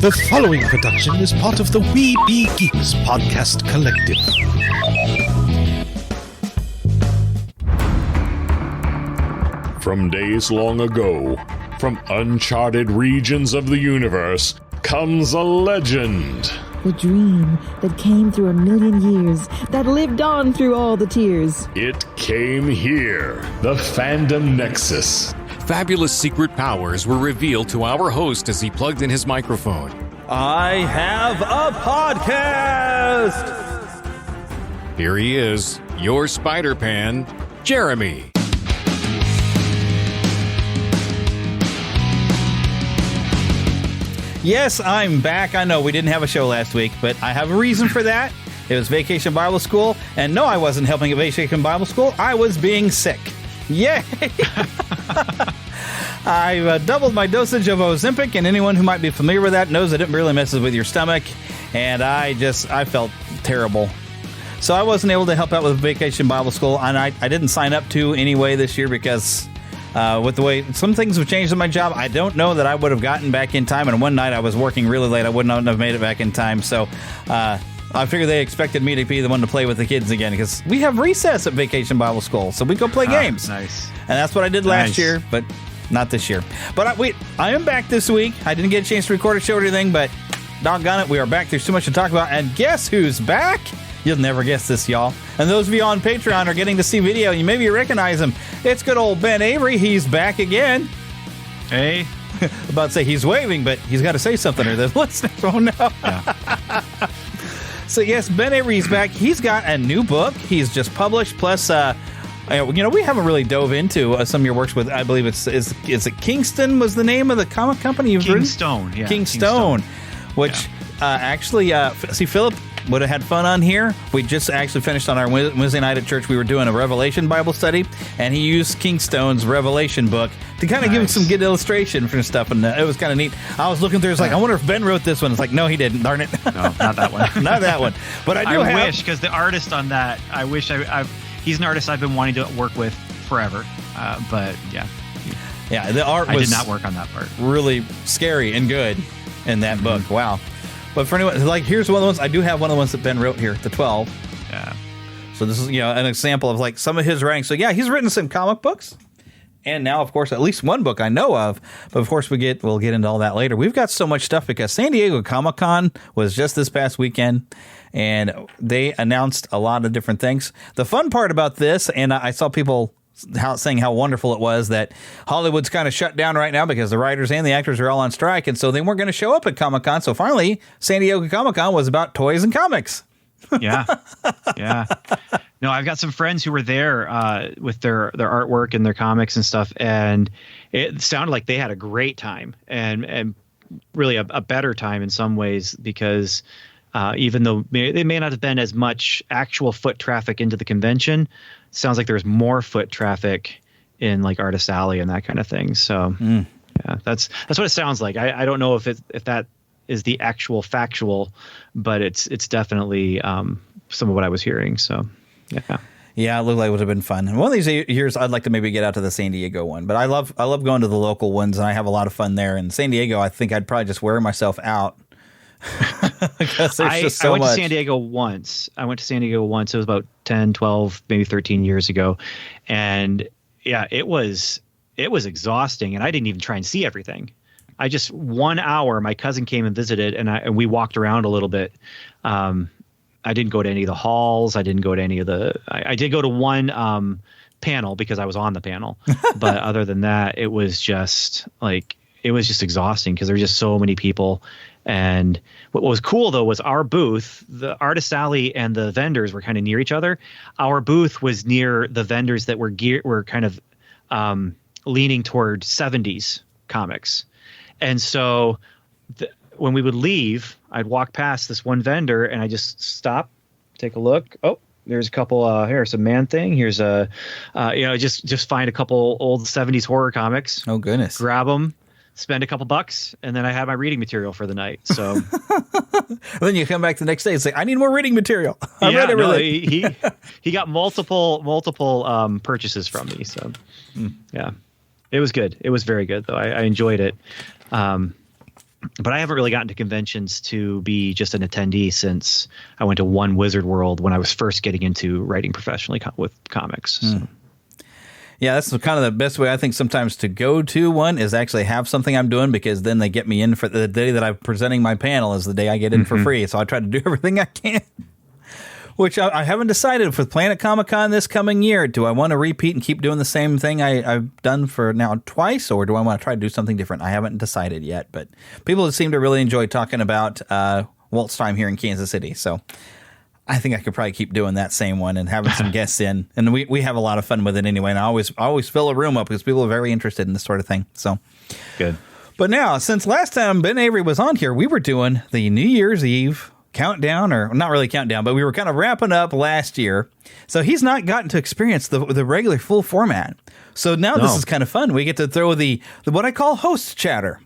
The following production is part of the We Be Geeks podcast collective. From days long ago, from uncharted regions of the universe, comes a legend. The dream that came through a million years, that lived on through all the tears. It came here, the Fandom Nexus. Fabulous secret powers were revealed to our host as he plugged in his microphone. I have a podcast! Here he is, your Spider-Pan, Jeremy. Yes, I'm back. I know we didn't have a show last week, but I have a reason for that. It was Vacation Bible School, and no, I wasn't helping at Vacation Bible School. I was being sick. Yay! I've doubled my dosage of Ozempic, and anyone who might be familiar with that knows that it really messes with your stomach, and I felt terrible. So I wasn't able to help out with Vacation Bible School, and I didn't sign up to anyway this year because with the way some things have changed in my job, I don't know that I would have gotten back in time, and one night I was working really late. I would not have made it back in time, so I figured they expected me to be the one to play with the kids again because we have recess at Vacation Bible School, so we go play games. Nice. And that's what I did last year, but not this year. But I am back this week. I didn't get a chance to record a show or anything, but doggone it, we are back. There's too much to talk about. And guess who's back? You'll never guess this, y'all. And those of you on Patreon are getting to see video. You maybe recognize him. It's good old Ben Avery. He's back again. Hey. About to say he's waving, but he's got to say something or the listeners won't know. Yeah. So yes, Ben Avery's back. He's got a new book he's just published. Plus, we haven't really dove into some of your works with. I believe is it Kingston was the name of the comic company you've written? Stone, yeah. King Stone, which see, Philip would have had fun on here. We just actually finished on our Wednesday night at church. We were doing a Revelation Bible study, and he used King Stone's Revelation book to kind of give some good illustration for stuff, and it was kind of neat. I was looking through, it's like, I wonder if Ben wrote this one. It's like, no, he didn't. Darn it. No, not that one. Not that one. But I wish, because the artist on that, he's an artist I've been wanting to work with forever. But yeah. Yeah, the art I did not work on that part. Really scary and good in that book. Wow. But for anyone, like, here's one of the ones. I do have one of the ones that Ben wrote here, the 12. Yeah. So this is, an example of, like, some of his writing. So, yeah, he's written some comic books. And now, of course, at least one book I know of. But, of course, we'll get into all that later. We've got so much stuff because San Diego Comic-Con was just this past weekend. And they announced a lot of different things. The fun part about this, and I saw people saying how wonderful it was that Hollywood's kind of shut down right now because the writers and the actors are all on strike, and so they weren't going to show up at Comic-Con. So finally, San Diego Comic-Con was about toys and comics. Yeah. No, I've got some friends who were there with their artwork and their comics and stuff, and it sounded like they had a great time and really a better time in some ways because even though they may not have been as much actual foot traffic into the convention, sounds like there's more foot traffic in like Artist Alley and that kind of thing. So yeah, that's what it sounds like. I don't know if that is the actual factual, but it's definitely some of what I was hearing. So yeah. Yeah, it looked like it would have been fun. And one of these years, I'd like to maybe get out to the San Diego one. But I love going to the local ones, and I have a lot of fun there. In San Diego, I think I'd probably just wear myself out. Because there's just so I went much. to San Diego once. It was about 10, 12, maybe 13 years ago. And yeah, it was exhausting. And I didn't even try and see everything. I just 1 hour, my cousin came and visited, and we walked around a little bit. I didn't go to any of the halls. I didn't go to any of I did go to one panel because I was on the panel. But other than that, it was just exhausting because there were just so many people. And what was cool, though, was our booth, the Artist Alley and the vendors were kind of near each other. Our booth was near the vendors that were kind of leaning toward 70s comics. And so when we would leave, I'd walk past this one vendor and I just stop, take a look. Oh, there's a couple, here's a Man-Thing. Here's just find a couple old 70s horror comics. Oh, goodness. Grab them. Spend a couple bucks, and then I had my reading material for the night. So then you come back the next day and say, "I need more reading material." I read everything. He got multiple purchases from me. So yeah, it was good. It was very good, though. I enjoyed it. but I haven't really gotten to conventions to be just an attendee since I went to one Wizard World when I was first getting into writing professionally with comics. So. Yeah, that's kind of the best way I think sometimes to go to one is actually have something I'm doing, because then they get me in for the day that I'm presenting my panel is the day I get in for free. So I try to do everything I can, which I haven't decided for Planet Comic-Con this coming year. Do I want to repeat and keep doing the same thing I've done for now twice, or do I want to try to do something different? I haven't decided yet, but people seem to really enjoy talking about Walt's time here in Kansas City. So I think I could probably keep doing that same one and having some guests in. And we have a lot of fun with it anyway. And I always fill a room up because people are very interested in this sort of thing. So good. But now, since last time Ben Avery was on here, we were doing the New Year's Eve countdown, or not really countdown, but we were kind of wrapping up last year. So he's not gotten to experience the regular full format. So now this is kind of fun. We get to throw the what I call host chatter,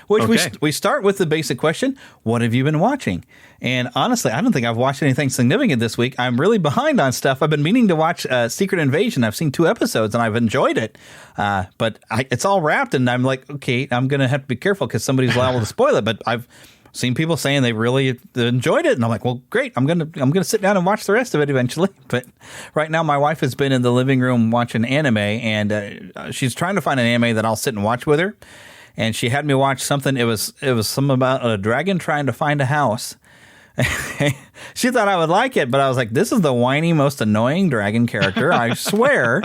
which we start with the basic question, what have you been watching? And honestly, I don't think I've watched anything significant this week. I'm really behind on stuff. I've been meaning to watch Secret Invasion. I've seen 2 episodes and I've enjoyed it. But it's all wrapped and I'm like, okay, I'm going to have to be careful because somebody's liable to spoil it. But I've seen people saying they really enjoyed it. And I'm like, well, great. I'm going to sit down and watch the rest of it eventually. But right now my wife has been in the living room watching anime, and she's trying to find an anime that I'll sit and watch with her. And she had me watch something. It was something about a dragon trying to find a house. She thought I would like it, but I was like, this is the whiny, most annoying dragon character, I swear.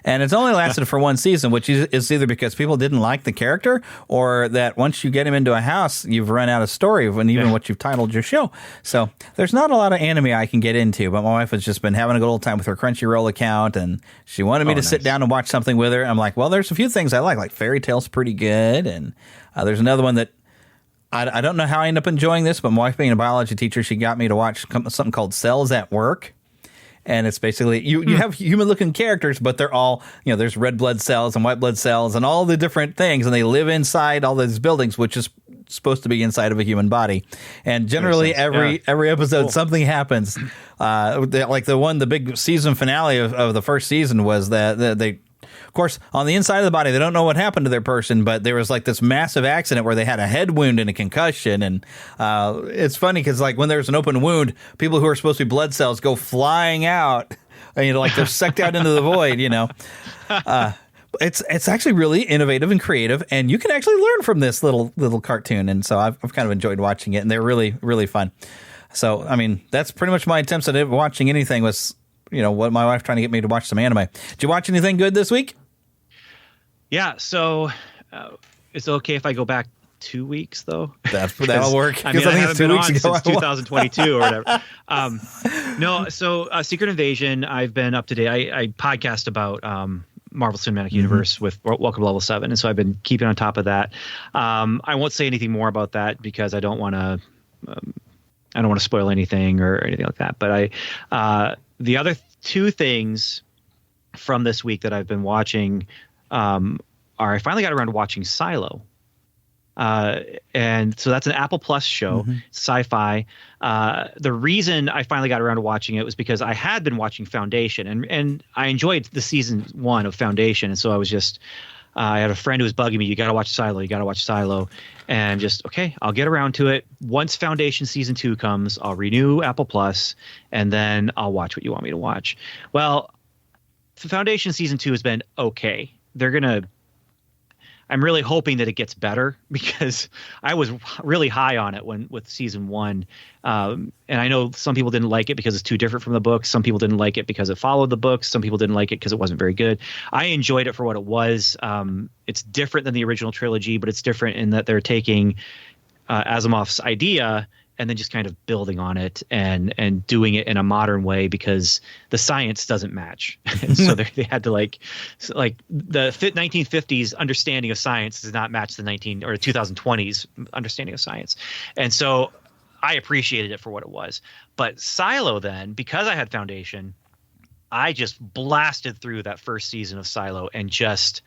And it's only lasted for 1 season, which is either because people didn't like the character, or that once you get him into a house, you've run out of story of even what you've titled your show. So there's not a lot of anime I can get into, but my wife has just been having a good old time with her Crunchyroll account, and she wanted me to sit down and watch something with her. I'm like, well, there's a few things I like Fairy Tail's pretty good, and there's another one that I don't know how I end up enjoying this, but my wife being a biology teacher, she got me to watch something called Cells at Work. And it's basically, you have human-looking characters, but they're all, there's red blood cells and white blood cells and all the different things, and they live inside all these buildings, which is supposed to be inside of a human body. And generally, every episode, something happens. Like the big season finale of the first season was that they... Of course, on the inside of the body, they don't know what happened to their person, but there was like this massive accident where they had a head wound and a concussion. And it's funny because like when there's an open wound, people who are supposed to be blood cells go flying out, and, like they're sucked out into the void, It's actually really innovative and creative, and you can actually learn from this little cartoon. And so I've kind of enjoyed watching it, and they're really, really fun. So, I mean, that's pretty much my attempts at watching anything was, what my wife trying to get me to watch some anime. Did you watch anything good this week? Yeah, so it's okay if I go back 2 weeks, though? That'll work. I mean, I haven't been on since 2022 or whatever. No, so Secret Invasion, I've been up to date. I podcast about Marvel Cinematic Universe with Welcome to Level 7, and so I've been keeping on top of that. I won't say anything more about that because I don't want to spoil anything or anything like that. But the other 2 things from this week that I've been watching I finally got around to watching Silo. And so that's an Apple Plus show, sci-fi. The reason I finally got around to watching it was because I had been watching Foundation, and I enjoyed the season 1 of Foundation. And so I was just, I had a friend who was bugging me, you got to watch Silo. And just, okay, I'll get around to it. Once Foundation season 2 comes, I'll renew Apple Plus, and then I'll watch what you want me to watch. Well, Foundation season 2 has been okay. I'm really hoping that it gets better because I was really high on it with season 1. And I know some people didn't like it because it's too different from the books. Some people didn't like it because it followed the books. Some people didn't like it because it wasn't very good. I enjoyed it for what it was. It's different than the original trilogy, but it's different in that they're taking Asimov's idea and then just kind of building on it and doing it in a modern way because the science doesn't match. And so they had to like the 1950s understanding of science does not match the 2020s understanding of science. And so I appreciated it for what it was. But Silo then, because I had Foundation, I just blasted through that first season of Silo and just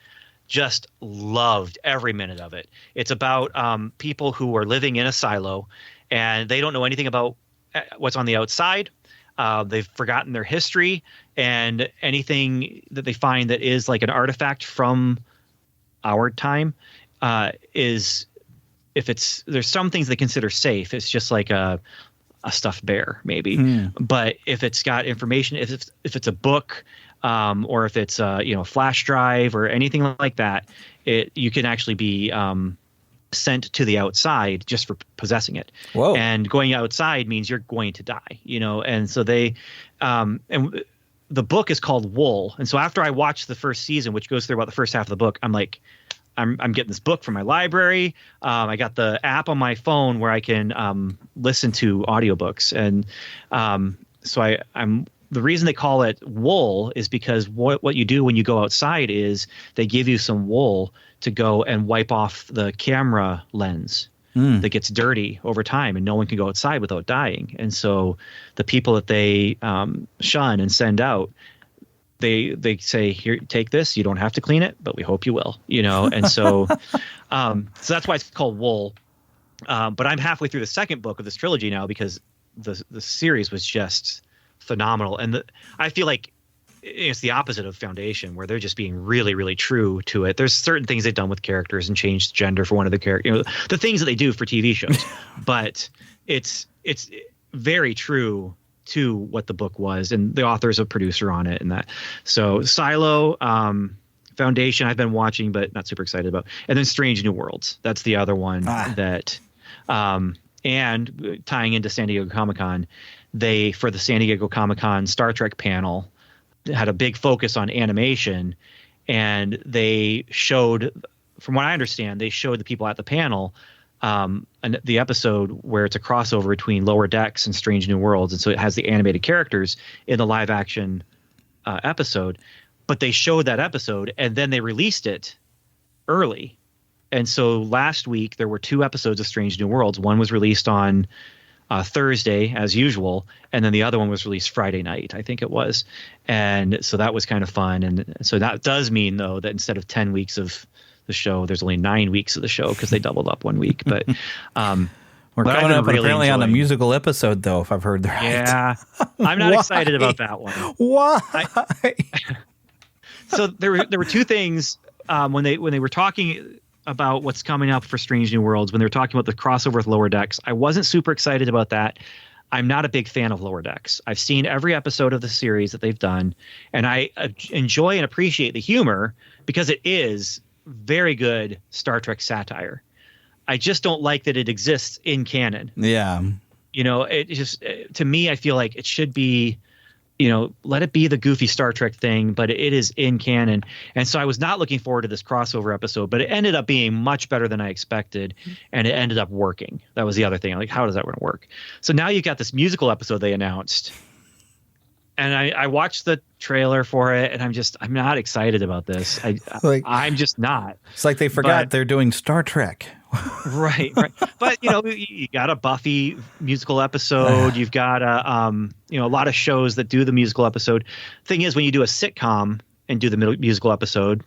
loved every minute of it. It's about people who are living in a silo and they don't know anything about what's on the outside. They've forgotten their history, and anything that they find that is like an artifact from our time is if it's there's some things they consider safe. It's just like a stuffed bear maybe. But if it's got information, if it's a book, or if it's a flash drive or anything like that, you can actually be sent to the outside just for possessing it. Whoa. And going outside means you're going to die, and so they and the book is called Wool. And so after I watched the first season, which goes through about the first half of the book, I'm like, I'm getting this book from my library. I got the app on my phone where I can listen to audiobooks. And so I'm the reason they call it wool is because what you do when you go outside is they give you some wool to go and wipe off the camera lens that gets dirty over time, and no one can go outside without dying. And so the people that they shun and send out, they say, here, take this. You don't have to clean it, but we hope you will, And so, so that's why it's called Wool. But I'm halfway through the second book of this trilogy now because the series was just phenomenal. And I feel like it's the opposite of Foundation, where they're just being really, really true to it. There's certain things they've done with characters and changed gender for one of the characters, the things that they do for TV shows, but it's very true to what the book was, and the author's a producer on it and that. So Silo, Foundation I've been watching but not super excited about, and then Strange New Worlds, that's the other one that and tying into San Diego Comic-Con, they, for the San Diego Comic-Con Star Trek panel, had a big focus on animation, and they showed, from what I understand, they showed the people at the panel the episode where it's a crossover between Lower Decks and Strange New Worlds, and so it has the animated characters in the live action episode, but they showed that episode and then they released it early. And so last week there were 2 episodes of Strange New Worlds. One was released on Thursday as usual, and then the other one was released Friday night, I think it was. And so that was kind of fun. And so that does mean, though, that instead of 10 weeks of the show, there's only 9 weeks of the show because they doubled up 1 week. But we're coming up really apparently on a musical episode, though, if I've heard that right. Yeah, I'm not excited about that one. Why? So there were 2 things when they were talking about what's coming up for Strange New Worlds, when they were talking about the crossover with Lower Decks. I wasn't super excited about that. I'm not a big fan of Lower Decks. I've seen every episode of the series that they've done, and I enjoy and appreciate the humor because it is very good Star Trek satire. I just don't like that it exists in canon. Yeah. It just, to me, I feel like it should be, let it be the goofy Star Trek thing, but it is in canon. And so I was not looking forward to this crossover episode, but it ended up being much better than I expected, and it ended up working. That was the other thing. I'm like, how does that going to work? So now you've got this musical episode they announced, and I watched the trailer for it, and I'm not excited about this. I'm just not. It's like they forgot they're doing Star Trek. Right. But you got a Buffy musical episode. You've got a lot of shows that do the musical episode. Thing is, when you do a sitcom and do the musical episode,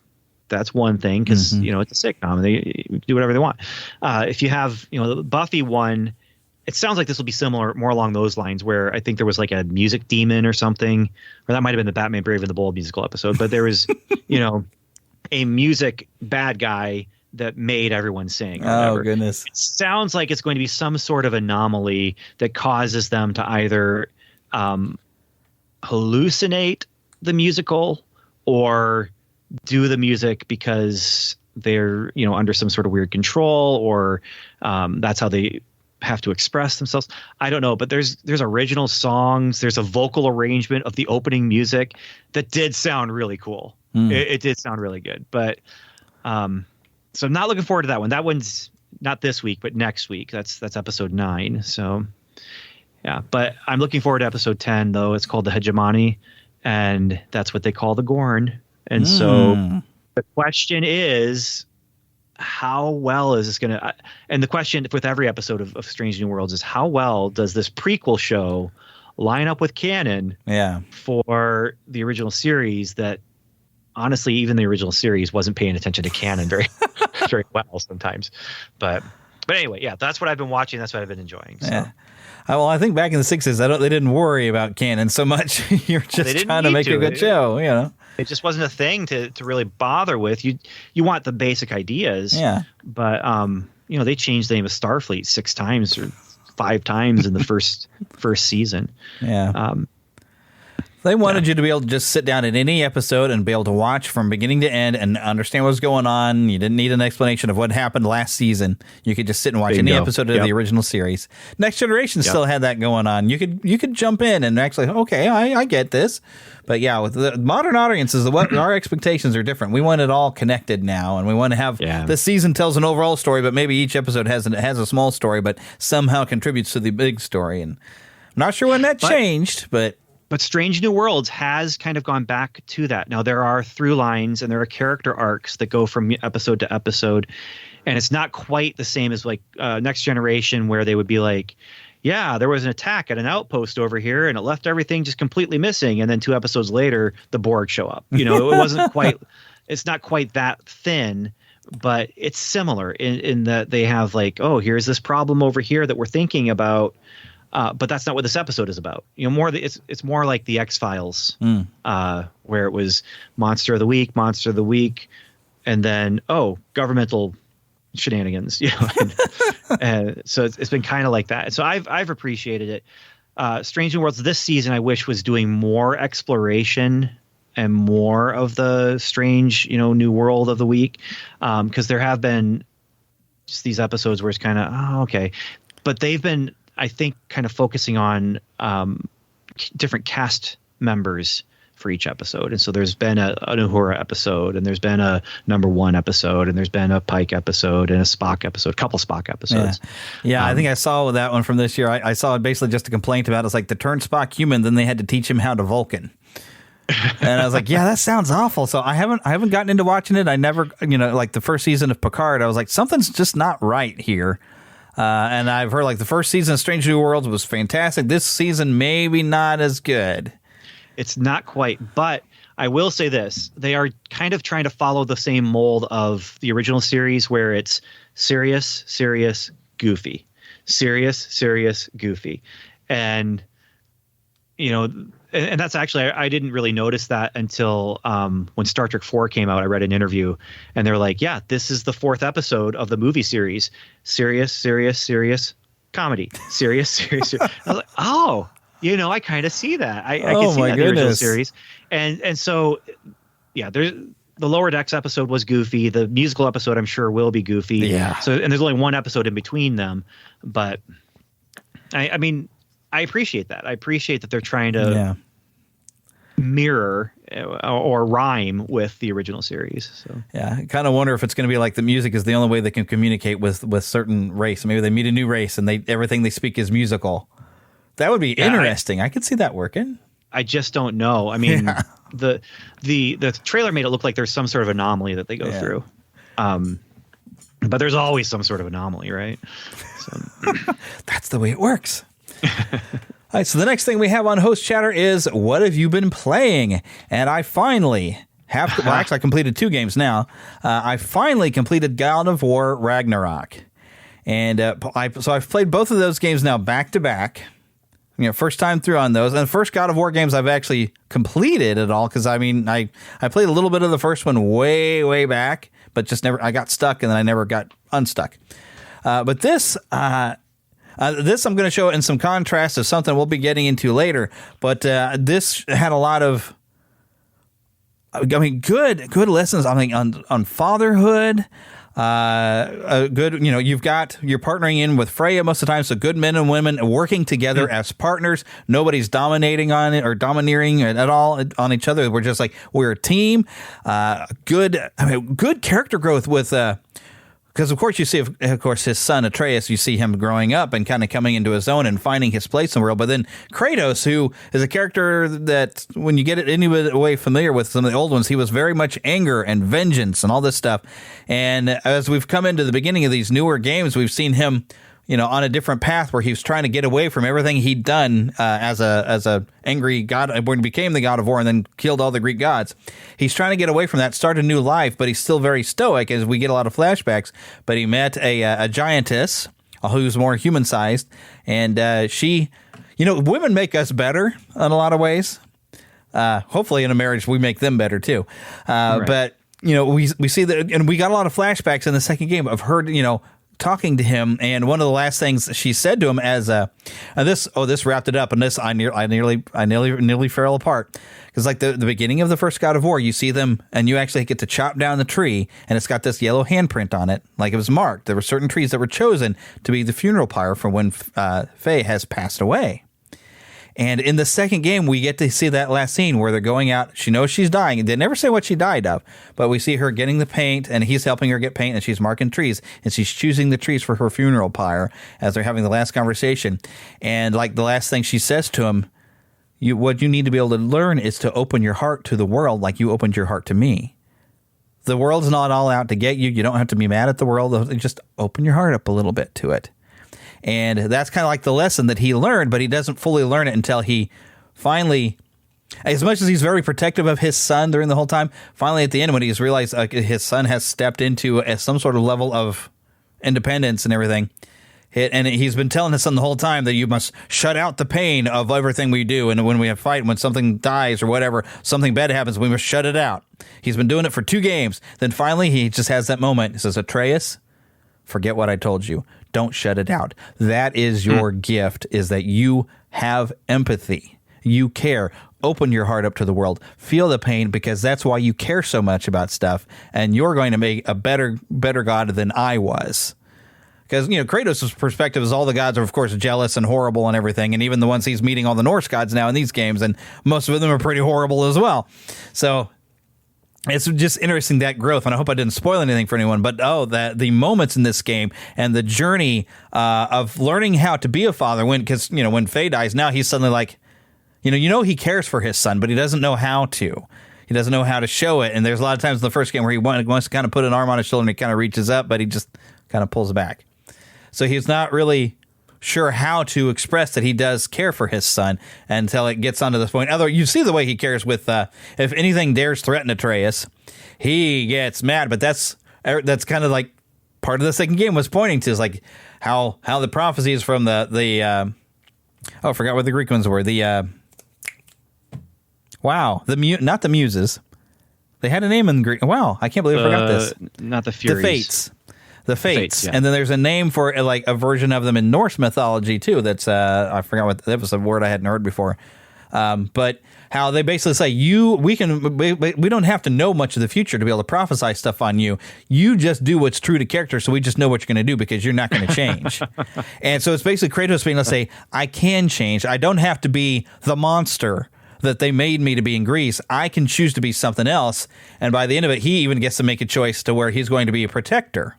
that's one thing because it's a sitcom and they do whatever they want. If you have the Buffy one, it sounds like this will be similar, more along those lines, where I think there was like a music demon or something, or that might have been the Batman Brave and the Bold musical episode. But there was a music bad guy that made everyone sing. Oh, goodness. It sounds like it's going to be some sort of anomaly that causes them to either hallucinate the musical or do the music because they're, under some sort of weird control, or that's how they have to express themselves. I don't know, but there's original songs. There's a vocal arrangement of the opening music that did sound really cool. It did sound really good, but so I'm not looking forward to that one. That one's not this week, but next week. That's episode 9. So yeah, but I'm looking forward to episode 10, though. It's called the Hegemony, and that's what they call the Gorn. And so the question is, how well is this going to, and the question with every episode of Strange New Worlds is, how well does this prequel show line up with canon for the original series that, honestly, even the original series wasn't paying attention to canon very very well sometimes. But anyway, yeah, that's what I've been watching. That's what I've been enjoying. So. Yeah. Well, I think back in the 60s, they didn't worry about canon so much. You're just trying to make a good show, It just wasn't a thing to really bother with. You want the basic ideas. Yeah. But they changed the name of Starfleet 6 times or 5 times in the first season. Yeah. They wanted you to be able to just sit down in any episode and be able to watch from beginning to end and understand what was going on. You didn't need an explanation of what happened last season. You could just sit and watch any episode of the original series. Next Generation still had that going on. You could jump in and actually, okay, I get this. But yeah, with the modern audiences, our expectations are different. We want it all connected now, and we want to have the season tells an overall story, but maybe each episode has a small story, but somehow contributes to the big story. And I'm not sure when that changed, but Strange New Worlds has kind of gone back to that. Now, there are through lines and there are character arcs that go from episode to episode. And it's not quite the same as like Next Generation, where they would be like, yeah, there was an attack at an outpost over here and it left everything just completely missing. And then 2 episodes later, the Borg show up. It wasn't quite, it's not quite that thin, but it's similar in that they have like, oh, here's this problem over here that we're thinking about. But that's not what this episode is about. It's more like the X-Files, where it was Monster of the Week, and then governmental shenanigans. And so it's been kind of like that. So I've appreciated it. Strange New Worlds this season, I wish, was doing more exploration and more of the strange, new world of the week, because there have been just these episodes where it's kind of okay, but they've been, I think, kind of focusing on different cast members for each episode. And so there's been an Uhura episode, and there's been a Number One episode, and there's been a Pike episode and a Spock episode, a couple Spock episodes. Yeah, I think I saw that one from this year. I saw it basically just a complaint about it's like to turn Spock human, then they had to teach him how to Vulcan. And I was like, yeah, that sounds awful. So I haven't gotten into watching it. I never, like the first season of Picard, I was like, something's just not right here. And I've heard like the first season of Strange New Worlds was fantastic. This season, maybe not as good. It's not quite, but I will say this. They are kind of trying to follow the same mold of the original series, where it's serious, serious, goofy. Serious, serious, goofy. And, and that's actually, I didn't really notice that until when Star Trek 4 came out. I read an interview, and they're like, yeah, this is the 4th episode of the movie series. Serious, serious, serious, comedy. Serious, serious, serious. I was like, oh, I kind of see that. I can see that in the original series. And so, yeah, there's the Lower Decks episode was goofy. The musical episode, I'm sure, will be goofy. Yeah. So, and there's only one episode in between them. But I mean, I appreciate that. I appreciate that they're trying to mirror or rhyme with the original series. So yeah, I kind of wonder if it's going to be like the music is the only way they can communicate with certain race. Maybe they meet a new race and everything they speak is musical. That would be interesting. I could see that working. I just don't know. I mean, the trailer made it look like there's some sort of anomaly that they go through. But there's always some sort of anomaly, right? So. That's the way it works. All right, so the next thing we have on Host Chatter is what have you been playing? And I finally have, actually I completed 2 games now. I finally completed God of War Ragnarok. And so I've played both of those games now back to back. First time through on those. And the first God of War games I've actually completed at all, because I played a little bit of the first one way, way back, but just never, I got stuck and then I never got unstuck. But this I'm going to show in some contrast of something we'll be getting into later. But this had a lot of, good lessons. On fatherhood. Good. You're partnering in with Freya most of the time. So good men and women working together as partners. Nobody's dominating on it or domineering at all on each other. We're just like, we're a team. Good character growth with. Because, of course, you see, of course, his son Atreus, you see him growing up and kind of coming into his own and finding his place in the world. But then Kratos, who is a character that when you get it any way familiar with some of the old ones, he was very much anger and vengeance and all this stuff. And as we've come into the beginning of these newer games, we've seen him, on a different path where he was trying to get away from everything he'd done as a angry god when he became the God of War and then killed all the Greek gods. He's trying to get away from that, start a new life, but he's still very stoic as we get a lot of flashbacks. But he met a giantess who's more human-sized, and she, women make us better in a lot of ways. Hopefully in a marriage we make them better too. Right. But, we see that, and we got a lot of flashbacks in the second game of her, talking to him, and one of the last things she said to him as this wrapped it up, and this I nearly fell apart, because like the beginning of the first God of War, you see them and you actually get to chop down the tree, and it's got this yellow handprint on it, like it was marked. There were certain trees that were chosen to be the funeral pyre for when Faye has passed away. And in the second game, we get to see that last scene where they're going out. She knows she's dying. They never say what she died of, but we see her getting the paint, and he's helping her get paint, and she's marking trees, and she's choosing the trees for her funeral pyre as they're having the last conversation. And like the last thing she says to him, what you need to be able to learn is to open your heart to the world like you opened your heart to me. The world's not all out to get you. You don't have to be mad at the world. Just open your heart up a little bit to it. And that's kind of like the lesson that he learned, but he doesn't fully learn it until he finally, as much as he's very protective of his son during the whole time, finally at the end when he's realized his son has stepped into some sort of level of independence and everything, and he's been telling his son the whole time that you must shut out the pain of everything we do, and when we have fight, when something dies or whatever, something bad happens, we must shut it out. He's been doing it for 2 games. Then finally he just has that moment. He says, Atreus, forget what I told you. Don't shut it out. That is your gift, is that you have empathy. You care. Open your heart up to the world. Feel the pain, because that's why you care so much about stuff. And you're going to make a better God than I was. Because, Kratos' perspective is all the gods are, of course, jealous and horrible and everything. And even the ones he's meeting all the Norse gods now in these games. And most of them are pretty horrible as well. So it's just interesting, that growth, and I hope I didn't spoil anything for anyone, but the moments in this game and the journey of learning how to be a father, because when Faye dies, now he's suddenly like, he cares for his son, but he doesn't know how to. He doesn't know how to show it, and there's a lot of times in the first game where he wants to kind of put an arm on his shoulder and he kind of reaches up, but he just kind of pulls back. So he's not really sure how to express that he does care for his son until it gets onto this point. Although you see the way he cares with if anything dares threaten Atreus, he gets mad. But that's kind of like part of the second game was pointing to, is like how the prophecies from I forgot what the Greek ones were. Not the Muses. They had a name in Greek. Wow, I can't believe I forgot this. Not the Furies. The Fates. Yeah. And then there's a name for like a version of them in Norse mythology too. That's I forgot what that was, a word I hadn't heard before. But how they basically say we don't have to know much of the future to be able to prophesy stuff on you. You just do what's true to character, so we just know what you're going to do because you're not going to change. And so it's basically Kratos being able to say, I can change. I don't have to be the monster that they made me to be in Greece. I can choose to be something else. And by the end of it, he even gets to make a choice to where he's going to be a protector.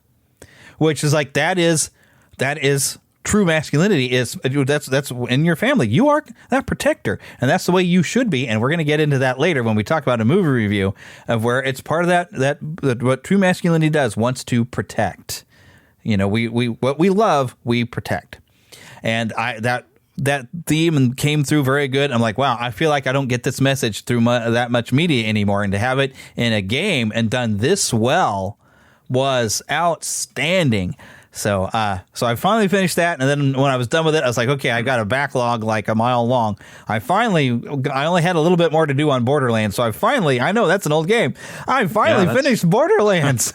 Which is like, that is true masculinity. That's in your family. You are that protector, and that's the way you should be. And we're going to get into that later when we talk about a movie review of where it's part of that what true masculinity does, wants to protect. We what we love, we protect. And that theme came through very good. I'm like, wow, I feel like I don't get this message through that much media anymore, and to have it in a game and done this well was outstanding. So I finally finished that, and then when I was done with it, I was like, okay, I've got a backlog like a mile long. I only had a little bit more to do on Borderlands, so I know that's an old game. I finally finished Borderlands.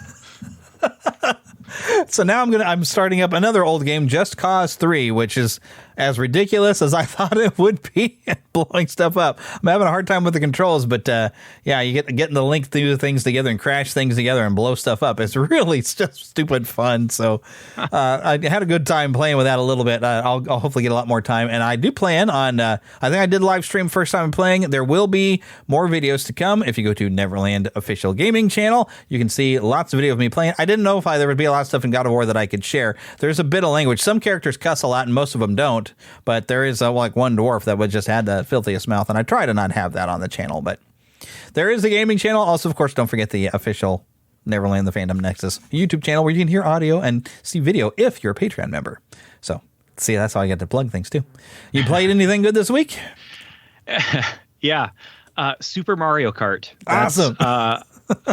So now I'm starting up another old game, Just Cause 3, which is as ridiculous as I thought it would be at blowing stuff up. I'm having a hard time with the controls, but you getting the link through things together and crash things together and blow stuff up. It's just stupid fun. So I had a good time playing with that a little bit. I'll hopefully get a lot more time. And I do plan on, I think I did live stream first time playing. There will be more videos to come. If you go to Neverland official gaming channel, you can see lots of video of me playing. I didn't know if there would be a lot of stuff in God of War that I could share. There's a bit of language. Some characters cuss a lot and most of them don't. But there is like one dwarf that would just had the filthiest mouth, and I try to not have that on the channel. But there is a gaming channel. Also, of course, don't forget the official Neverland, the Fandom Nexus YouTube channel where you can hear audio and see video if you're a Patreon member. So, see, that's how I get to plug things too. You played anything good this week? Yeah. Super Mario Kart. Awesome.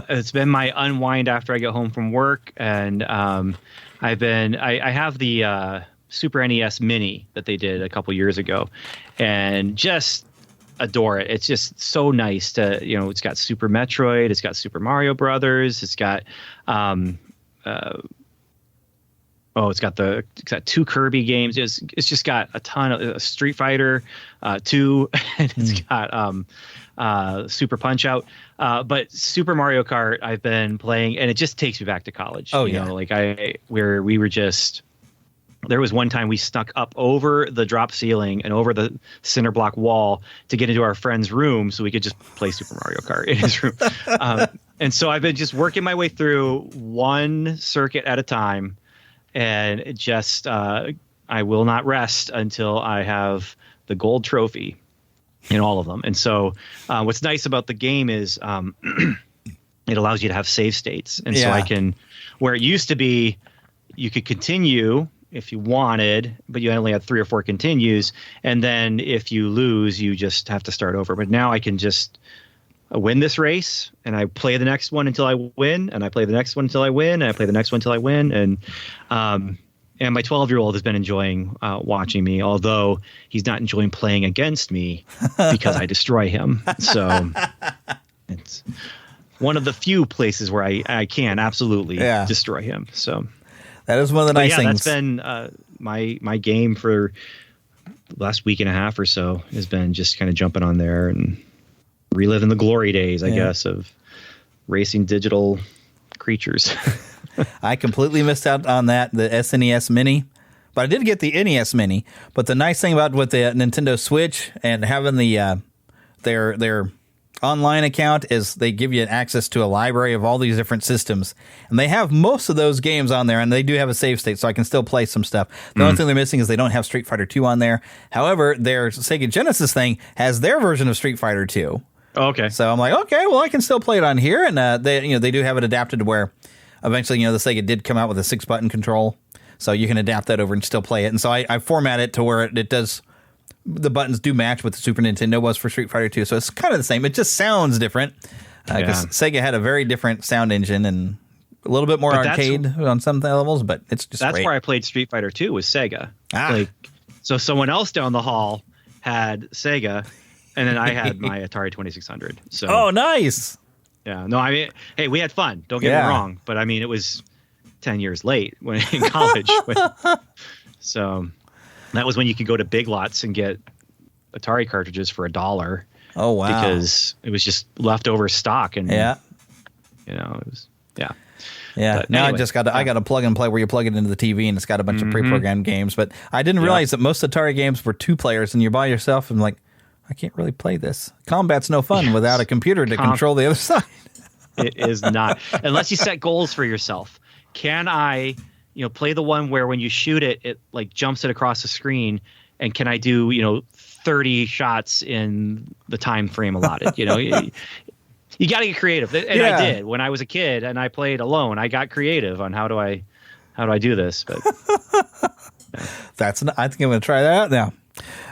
It's been my unwind after I get home from work, and I have the Super NES Mini that they did a couple years ago, and just adore it. It's just so nice to, it's got Super Metroid, it's got Super Mario Brothers, it's got it's got 2 Kirby games. It's just got a ton of Street Fighter 2, and it's got Super Punch Out. But Super Mario Kart I've been playing, and it just takes me back to college. Oh, you know, like where we were just. There was one time we snuck up over the drop ceiling and over the cinder block wall to get into our friend's room so we could just play Super Mario Kart in his room. And so I've been just working my way through one circuit at a time, and it just I will not rest until I have the gold trophy in all of them. And so what's nice about the game is it allows you to have save states. And so I can, where it used to be, you could continue if you wanted, but you only had 3 or 4 continues. And then if you lose, you just have to start over. But now I can just win this race, and I play the next one until I win, and I play the next one until I win, and I play the next one until I win. And my 12-year-old has been enjoying watching me, although he's not enjoying playing against me because I destroy him. So it's one of the few places where I can absolutely destroy him. So that is one of the nice things. That's been my game for the last week and a half or so, has been just kind of jumping on there and reliving the glory days, I guess, of racing digital creatures. I completely missed out on that, the SNES Mini. But I did get the NES Mini. But the nice thing about with the Nintendo Switch and having the their online account is they give you access to a library of all these different systems. And they have most of those games on there, and they do have a save state, so I can still play some stuff. The only thing they're missing is they don't have Street Fighter 2 on there. However, their Sega Genesis thing has their version of Street Fighter 2. Okay. So I'm like, okay, well, I can still play it on here. And they do have it adapted to where eventually, the Sega did come out with a 6-button control. So you can adapt that over and still play it. And so I format it to where it does, the buttons do match what the Super Nintendo was for Street Fighter 2. So it's kind of the same. It just sounds different because Sega had a very different sound engine and a little bit more arcade on some levels, but it's just That's great. where I played Street Fighter 2 was Sega. So someone else down the hall had Sega, and then I had my Atari 2600. So oh, nice. Yeah. No, I mean, hey, we had fun. Don't get me wrong. But I mean, it was 10 years late when in college. So that was when you could go to Big Lots and get Atari cartridges for $1. Oh, wow. Because it was just leftover stock. And, it was, Yeah. But Now anyway, I got a plug and play where you plug it into the TV and it's got a bunch of pre-programmed games. But I didn't realize that most Atari games were 2 players and you're by yourself and like, I can't really play this. Combat's no fun without a computer to control the other side. It is not. Unless you set goals for yourself. Can I, play the one where when you shoot it, it like jumps it across the screen, and can I do, 30 shots in the time frame allotted? You got to get creative. And I did when I was a kid and I played alone. I got creative on how do I do this? But I think I'm going to try that out now.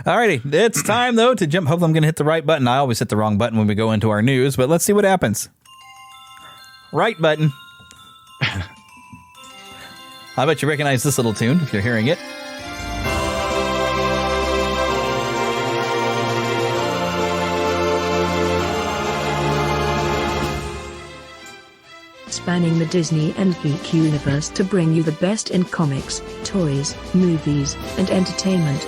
Alrighty, it's time though to jump. Hopefully I'm going to hit the right button. I always hit the wrong button when we go into our news, but let's see what happens. Right button. I bet you recognize this little tune if you're hearing it. Spanning the Disney and geek universe to bring you the best in comics, toys, movies, and entertainment.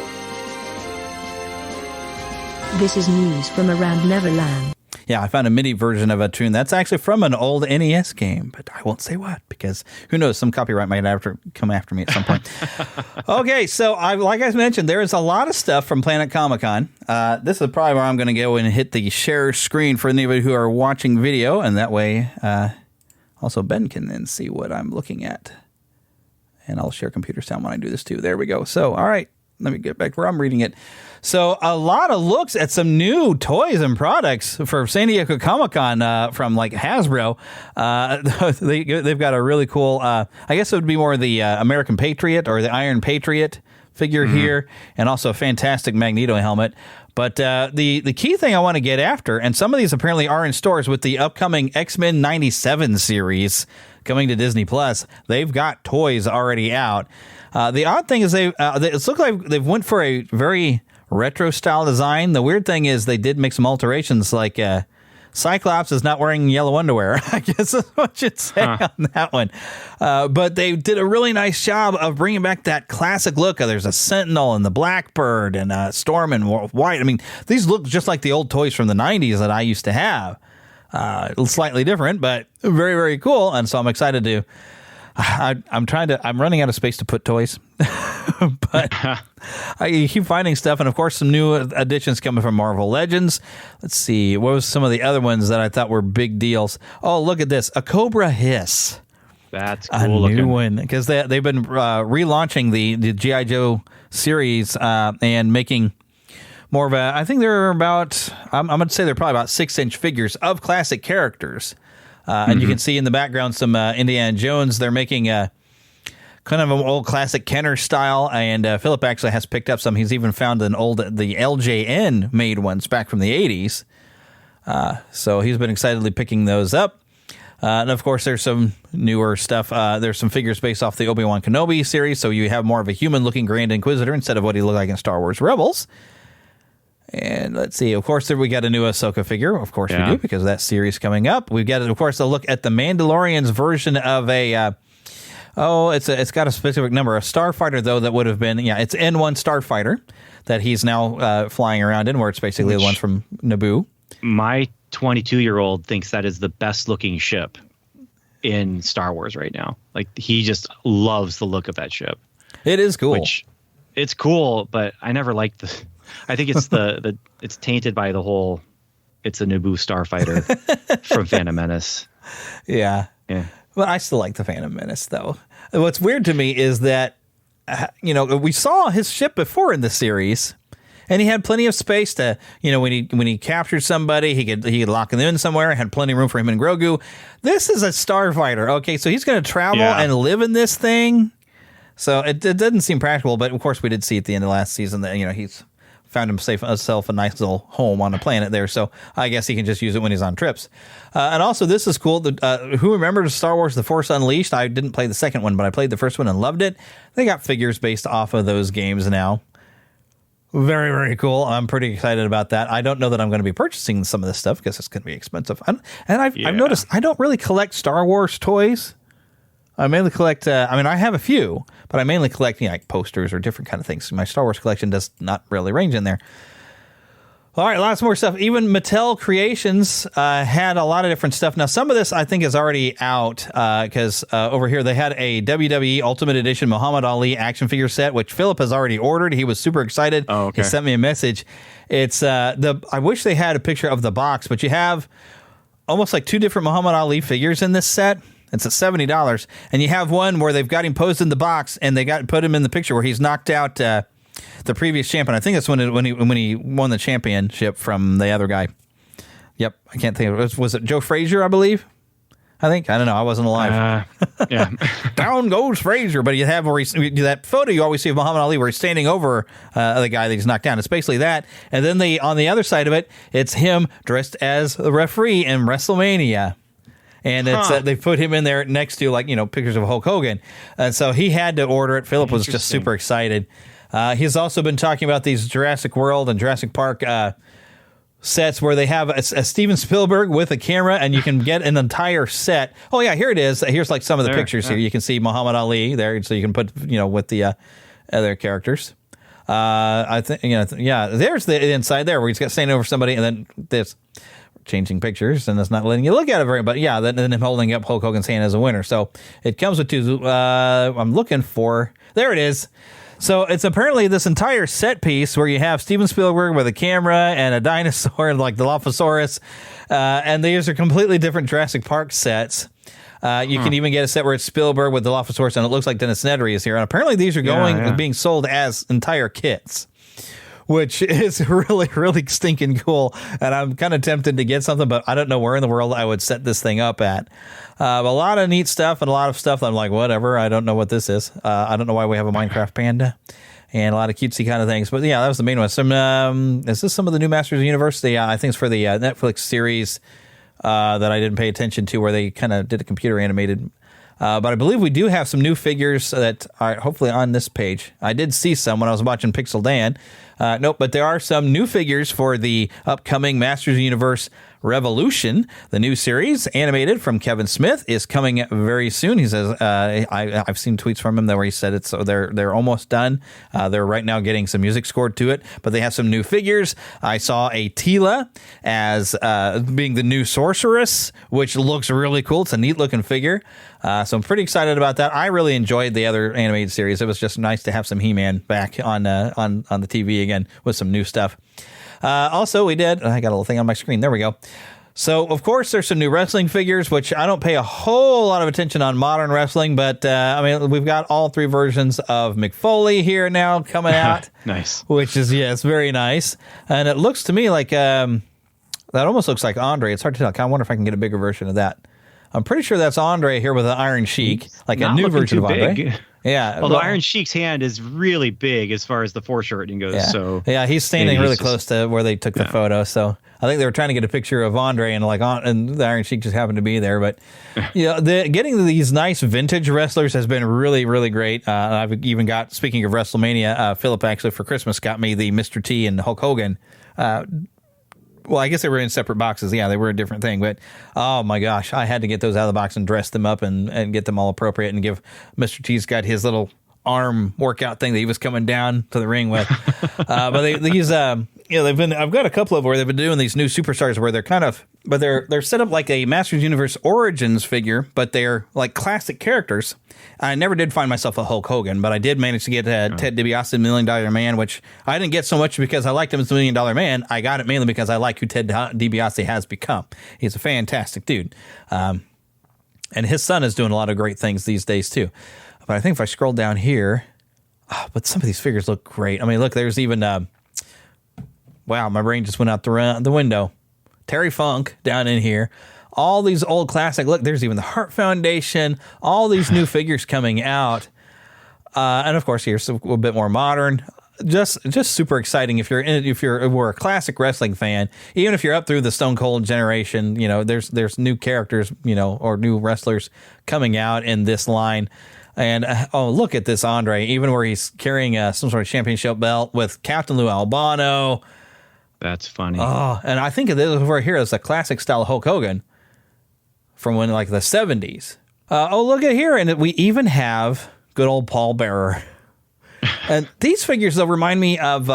This is news from around Neverland. Yeah, I found a MIDI version of a tune that's actually from an old NES game, but I won't say what because who knows, some copyright might come after me at some point. Okay, so like I mentioned, there is a lot of stuff from Planet Comic-Con. This is probably where I'm going to go and hit the share screen for anybody who are watching video, and that way also Ben can then see what I'm looking at. And I'll share computer sound when I do this too. There we go. So, all right. Let me get back where I'm reading it. So a lot of looks at some new toys and products for San Diego Comic-Con from like Hasbro. They've got a really cool, I guess it would be more the American Patriot or the Iron Patriot figure here, and also a fantastic Magneto helmet. But the key thing I want to get after, and some of these apparently are in stores with the upcoming X-Men 97 series coming to Disney Plus, they've got toys already out. The odd thing is it looks like they've went for a very retro style design. The weird thing is they did make some alterations, like Cyclops is not wearing yellow underwear. I guess that's what you'd say on that one. But they did a really nice job of bringing back that classic look. There's a Sentinel and the Blackbird and Storm and White. I mean, these look just like the old toys from the 90s that I used to have. Slightly different, but very, very cool. And so I'm excited to... I'm running out of space to put toys, but I keep finding stuff. And of course, some new additions coming from Marvel Legends. Let's see. What was some of the other ones that I thought were big deals? Oh, look at this. A Cobra Hiss. That's cool a looking. new one, because they've been relaunching the G.I. Joe series and making more of a, I think they're about, I'm going to say they're probably about 6-inch figures of classic characters. And you can see in the background some Indiana Jones. They're making kind of an old classic Kenner style, and Philip actually has picked up some. He's even found the LJN made ones back from the 80s. So he's been excitedly picking those up. And of course, there's some newer stuff. There's some figures based off the Obi-Wan Kenobi series, so you have more of a human-looking Grand Inquisitor instead of what he looked like in Star Wars Rebels. And let's see, of course, we got a new Ahsoka figure. Of course we do, because of that series coming up. We've got, of course, a look at the Mandalorian's version of a, it's got a specific number. A Starfighter, though, that would have been, it's N1 Starfighter that he's now flying around in, where it's basically the one from Naboo. My 22-year-old thinks that is the best-looking ship in Star Wars right now. Like, he just loves the look of that ship. It is cool. It's cool, but I never liked the... I think it's it's tainted by the whole, it's a Naboo starfighter from Phantom Menace. Yeah. Well, I still like the Phantom Menace, though. What's weird to me is that, we saw his ship before in the series, and he had plenty of space to, when he captured somebody, he could lock them in somewhere, had plenty of room for him and Grogu. This is a starfighter. Okay, so he's going to travel and live in this thing. So it doesn't seem practical, but of course we did see at the end of last season that, he's found himself a nice little home on a planet there, so I guess he can just use it when he's on trips. And also, this is cool. Who remembers Star Wars The Force Unleashed? I didn't play the second one, but I played the first one and loved it. They got figures based off of those games now. Very, very cool. I'm pretty excited about that. I don't know that I'm going to be purchasing some of this stuff because it's going to be expensive. I've noticed I don't really collect Star Wars toys. I mainly collect, I have a few, but I mainly collect like posters or different kind of things. My Star Wars collection does not really range in there. All right, lots more stuff. Even Mattel Creations had a lot of different stuff. Now, some of this I think is already out because over here they had a WWE Ultimate Edition Muhammad Ali action figure set, which Philip has already ordered. He was super excited. Oh, okay. He sent me a message. It's I wish they had a picture of the box, but you have almost like two different Muhammad Ali figures in this set. It's at $70, and you have one where they've got him posed in the box, and they put him in the picture where he's knocked out the previous champion. I think that's when he won the championship from the other guy. Yep, I can't think of it. Was it Joe Frazier, I believe? I don't know. I wasn't alive. Yeah. Down goes Frazier. But you have that photo you always see of Muhammad Ali where he's standing over the guy that he's knocked down. It's basically that. And then on the other side of it, it's him dressed as the referee in WrestleMania. And it's they put him in there next to pictures of Hulk Hogan. And so he had to order it. Philip was just super excited. He's also been talking about these Jurassic World and Jurassic Park sets where they have a Steven Spielberg with a camera, and you can get an entire set. Oh, yeah, here it is. Here's like some of the pictures here. You can see Muhammad Ali there, so you can put, with the other characters. I think, there's the inside there where he's got standing over somebody, and then this changing pictures, and it's not letting you look at it very, but yeah, then him holding up Hulk Hogan's hand as a winner. So it comes with two. I'm looking for, there it is. So it's apparently this entire set piece where you have Steven Spielberg with a camera and a dinosaur, like the Dilophosaurus, and these are completely different Jurassic Park sets. You can even get a set where it's Spielberg with the Dilophosaurus, and it looks like Dennis Nedry is here. And apparently these are being sold as entire kits, which is really, really stinking cool. And I'm kind of tempted to get something, but I don't know where in the world I would set this thing up at. A lot of neat stuff and a lot of stuff that I'm like, whatever, I don't know what this is. I don't know why we have a Minecraft panda and a lot of cutesy kind of things. But yeah, that was the main one. Is this some of the new Masters of the Universe? I think it's for the Netflix series that I didn't pay attention to, where they kind of did a computer animated. But I believe we do have some new figures that are hopefully on this page. I did see some when I was watching Pixel Dan. Nope, but there are some new figures for the upcoming Masters of the Universe Revolution, the new series animated from Kevin Smith, is coming very soon. He says, I've seen tweets from him where he said they're almost done. They're right now getting some music scored to it, but they have some new figures. I saw a Tila as being the new sorceress, which looks really cool. It's a neat looking figure. So I'm pretty excited about that. I really enjoyed the other animated series. It was just nice to have some He-Man back on the TV again with some new stuff. Also, I got a little thing on my screen. There we go. So, of course, there's some new wrestling figures, which I don't pay a whole lot of attention on modern wrestling, but we've got all 3 versions of Mick Foley here now coming out. Nice. Which is, it's very nice. And it looks to me like that almost looks like Andre. It's hard to tell. I kind of wonder if I can get a bigger version of that. I'm pretty sure that's Andre here with an Iron Sheik, like a new version of Andre. Big. Yeah. Although Iron Sheik's hand is really big as far as the foreshortening goes. Yeah. So he's standing really close to where they took the photo. So I think they were trying to get a picture of Andre and and the Iron Sheik just happened to be there. But getting these nice vintage wrestlers has been really, really great. I've even got, speaking of WrestleMania, Philip actually for Christmas got me the Mr. T and Hulk Hogan. Well, I guess they were in separate boxes. Yeah, they were a different thing. But, oh, my gosh, I had to get those out of the box and dress them up and get them all appropriate and give Mr. T's got his little arm workout thing that he was coming down to the ring with. I've got a couple of where they've been doing these new superstars where they're set up like a Masters Universe Origins figure, but they're like classic characters. I never did find myself a Hulk Hogan, but I did manage to get Ted DiBiase, $1 Million Man, which I didn't get so much because I liked him as the $1 Million Man. I got it mainly because I like who Ted DiBiase has become. He's a fantastic dude. And his son is doing a lot of great things these days, too. But I think if I scroll down here, but some of these figures look great. I mean, look, there's even, wow, my brain just went out the window. Terry Funk down in here. All these old classic, look, there's even the Hart Foundation, all these new figures coming out. And of course, here's a little bit more modern. Just super exciting if we're a classic wrestling fan, even if you're up through the Stone Cold generation, there's new characters, or new wrestlers coming out in this line. And look at this Andre, even where he's carrying some sort of championship belt with Captain Lou Albano. That's funny. Oh, and I think of this over here as a classic style Hulk Hogan from when like the 70s. Look at here, and we even have good old Paul Bearer. And these figures, though, remind me of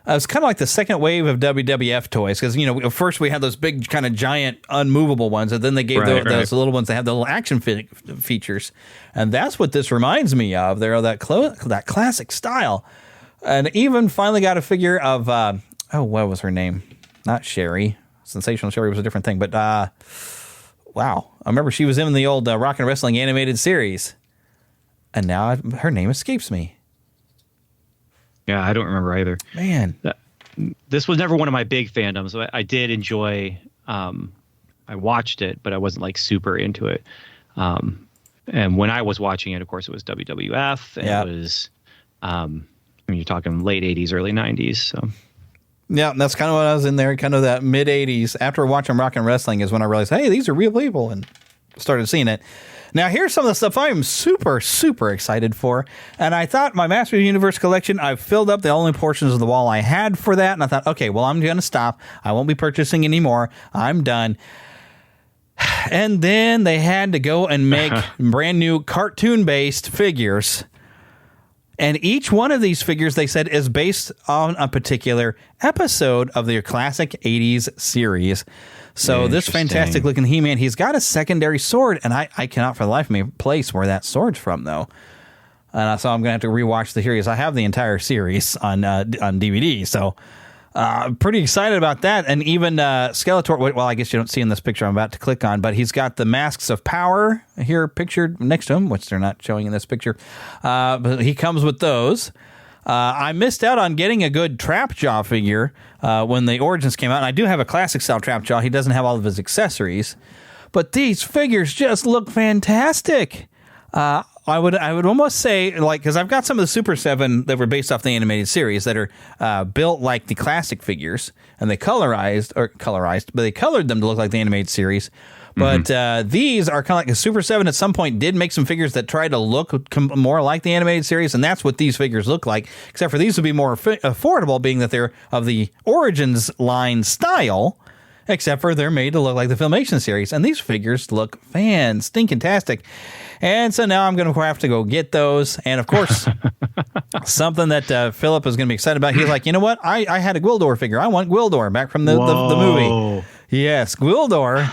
it's kind of like the second wave of WWF toys, because first we had those big kind of giant unmovable ones, and then they gave those little ones that have the little action features, and that's what this reminds me of. They're that classic style, and even finally got a figure of what was her name? Not Sherry. Sensational Sherry was a different thing, but wow, I remember she was in the old Rock and Wrestling animated series, and now her name escapes me. Yeah, I don't remember either. Man. This was never one of my big fandoms. I did enjoy, I watched it, but I wasn't like super into it. And when I was watching it, of course, it was WWF. And It was, you're talking late 80s, early 90s. So. Yeah, that's kind of what I was in there, kind of that mid 80s. After watching Rock and Wrestling is when I realized, hey, these are real people, and started seeing it. Now, here's some of the stuff I am super, super excited for. And I thought my Masters Universe collection, I've filled up the only portions of the wall I had for that. And I thought, okay, well, I'm going to stop. I won't be purchasing anymore. I'm done. And then they had to go and make brand new cartoon-based figures. And each one of these figures, they said, is based on a particular episode of their classic 80s series. So this fantastic looking He-Man, he's got a secondary sword, and I cannot for the life of me place where that sword's from, though. And so I'm going to have to rewatch the series. I have the entire series on DVD, so pretty excited about that. And even Skeletor, well, I guess you don't see in this picture I'm about to click on, but he's got the Masks of Power here pictured next to him, which they're not showing in this picture. But he comes with those. I missed out on getting a good Trapjaw figure when the Origins came out. And I do have a classic style Trapjaw. He doesn't have all of his accessories. But these figures just look fantastic. I would almost say, like, because I've got some of the Super 7 that were based off the animated series that are built like the classic figures. And they colored them to look like the animated series. But these are kind of like a Super 7 at some point did make some figures that tried to look more like the animated series, and that's what these figures look like, except for these would be more affordable, being that they're of the Origins line style, except for they're made to look like the Filmation series. And these figures look fan-stinking-tastic. And so now I'm going to have to go get those. And, of course, something that Philip is going to be excited about. He's like, you know what? I had a Gwildor figure. I want Gwildor back from the movie. Yes, Gwildor.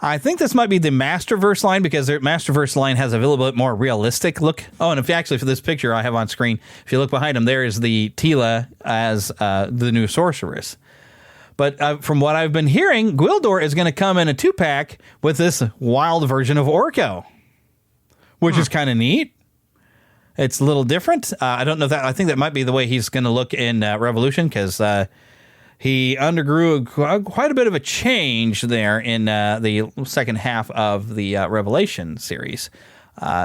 I think this might be the Masterverse line because their Masterverse line has a little bit more realistic look. Oh, and actually for this picture I have on screen, if you look behind him, there is the Tila as the new sorceress. But from what I've been hearing, Gwildor is going to come in a 2-pack with this wild version of Orko, which is kind of neat. It's a little different. I don't know if that. I think that might be the way he's going to look in Revolution because he undergrew quite a bit of a change there in the second half of the Revelation series.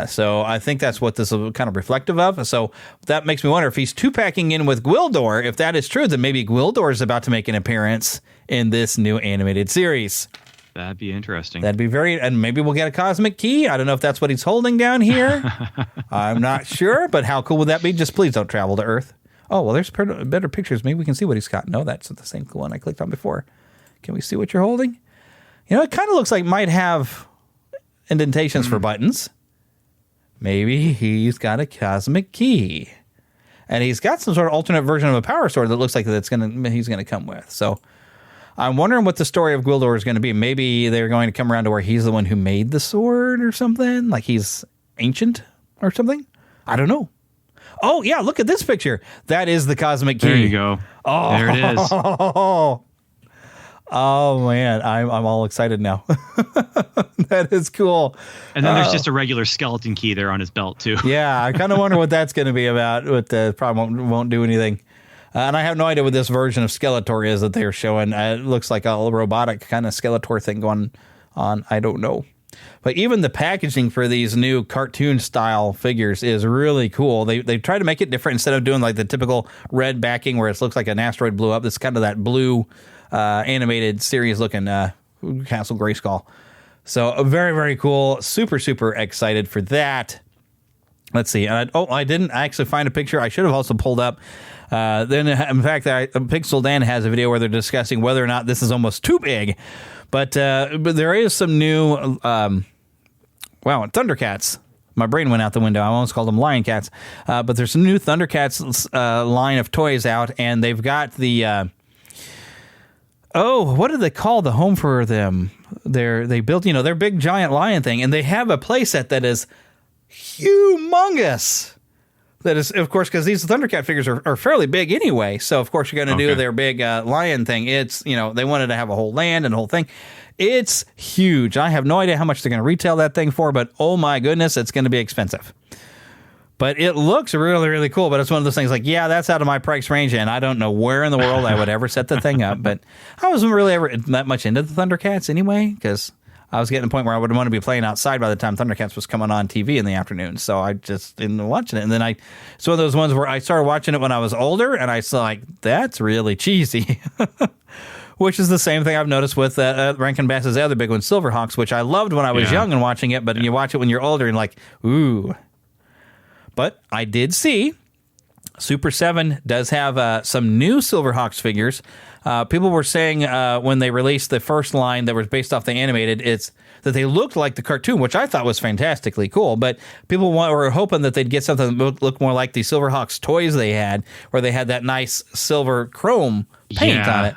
So I think that's what this is kind of reflective of. So that makes me wonder if he's 2-packing in with Gwildor. If that is true, then maybe Gwildor is about to make an appearance in this new animated series. That'd be interesting. That'd be and maybe we'll get a cosmic key. I don't know if that's what he's holding down here. I'm not sure, but how cool would that be? Just please don't travel to Earth. Oh, well, there's better pictures. Maybe we can see what he's got. No, that's the same one I clicked on before. Can we see what you're holding? You know, it kind of looks like it might have indentations for buttons. Maybe he's got a cosmic key. And he's got some sort of alternate version of a power sword that looks like he's going to come with. So I'm wondering what the story of Gwildor is going to be. Maybe they're going to come around to where he's the one who made the sword or something. Like he's ancient or something. I don't know. Oh, yeah, look at this picture. That is the cosmic key. There you go. Oh, there it is. Oh, man, I'm all excited now. That is cool. And then there's just a regular skeleton key there on his belt, too. Yeah, I kind of wonder what that's going to be about. But probably won't do anything. And I have no idea what this version of Skeletor is that they're showing. It looks like a robotic kind of Skeletor thing going on. I don't know. But even the packaging for these new cartoon-style figures is really cool. They try to make it different instead of doing like the typical red backing where it looks like an asteroid blew up. It's kind of that blue animated series-looking Castle Grayskull. So very, very cool. Super, super excited for that. Let's see. I didn't actually find a picture. I should have also pulled up. Then, in fact, Pixel Dan has a video where they're discussing whether or not this is almost too big. But there is some new, Thundercats. My brain went out the window. I almost called them Lion Cats. But there's some new Thundercats line of toys out, and they've got the, what did they call the home for them? They built, their big giant lion thing, and they have a playset that is humongous. That is, of course, because these Thundercat figures are fairly big anyway. So, of course, you're going to do their big lion thing. It's, they wanted to have a whole land and a whole thing. It's huge. I have no idea how much they're going to retail that thing for, but oh my goodness, it's going to be expensive. But it looks really, really cool. But it's one of those things like, yeah, that's out of my price range, and I don't know where in the world I would ever set the thing up. But I wasn't really ever that much into the Thundercats anyway, because I was getting to the point where I would want to be playing outside by the time Thundercats was coming on TV in the afternoon. So I just didn't watch it. And then it's one of those ones where I started watching it when I was older, and I saw like, that's really cheesy. Which is the same thing I've noticed with Rankin Bass's other big one, Silverhawks, which I loved when I was young and watching it, but you watch it when you're older and like, ooh. But I did see Super 7 does have some new Silverhawks figures. People were saying when they released the first line that was based off the animated, it's that they looked like the cartoon, which I thought was fantastically cool. But people were hoping that they'd get something that looked more like the Silverhawks toys they had, where they had that nice silver chrome paint on it.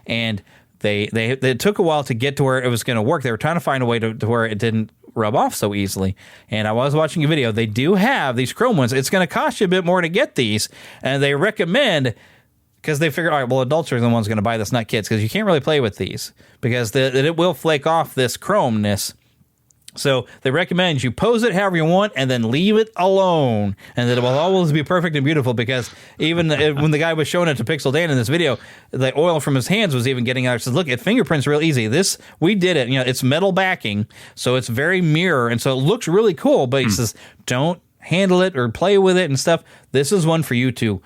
And it took a while to get to where it was going to work. They were trying to find a way to where it didn't rub off so easily. And I was watching a video. They do have these chrome ones. It's going to cost you a bit more to get these. And they recommend, because they figure, all right, well, adults are the ones going to buy this, not kids, because you can't really play with these because it will flake off this chromeness. So they recommend you pose it however you want and then leave it alone. And that it will always be perfect and beautiful, because even when the guy was showing it to Pixel Dan in this video, the oil from his hands was even getting out. He says, look, it fingerprints real easy. We did it. It's metal backing, so it's very mirror. And so it looks really cool, but he says, don't handle it or play with it and stuff. This is one for you to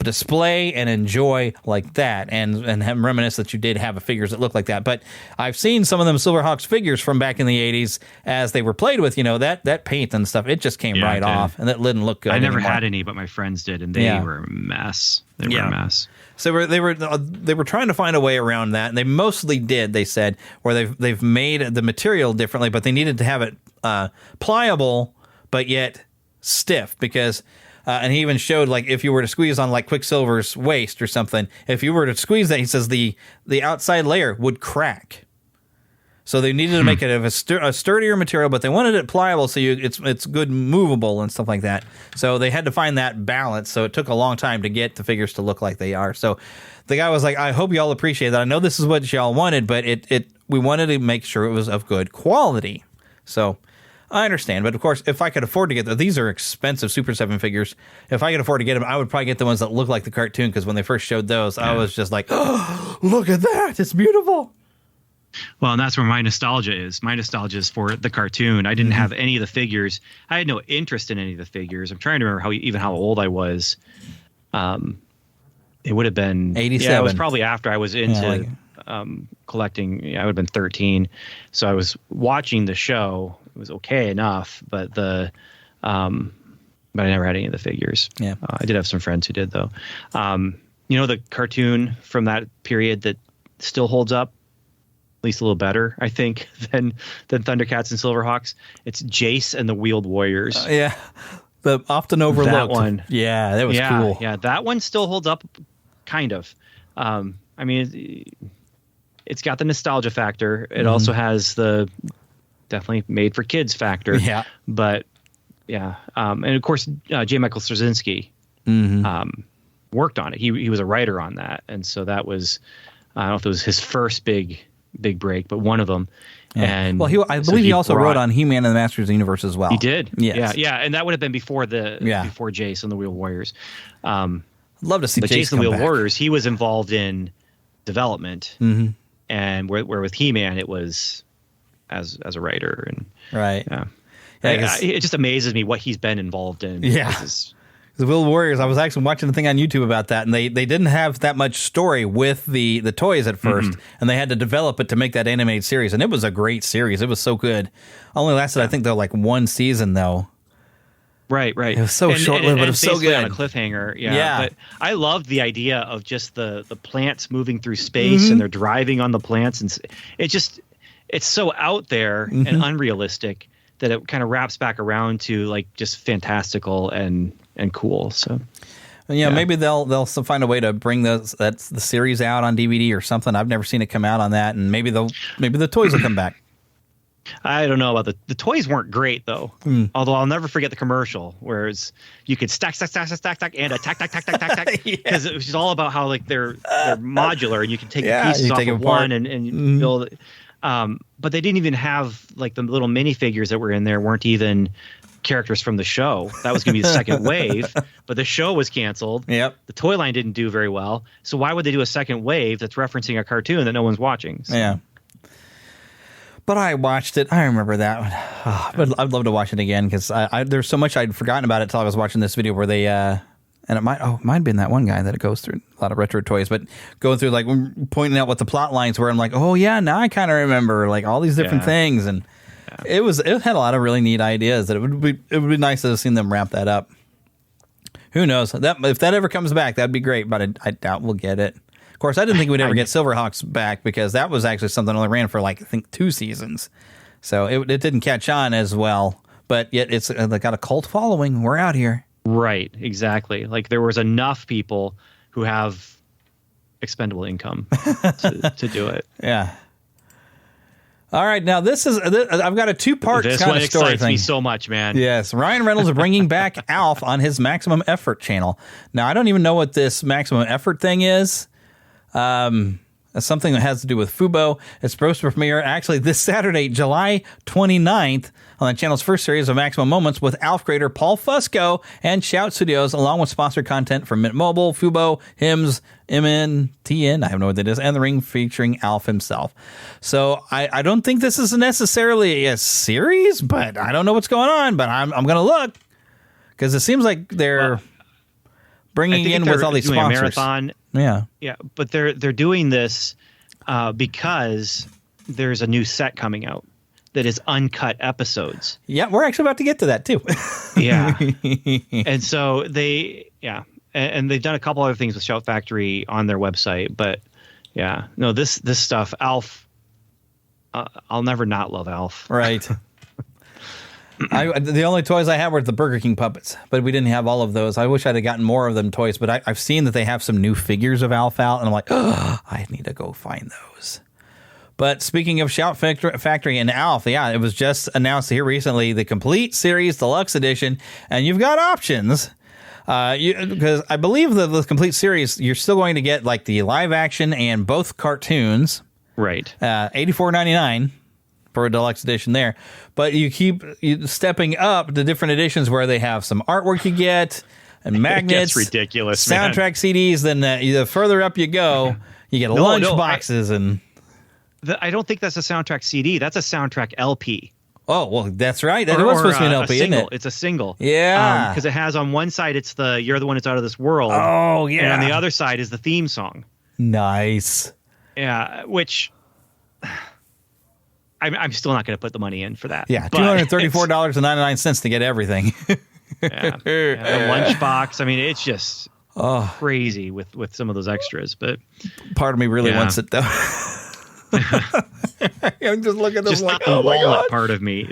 display and enjoy like that, and have reminisce that you did have figures that look like that. But I've seen some of them Silverhawks figures from back in the 80s as they were played with, that paint and stuff, it just came right off, and that didn't look good. I never anymore. had any, but my friends did, and they were a mess. They were a mess. So they were trying to find a way around that, and they mostly did. They said where they've made the material differently, but they needed to have it pliable but yet stiff, because and he even showed, like, if you were to squeeze on like Quicksilver's waist or something, if you were to squeeze that, he says the outside layer would crack. So they needed to make it of a sturdier material, but they wanted it pliable, so it's good movable and stuff like that. So they had to find that balance. So it took a long time to get the figures to look like they are. So the guy was like, I hope y'all appreciate that. I know this is what y'all wanted, but we wanted to make sure it was of good quality. So I understand. But of course, if I could afford to get them, these are expensive Super 7 figures. If I could afford to get them, I would probably get the ones that look like the cartoon, because when they first showed those, I was just like, oh, look at that. It's beautiful. Well, and that's where my nostalgia is. My nostalgia is for the cartoon. I didn't have any of the figures. I had no interest in any of the figures. I'm trying to remember how old I was. It would have been 87. Yeah, it was probably after I was into collecting. Yeah, I would have been 13. So I was watching the show. It was okay enough, but but I never had any of the figures. Yeah, I did have some friends who did, though. The cartoon from that period that still holds up, at least a little better, I think, than Thundercats and Silverhawks. It's Jace and the Wheeled Warriors. The often overlooked. That one. Yeah, that was cool. Yeah, that one still holds up, kind of. I mean, it's got the nostalgia factor. It also has the definitely made for kids factor. Yeah. But, yeah. And, of course, J. Michael Straczynski worked on it. He was a writer on that. And so that was, I don't know if it was his first big break, but one of them. Yeah. And I believe he also wrote on He-Man and the Masters of the Universe as well. He did. Yes. Yeah, and that would have been before before Jace and the Wheeled Warriors. Love to see Jace and the Wheeled back. Warriors, he was involved in development, and where with He-Man it was as a writer, and it just amazes me what he's been involved in. The Wheeled Warriors, I was actually watching a thing on YouTube about that, and they didn't have that much story with the toys at first, and they had to develop it to make that animated series, and it was a great series. It was so good. Only lasted, I think, though, like one season, though. Right. It was so short-lived, but it was so good. On a cliffhanger, But I loved the idea of just the plants moving through space, and they're driving on the plants, and it's so out there and unrealistic that it kind of wraps back around to like just fantastical and cool. So maybe they'll find a way to bring the series out on DVD or something. I've never seen it come out on that, and maybe the toys will come back. I don't know about the toys weren't great though. Although I'll never forget the commercial where you could stack and attack because it was just all about how like they're modular and you can take pieces off of one and build it. But they didn't even have like the little minifigures that were in there weren't even characters from the show. That was going to be the second wave, but the show was canceled. Yep. The toy line didn't do very well. So why would they do a second wave that's referencing a cartoon that no one's watching? So. Yeah. But I watched it. I remember that one. But I'd love to watch it again because there's so much I'd forgotten about it until I was watching this video where they and it might have been that one guy that it goes through a lot of retro toys, but going through like pointing out what the plot lines were. I'm like, oh yeah, now I kind of remember like all these different things, and it had a lot of really neat ideas that it would be nice to have seen them wrap that up. Who knows if that ever comes back, that'd be great, but I doubt we'll get it. Of course, I didn't think we'd ever get Silverhawks back because that was actually something that only ran for like I think 2 seasons, so it didn't catch on as well. But yet it's got a cult following. We're out here. Right, exactly. Like there was enough people who have expendable income to do it. Yeah. All right, now this I've got a 2-part this kind one of story excites thing. me so much, man. Yes, Ryan Reynolds is bringing back Alf on his Maximum Effort channel. Now I don't even know what this Maximum Effort thing is. It's something that has to do with Fubo. It's supposed to premiere actually this Saturday, July 29th, on the channel's first series of Maximum Moments with Alf creator Paul Fusco and Shout Studios, along with sponsored content from Mint Mobile, Fubo, Hims, MNTN, I have no idea what that is, and The Ring featuring Alf himself. So I don't think this is necessarily a series, but I don't know what's going on, but I'm going to look because it seems like they're bringing in with all these doing sponsors. a marathon. Yeah, but they're doing this because there's a new set coming out that is uncut episodes. Yeah, we're actually about to get to that too. Yeah, and so and they've done a couple other things with Shout Factory on their website, but yeah, no, this stuff, Alf. I'll never not love Alf. Right. The only toys I had were the Burger King puppets, but we didn't have all of those. I wish I'd have gotten more of them toys, but I've seen that they have some new figures of Alf out, and I'm like, oh, I need to go find those. But speaking of Shout Factory and Alf, yeah, it was just announced here recently, the Complete Series Deluxe Edition, and you've got options. Because I believe that the Complete Series, you're still going to get like the live action and both cartoons. Right. $84.99 for a deluxe edition there. But you keep stepping up the different editions where they have some artwork you get and magnets. It's ridiculous, soundtrack man. CDs. Then the further up you go, you get lunch boxes and. I don't think that's a soundtrack CD. That's a soundtrack LP. Oh, well, that's right. That was supposed to be an LP, isn't it? It's a single. Yeah. Because it has on one side, it's the You're the One That's Out of This World. Oh, yeah. And on the other side is the theme song. Nice. Yeah, which I'm still not going to put the money in for that. Yeah, $234.99 to get everything. Yeah. The lunchbox. I mean, it's just crazy with some of those extras. But part of me really wants it, though. I'm just looking at this like, oh my God. Part of me.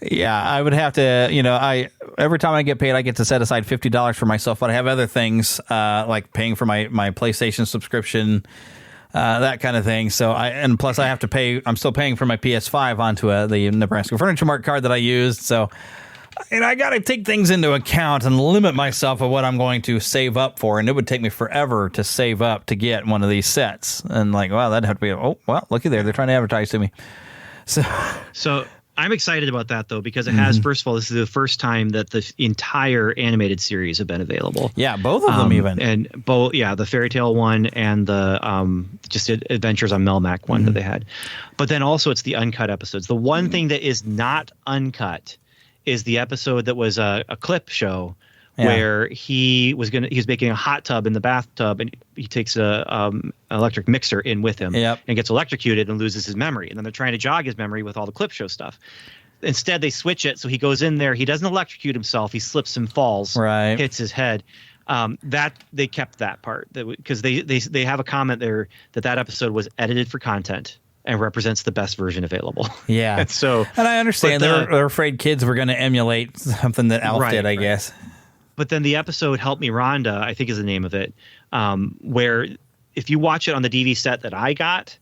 Yeah, I would have to, every time I get paid, I get to set aside $50 for myself, but I have other things like paying for my PlayStation subscription, that kind of thing. So and plus I have to pay, I'm still paying for my PS5 onto the Nebraska Furniture Mart card that I used. So, I got to take things into account and limit myself of what I'm going to save up for. And it would take me forever to save up to get one of these sets. And like, wow, that'd have to be, looky there. They're trying to advertise to me. So I'm excited about that, though, because it has, first of all, this is the first time that the entire animated series have been available. Yeah, both of them even. And both, the Fairy Tale one and the just Adventures on Melmac one that they had. But then also it's the uncut episodes. The one thing that is not uncut is the episode that was a clip show where he was making a hot tub in the bathtub, and he takes an electric mixer in with him and gets electrocuted and loses his memory. And then they're trying to jog his memory with all the clip show stuff. Instead, they switch it. So he goes in there. He doesn't electrocute himself. He slips and falls, hits his head. That they kept that part because they have a comment there that episode was edited for content and represents the best version available. Yeah. And I understand they're afraid kids were going to emulate something that Alf did, I guess. But then the episode Help Me Rhonda, I think is the name of it, where if you watch it on the DV set that I got,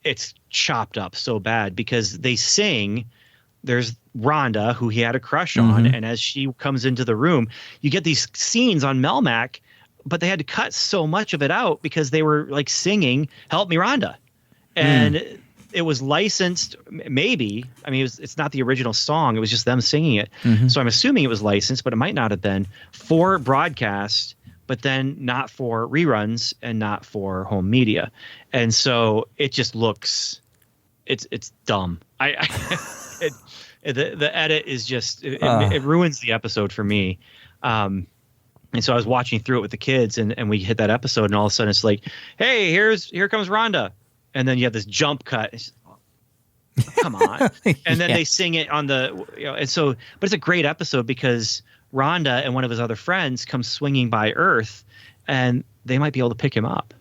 it's chopped up so bad because they sing. There's Rhonda, who he had a crush on, and as she comes into the room, you get these scenes on Melmac, but they had to cut so much of it out because they were like singing Help Me Rhonda. And it was licensed, maybe. I mean, it's not the original song. It was just them singing it. So I'm assuming it was licensed, but it might not have been for broadcast, but then not for reruns and not for home media. And so it just looks, it's dumb. The edit is just, it ruins the episode for me. And so I was watching through it with the kids, and we hit that episode, and all of a sudden it's like, hey, here comes Rhonda. And then you have this jump cut. It's, come on. And then they sing it on the, and so, but it's a great episode because Rhonda and one of his other friends come swinging by Earth, and they might be able to pick him up.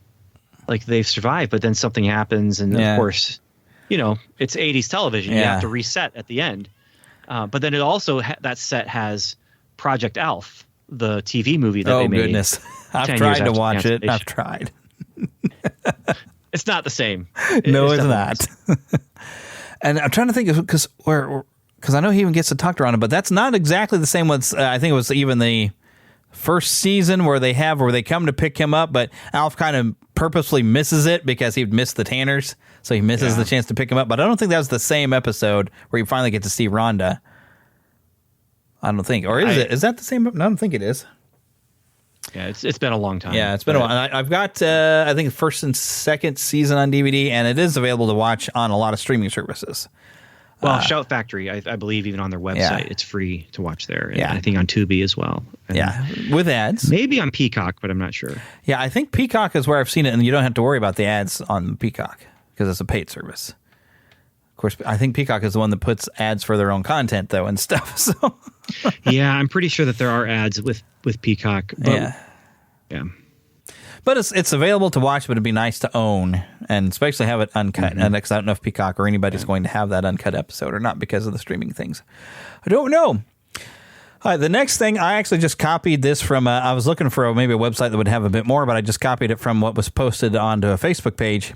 Like they've survived, but then something happens. And of course, it's 80s television. You have to reset at the end. But then it also, that set has Project Alf, the TV movie that they made. Oh, goodness. I've tried to watch it. I've tried. It's not the same. No, it's not. And I'm trying to think of because I know he even gets to talk to Rhonda, but that's not exactly the same one. I think it was even the first season where they come to pick him up, but Alf kind of purposefully misses it because he'd missed the Tanners, so he misses the chance to pick him up. But I don't think that was the same episode where you finally get to see Rhonda. I don't think, or is it? Is that the same? No, I don't think it is. Yeah, it's been a long time. Yeah, it's been a while. I've got, I think, first and second season on DVD, and it is available to watch on a lot of streaming services. Well, Shout Factory, I believe even on their website, it's free to watch there. And I think on Tubi as well. And with ads. Maybe on Peacock, but I'm not sure. Yeah, I think Peacock is where I've seen it, and you don't have to worry about the ads on Peacock because it's a paid service. Of course, I think Peacock is the one that puts ads for their own content, though, and stuff. So, yeah, I'm pretty sure that there are ads with Peacock. But, yeah. But it's available to watch, but it'd be nice to own, and especially have it uncut. And because I don't know if Peacock or anybody's going to have that uncut episode or not because of the streaming things. I don't know. All right, the next thing, I actually just copied this from, I was looking for maybe a website that would have a bit more, but I just copied it from what was posted onto a Facebook page.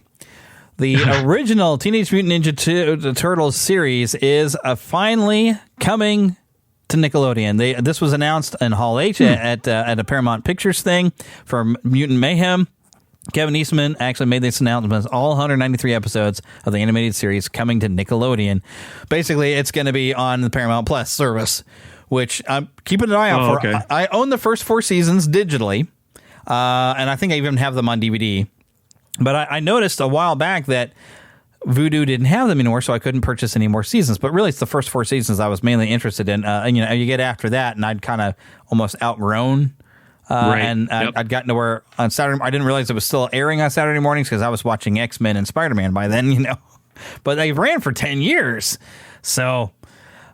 The original Teenage Mutant Ninja Turtles series is finally coming to Nickelodeon. This was announced in Hall H at a Paramount Pictures thing for Mutant Mayhem. Kevin Eastman actually made this announcement. All 193 episodes of the animated series coming to Nickelodeon. Basically, it's going to be on the Paramount Plus service, which I'm keeping an eye out for. Okay. I own the first 4 seasons digitally, and I think I even have them on DVD. But I noticed a while back that Vudu didn't have them anymore, so I couldn't purchase any more seasons. But really, it's the first 4 seasons I was mainly interested in. And you get after that, and I'd kind of almost outgrown. And I'd gotten to where on Saturday, I didn't realize it was still airing on Saturday mornings because I was watching X-Men and Spider-Man by then, But they ran for 10 years. So,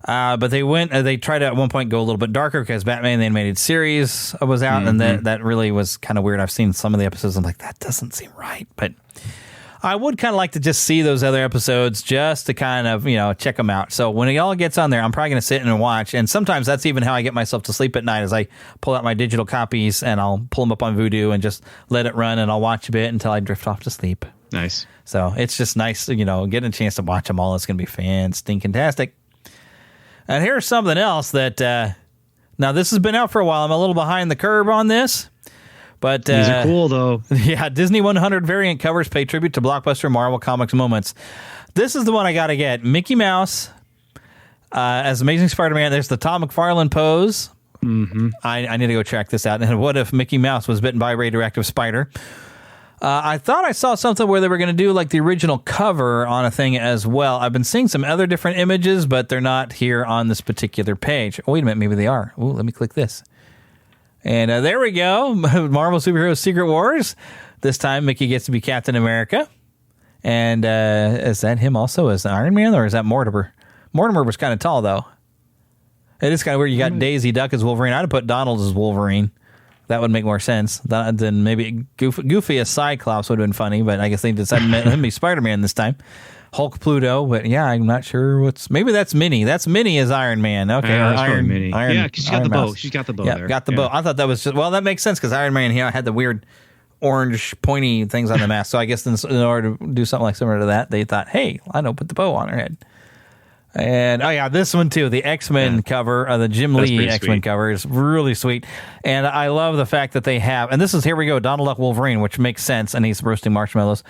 but they tried to at one point go a little bit darker because Batman the Animated Series was out, and that really was kind of weird. I've seen some of the episodes, I'm like, that doesn't seem right. But I would kind of like to just see those other episodes just to kind of, check them out. So when it all gets on there, I'm probably going to sit and watch. And sometimes that's even how I get myself to sleep at night is I pull out my digital copies and I'll pull them up on Vudu and just let it run and I'll watch a bit until I drift off to sleep. Nice. So it's just nice, getting a chance to watch them all. It's going to be fan-stinking-tastic. And here's something else that, now this has been out for a while. I'm a little behind the curve on this. But these are cool, though. Yeah, Disney 100 variant covers pay tribute to blockbuster Marvel Comics moments. This is the one I got to get. Mickey Mouse as Amazing Spider-Man. There's the Tom McFarlane pose. Mm-hmm. I need to go check this out. And what if Mickey Mouse was bitten by a radioactive spider? I thought I saw something where they were going to do like the original cover on a thing as well. I've been seeing some other different images, but they're not here on this particular page. Oh, wait a minute. Maybe they are. Ooh, let me click this. And there we go. Marvel Superheroes Secret Wars. This time, Mickey gets to be Captain America. And is that him also as Iron Man, or is that Mortimer? Mortimer was kind of tall, though. It is kind of weird. You got Daisy Duck as Wolverine. I'd have put Donald as Wolverine. That would make more sense. Then maybe Goofy as Cyclops would have been funny, but I guess they decided to let him be Spider-Man this time. Hulk Pluto, but yeah, I'm not sure maybe that's Minnie. That's Minnie as Iron Man. Okay, Iron Minnie. Yeah, because she's got the bow. She's got the bow there. Got the bow. I thought that was that makes sense because Iron Man had the weird orange pointy things on the mask. So I guess in order to do something like similar to that, they thought, hey, I know, put the bow on her head. And this one too, the X-Men cover, the Jim Lee X-Men cover is really sweet. And I love the fact that they have, and this is, here we go, Donald Duck Wolverine, which makes sense, and he's roasting marshmallows.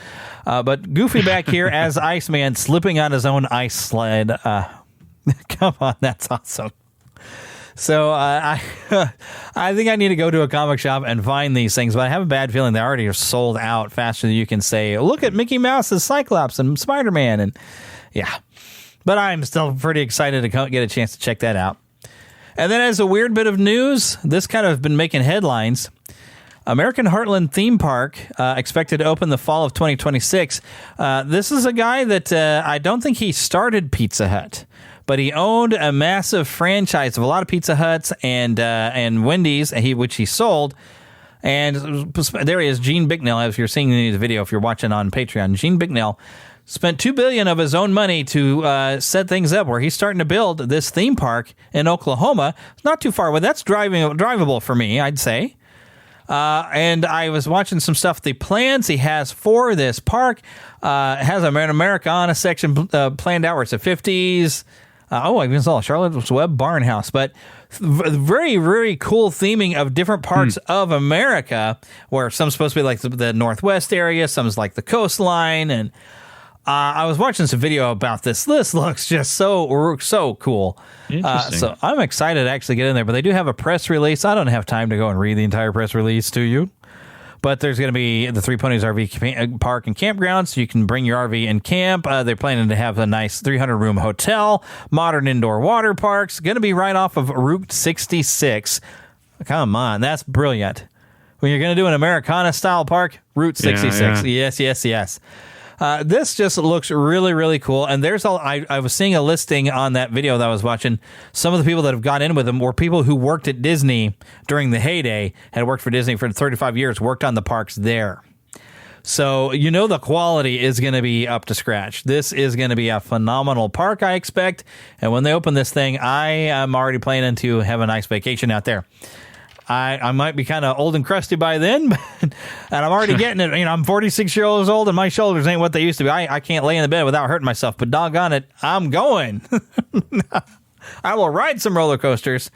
But Goofy back here as Iceman slipping on his own ice sled. Come on, that's awesome. So I think I need to go to a comic shop and find these things, but I have a bad feeling they already are sold out faster than you can say, look at Mickey Mouse as Cyclops and Spider-Man, and yeah. But I'm still pretty excited to get a chance to check that out. And then as a weird bit of news, this kind of been making headlines. American Heartland Theme Park expected to open the fall of 2026. This is a guy that I don't think he started Pizza Hut, but he owned a massive franchise of a lot of Pizza Huts and Wendy's, which he sold. And there he is, Gene Bicknell, if you're seeing the video, if you're watching on Patreon. Gene Bicknell spent $2 billion of his own money to set things up where he's starting to build this theme park in Oklahoma. It's not too far away. That's drivable for me, I'd say. And I was watching some stuff. The plans he has for this park has an Americana section planned out where it's the 50s. I even saw Charlotte's Web Barn House. But very, very cool theming of different parts of America, where some's supposed to be like the Northwest area, some's like the coastline, and I was watching some video about this. This looks just so cool. So I'm excited to actually get in there. But they do have a press release. I don't have time to go and read the entire press release to you. But there's going to be the Three Ponies RV park and campground, so you can bring your RV and camp. They're planning to have a nice 300-room hotel, modern indoor water parks. Going to be right off of Route 66. Come on, that's brilliant. When you're going to do an Americana-style park, Route 66. Yeah. Yes. This just looks really, really cool. And there's I was seeing a listing on that video that I was watching. Some of the people that have gone in with them were people who worked at Disney during the heyday, had worked for Disney for 35 years, worked on the parks there. So, the quality is going to be up to scratch. This is going to be a phenomenal park, I expect. And when they open this thing, I am already planning to have a nice vacation out there. I might be kind of old and crusty by then, and I'm already getting it. I'm 46 years old, and my shoulders ain't what they used to be. I can't lay in the bed without hurting myself, but doggone it, I'm going. I will ride some roller coasters.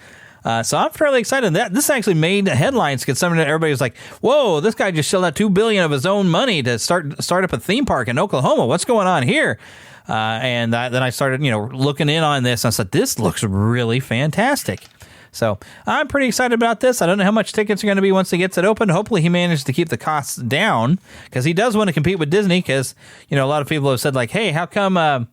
So I'm fairly excited. This actually made headlines because everybody was like, whoa, this guy just shelled out $2 billion of his own money to start up a theme park in Oklahoma. What's going on here? And then I started, looking in on this. And I said, this looks really fantastic. So I'm pretty excited about this. I don't know how much tickets are going to be once he gets it open. Hopefully he managed to keep the costs down because he does want to compete with Disney because, a lot of people have said like, hey, how come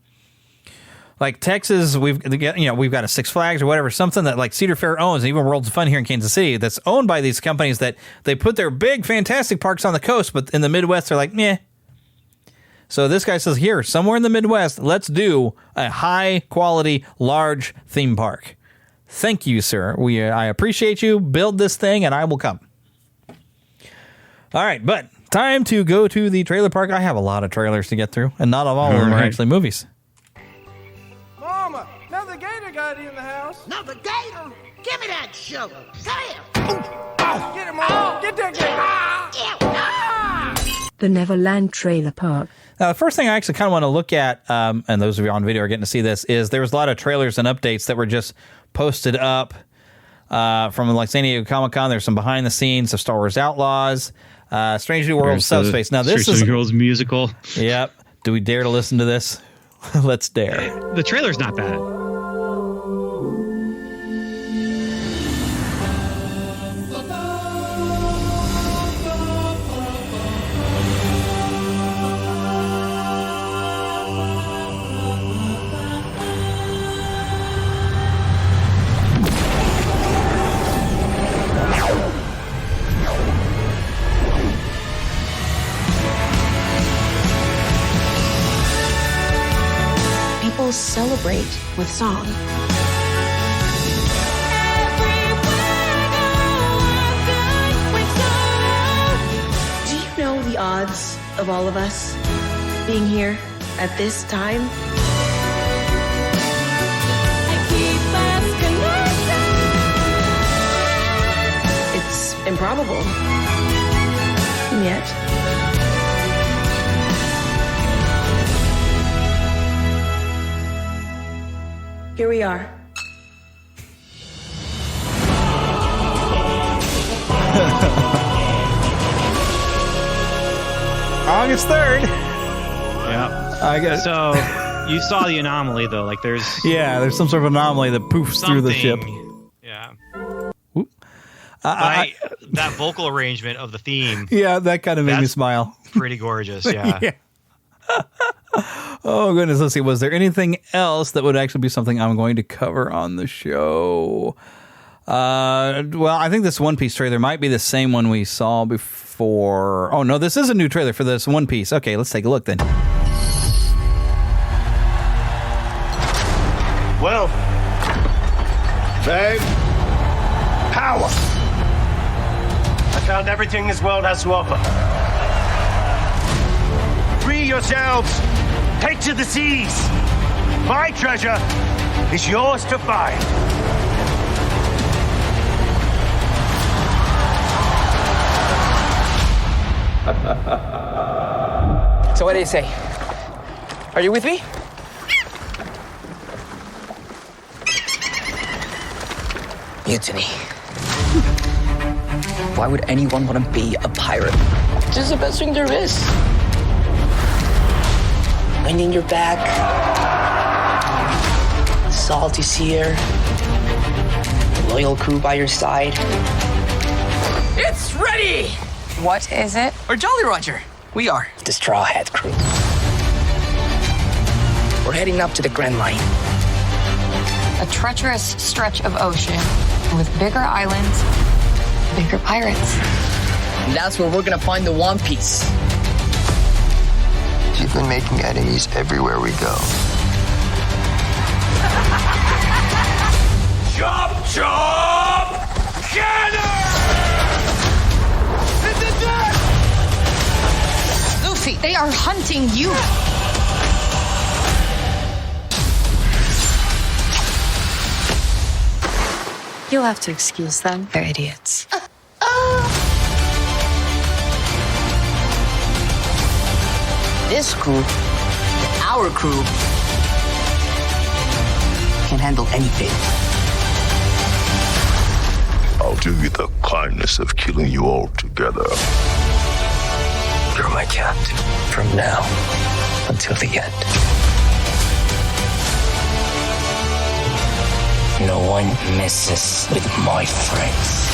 like Texas, we've got a Six Flags or whatever, something that like Cedar Fair owns, and even Worlds of Fun here in Kansas City, that's owned by these companies that they put their big, fantastic parks on the coast, but in the Midwest, they're like, meh. So this guy says, here, somewhere in the Midwest, let's do a high-quality, large theme park. Thank you, sir. I appreciate you. Build this thing, and I will come. All right, but time to go to the trailer park. I have a lot of trailers to get through, and not all of them are actually movies. Mama, another gator got in the house. Another gator? Give me that sugar. Come here. Get him, Mama. Get that gator. The Neverland Trailer Park. Now, the first thing I actually kind of want to look at, and those of you on video are getting to see this, is there was a lot of trailers and updates that were just posted up from like San Diego Comic-Con. There's some behind the scenes of Star Wars Outlaws, Strange New World, Subspace. Now this is Girls musical. Yep. Do we dare to listen to this? Let's dare. The trailer's not bad. Celebrate with song. Do you know the odds of all of us being here at this time? It's improbable. And yet, here we are. August 3rd. Yeah. I guess. So you saw the anomaly though. Like there's there's some sort of anomaly that poofs through the ship. Yeah. That vocal arrangement of the theme. Yeah, that kind of made me smile. Pretty gorgeous. Yeah. Yeah. Oh, goodness. Let's see. Was there anything else that would actually be something I'm going to cover on the show? Well, I think this One Piece trailer might be the same one we saw before. Oh, no, this is a new trailer for this One Piece. Okay, let's take a look then. Well, babe, power. I found everything this world has to offer. Free yourselves. Take to the seas. My treasure is yours to find. So what do you say? Are you with me? Mutiny. Why would anyone want to be a pirate? This is the best thing there is. Wind in your back, salty sea air, loyal crew by your side. It's ready! What is it? Or Jolly Roger. We are. The Straw Hat Crew. We're heading up to the Grand Line. A treacherous stretch of ocean with bigger islands, bigger pirates. And that's where we're gonna find the One Piece. You've been making enemies everywhere we go. Chop, chop! Cannon! It's a death! Luffy, they are hunting you. You'll have to excuse them. They're idiots. This crew, our crew, can handle anything. I'll do you the kindness of killing you all together. You're my captain from now until the end. No one messes with my friends.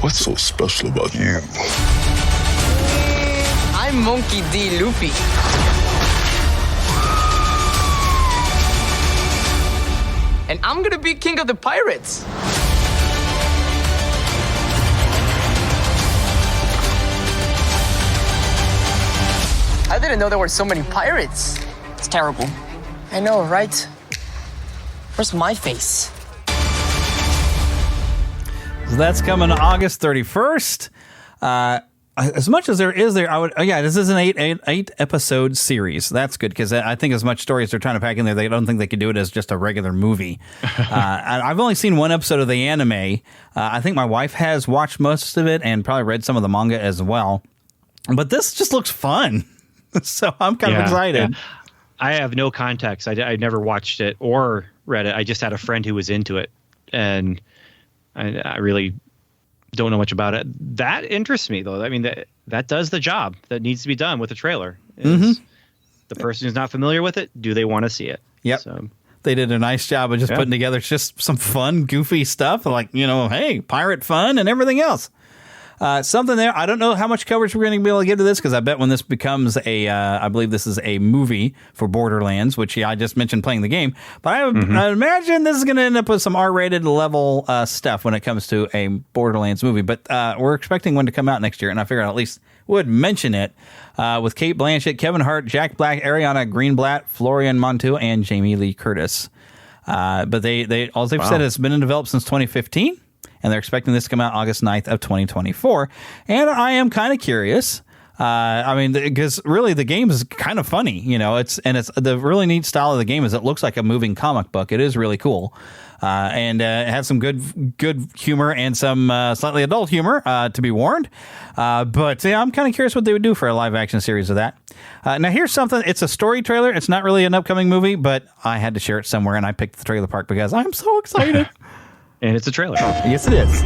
What's so special about you? I'm Monkey D. Luffy. And I'm gonna be king of the pirates. I didn't know there were so many pirates. It's terrible. I know, right? Where's my face? So that's coming August 31st. As much as there is there, I would, this is an eight episode series. That's good because I think as much story as they're trying to pack in there, they don't think they could do it as just a regular movie. I've only seen one episode of the anime. I think my wife has watched most of it and probably read some of the manga as well. But this just looks fun. So I'm kind of excited. Yeah. I have no context. I never watched it or read it. I just had a friend who was into it, and I really don't know much about it. That interests me, though. I mean, that does the job that needs to be done with a trailer. The person who's not familiar with it, do they want to see it? Yep. So, they did a nice job of just putting together just some fun, goofy stuff like, hey, pirate fun and everything else. Something there. I don't know how much coverage we're going to be able to give to this because I bet when this becomes I believe this is a movie for Borderlands, which I just mentioned playing the game. But I imagine this is going to end up with some R-rated level stuff when it comes to a Borderlands movie. But we're expecting one to come out next year, and I figured I at least would mention it with Cate Blanchett, Kevin Hart, Jack Black, Ariana Greenblatt, Florian Montu, and Jamie Lee Curtis. But they all they've said it's been in development since 2015. And they're expecting this to come out August 9th of 2024. And I am kind of curious. Because really the game is kind of funny, it's the really neat style of the game is it looks like a moving comic book. It is really cool. And it has some good humor and some slightly adult humor, to be warned. But I'm kind of curious what they would do for a live action series of that. Now here's something. It's a story trailer. It's not really an upcoming movie, but I had to share it somewhere and I picked the trailer park because I'm so excited. And it's a trailer. Yes, it is.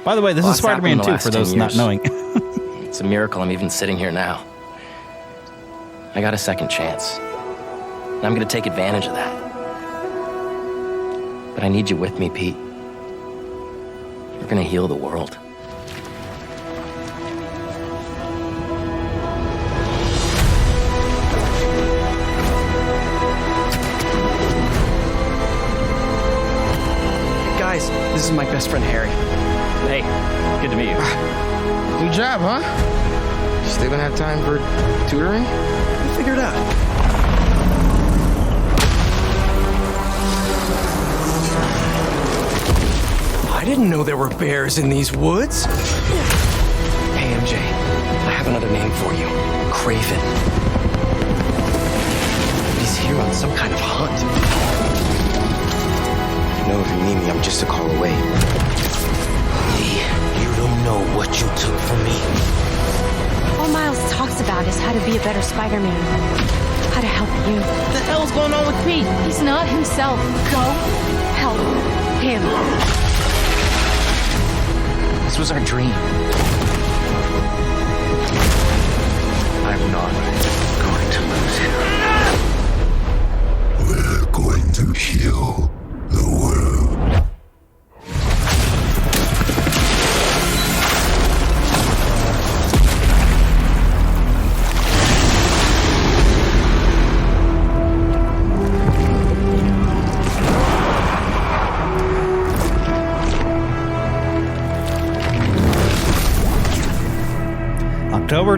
By the way, this is Spider-Man 2 for those not knowing. It's a miracle I'm even sitting here now. I got a second chance. And I'm going to take advantage of that. But I need you with me, Pete. We're going to heal the world. Guys, this is my best friend Harry. Hey, good to meet you. New job, huh? Still gonna have time for tutoring? We'll figure it out. I didn't know there were bears in these woods. Hey, MJ, I have another name for you. Craven. He's here on some kind of hunt. You know, if you need me, I'm just a call away. Lee, you don't know what you took from me. All Miles talks about is how to be a better Spider-Man. How to help you. What the hell's going on with Pete? He's not himself. Go help him. This was our dream. I'm not.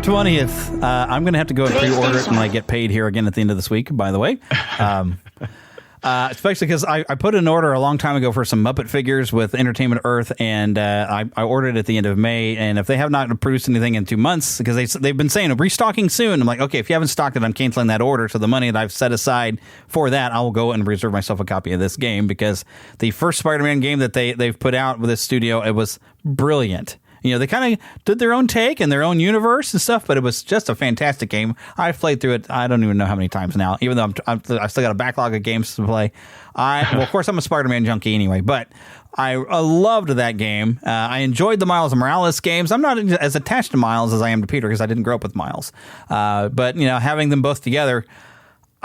20th. I'm going to have to go and pre-order it when I get paid here again at the end of this week, by the way. Especially because I put an order a long time ago for some Muppet figures with Entertainment Earth, and I ordered it at the end of May. And if they have not produced anything in 2 months, because they've been saying restocking soon, I'm like, okay, if you haven't stocked it, I'm canceling that order. So the money that I've set aside for that, I will go and reserve myself a copy of this game, because the first Spider-Man game that they've put out with this studio, it was brilliant. You know, they kind of did their own take and their own universe and stuff, but it was just a fantastic game. I've played through it, I don't even know how many times now, even though I still got a backlog of games to play. Well, of course, I'm a Spider-Man junkie anyway, but I loved that game. I enjoyed the Miles Morales games. I'm not as attached to Miles as I am to Peter, because I didn't grow up with Miles. But, you know, having them both together,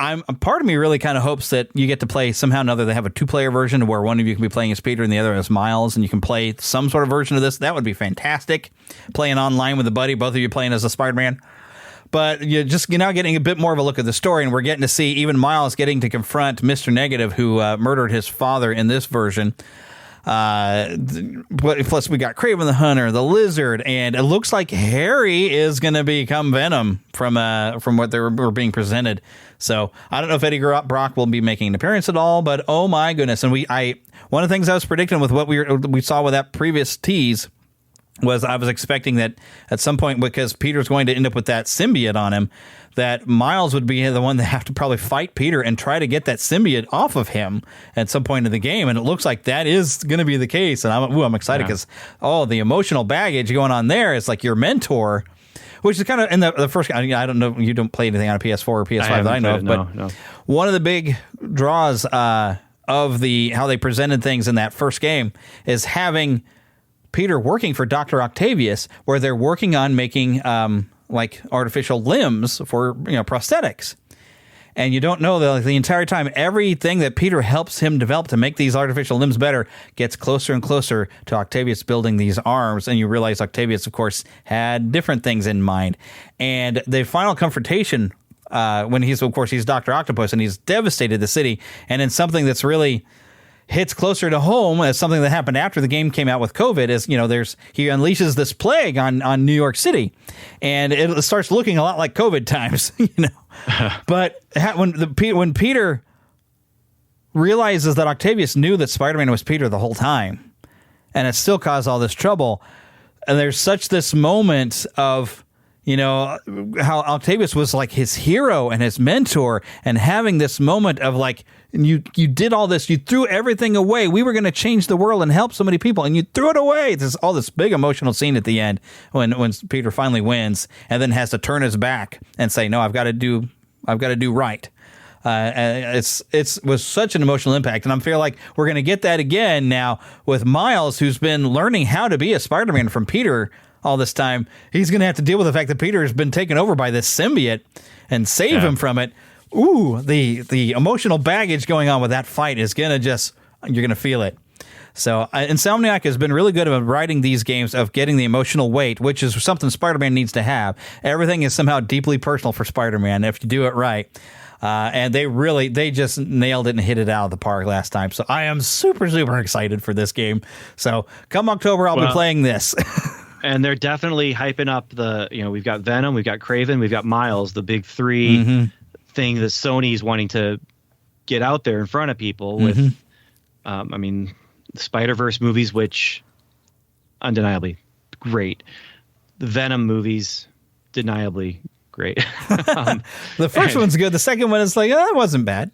a part of me really kind of hopes that you get to play somehow or another. They have a 2-player version where one of you can be playing as Peter and the other as Miles, and you can play some sort of version of this. That would be fantastic. Playing online with a buddy, both of you playing as a Spider-Man. But you're now getting a bit more of a look at the story, and we're getting to see even Miles getting to confront Mr. Negative, who murdered his father in this version. Plus, we got Kraven the Hunter, the Lizard, and it looks like Harry is going to become Venom from what they were being presented. So I don't know if Eddie Brock will be making an appearance at all, but oh my goodness! And one of the things I was predicting with what we saw with that previous tease was I was expecting that at some point, because Peter's going to end up with that symbiote on him, that Miles would be the one that have to probably fight Peter and try to get that symbiote off of him at some point in the game. And it looks like that is going to be the case. And I'm excited because, the emotional baggage going on there is like your mentor, which is kind of in the first. I don't know. You don't play anything on a PS4 or PS5 that I know of, but one of the big draws of how they presented things in that first game is having Peter working for Dr. Octavius, where they're working on making like artificial limbs for prosthetics. And you don't know that the entire time, everything that Peter helps him develop to make these artificial limbs better gets closer and closer to Octavius building these arms. And you realize Octavius, of course, had different things in mind. And the final confrontation, when he's Dr. Octopus and he's devastated the city, and in something that's really hits closer to home as something that happened after the game came out with COVID is, he unleashes this plague on New York City, and it starts looking a lot like COVID times, But when Peter realizes that Octavius knew that Spider-Man was Peter the whole time, and it still caused all this trouble, and there's this moment of, how Octavius was like his hero and his mentor, and having this moment of like, you did all this, you threw everything away. We were going to change the world and help so many people, and you threw it away. There's all this big emotional scene at the end when Peter finally wins, and then has to turn his back and say, "No, I've got to do right." It was such an emotional impact, and I feel like we're going to get that again now with Miles, who's been learning how to be a Spider-Man from Peter all this time. He's going to have to deal with the fact that Peter has been taken over by this symbiote and save him from it. Ooh, the emotional baggage going on with that fight is going to you're going to feel it. So Insomniac has been really good about writing these games of getting the emotional weight, which is something Spider-Man needs to have. Everything is somehow deeply personal for Spider-Man if you do it right. And they just nailed it and hit it out of the park last time. So I am super, super excited for this game. So come October, I'll be playing this. And they're definitely hyping up we've got Venom, we've got Kraven, we've got Miles, the big three thing that Sony's wanting to get out there in front of people with, Spider-Verse movies, which undeniably great. The Venom movies, deniably great. The first one's good. The second one is like, that wasn't bad.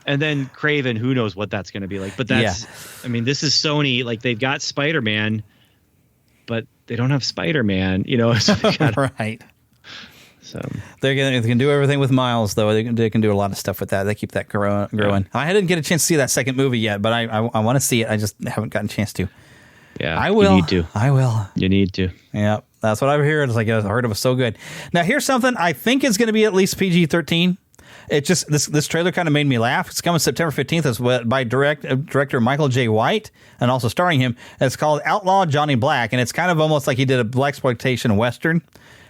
And then Kraven, who knows what that's going to be like. But this is Sony. Like, they've got Spider-Man, but they don't have Spider-Man, so right. So they can do everything with Miles, though. They can do a lot of stuff with that. They keep that growing. Yeah. I didn't get a chance to see that second movie yet, but I want to see it. I just haven't gotten a chance to. Yeah, I will. You need to. I will. You need to. Yeah, that's what I've heard. It's like I heard it was so good. Now here's something I think is going to be at least PG-13. It just this trailer kind of made me laugh. It's coming September 15th. It's by director Michael J. White, and also starring him. It's called Outlaw Johnny Black, and it's kind of almost like he did a blaxploitation western.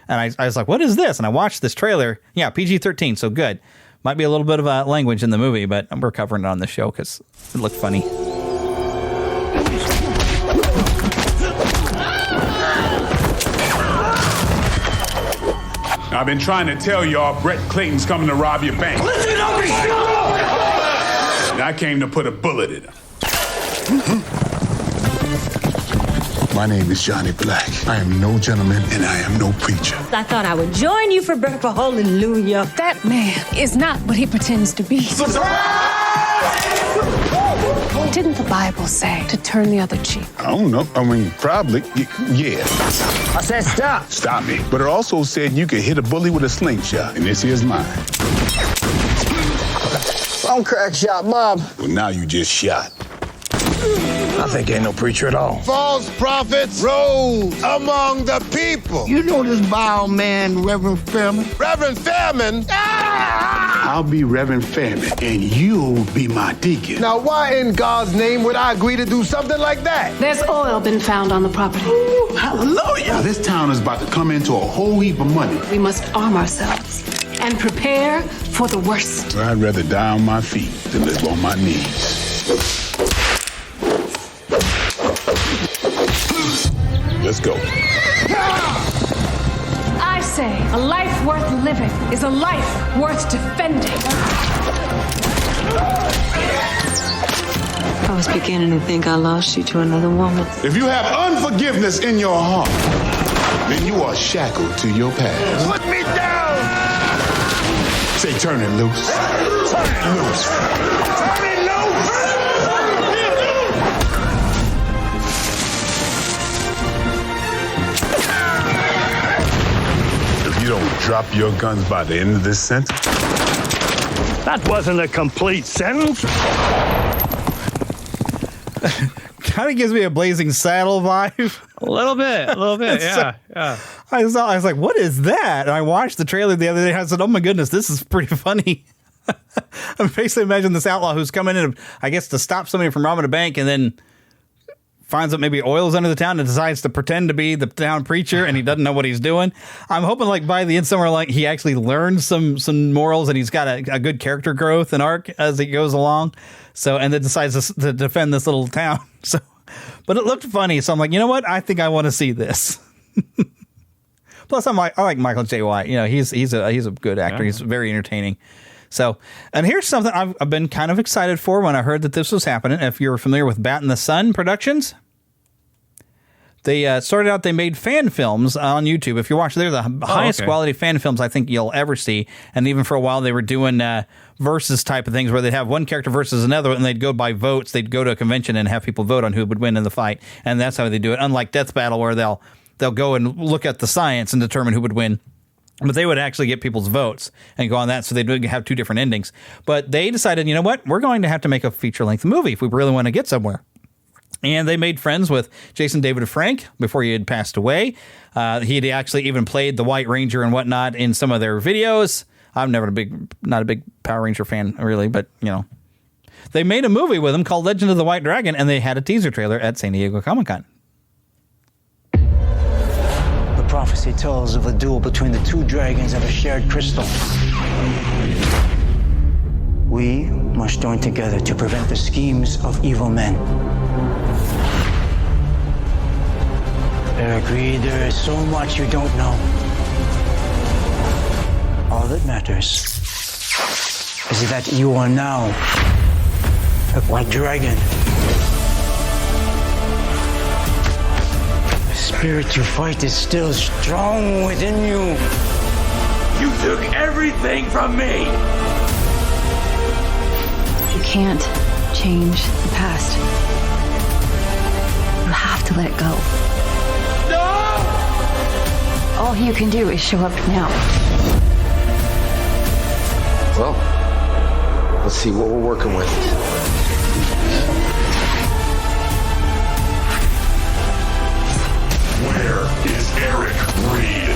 And I was like, what is this? And I watched this trailer. Yeah, PG-13, so good. Might be a little bit of language in the movie, but we're covering it on the show because it looked funny. I've been trying to tell y'all Brett Clayton's coming to rob your bank. Listen up and shut up! I came to put a bullet in him. My name is Johnny Black. I am no gentleman and I am no preacher. I thought I would join you for breakfast. Hallelujah. That man is not what he pretends to be. Didn't the Bible say to turn the other cheek? I don't know. I mean, probably. Yeah. I said stop. Stop me. But it also said you could hit a bully with a slingshot, and this here's mine. I'm crack shot, Bob. Well, now you just shot. I think ain't no preacher at all. False prophets rose among the people. You know this vile man, Reverend Fairman? Reverend Fairman? I'll be Reverend Fairman, and you'll be my deacon. Now, why in God's name would I agree to do something like that? There's oil been found on the property. Ooh, hallelujah! Now, this town is about to come into a whole heap of money. We must arm ourselves and prepare for the worst. I'd rather die on my feet than live on my knees. Let's go. I say a life worth living is a life worth defending. I was beginning to think I lost you to another woman. If you have unforgiveness in your heart, then you are shackled to your past. Put me down! Say, turn it loose. Turn it loose! Turn it loose! You don't drop your guns by the end of this sentence? That wasn't a complete sentence. Kind of gives me a Blazing Saddle vibe. A little bit, yeah. I was like, what is that? And I watched the trailer the other day and I said, oh my goodness, this is pretty funny. I'm basically imagining this outlaw who's coming in, I guess, to stop somebody from robbing a bank and then finds out maybe oil's under the town and decides to pretend to be the town preacher and he doesn't know what he's doing. I'm hoping like by the end somewhere like he actually learns some morals and he's got a good character growth and arc as he goes along. So, and then decides to defend this little town. So, but it looked funny. So I'm like, you know what? I think I want to see this. Plus I like Michael J. White. You know, he's a good actor. Yeah. He's very entertaining. So, and here's something I've been kind of excited for when I heard that this was happening. If you're familiar with Bat in the Sun Productions, they started out, they made fan films on YouTube. If you watch, they're the highest quality fan films I think you'll ever see. And even for a while, they were doing versus type of things where they'd have one character versus another, and they'd go by votes. They'd go to a convention and have people vote on who would win in the fight. And that's how they do it. Unlike Death Battle, where they'll go and look at the science and determine who would win. But they would actually get people's votes and go on that, so they'd have two different endings. But they decided, you know what? We're going to have to make a feature-length movie if we really want to get somewhere. And they made friends with Jason David Frank before he had passed away. He had actually even played the White Ranger and whatnot in some of their videos. I'm not a big Power Ranger fan, really, but, you know. They made a movie with him called Legend of the White Dragon, and they had a teaser trailer at San Diego Comic-Con. Prophecy tells of a duel between the two dragons of a shared crystal. We must join together to prevent the schemes of evil men. Eric Reed, there is so much you don't know. All that matters is that you are now a white dragon. The spirit you fight is still strong within you. You took everything from me. You can't change the past. You have to let it go. No! All you can do is show up now. Well, let's see what we're working with. Where is Eric Reed?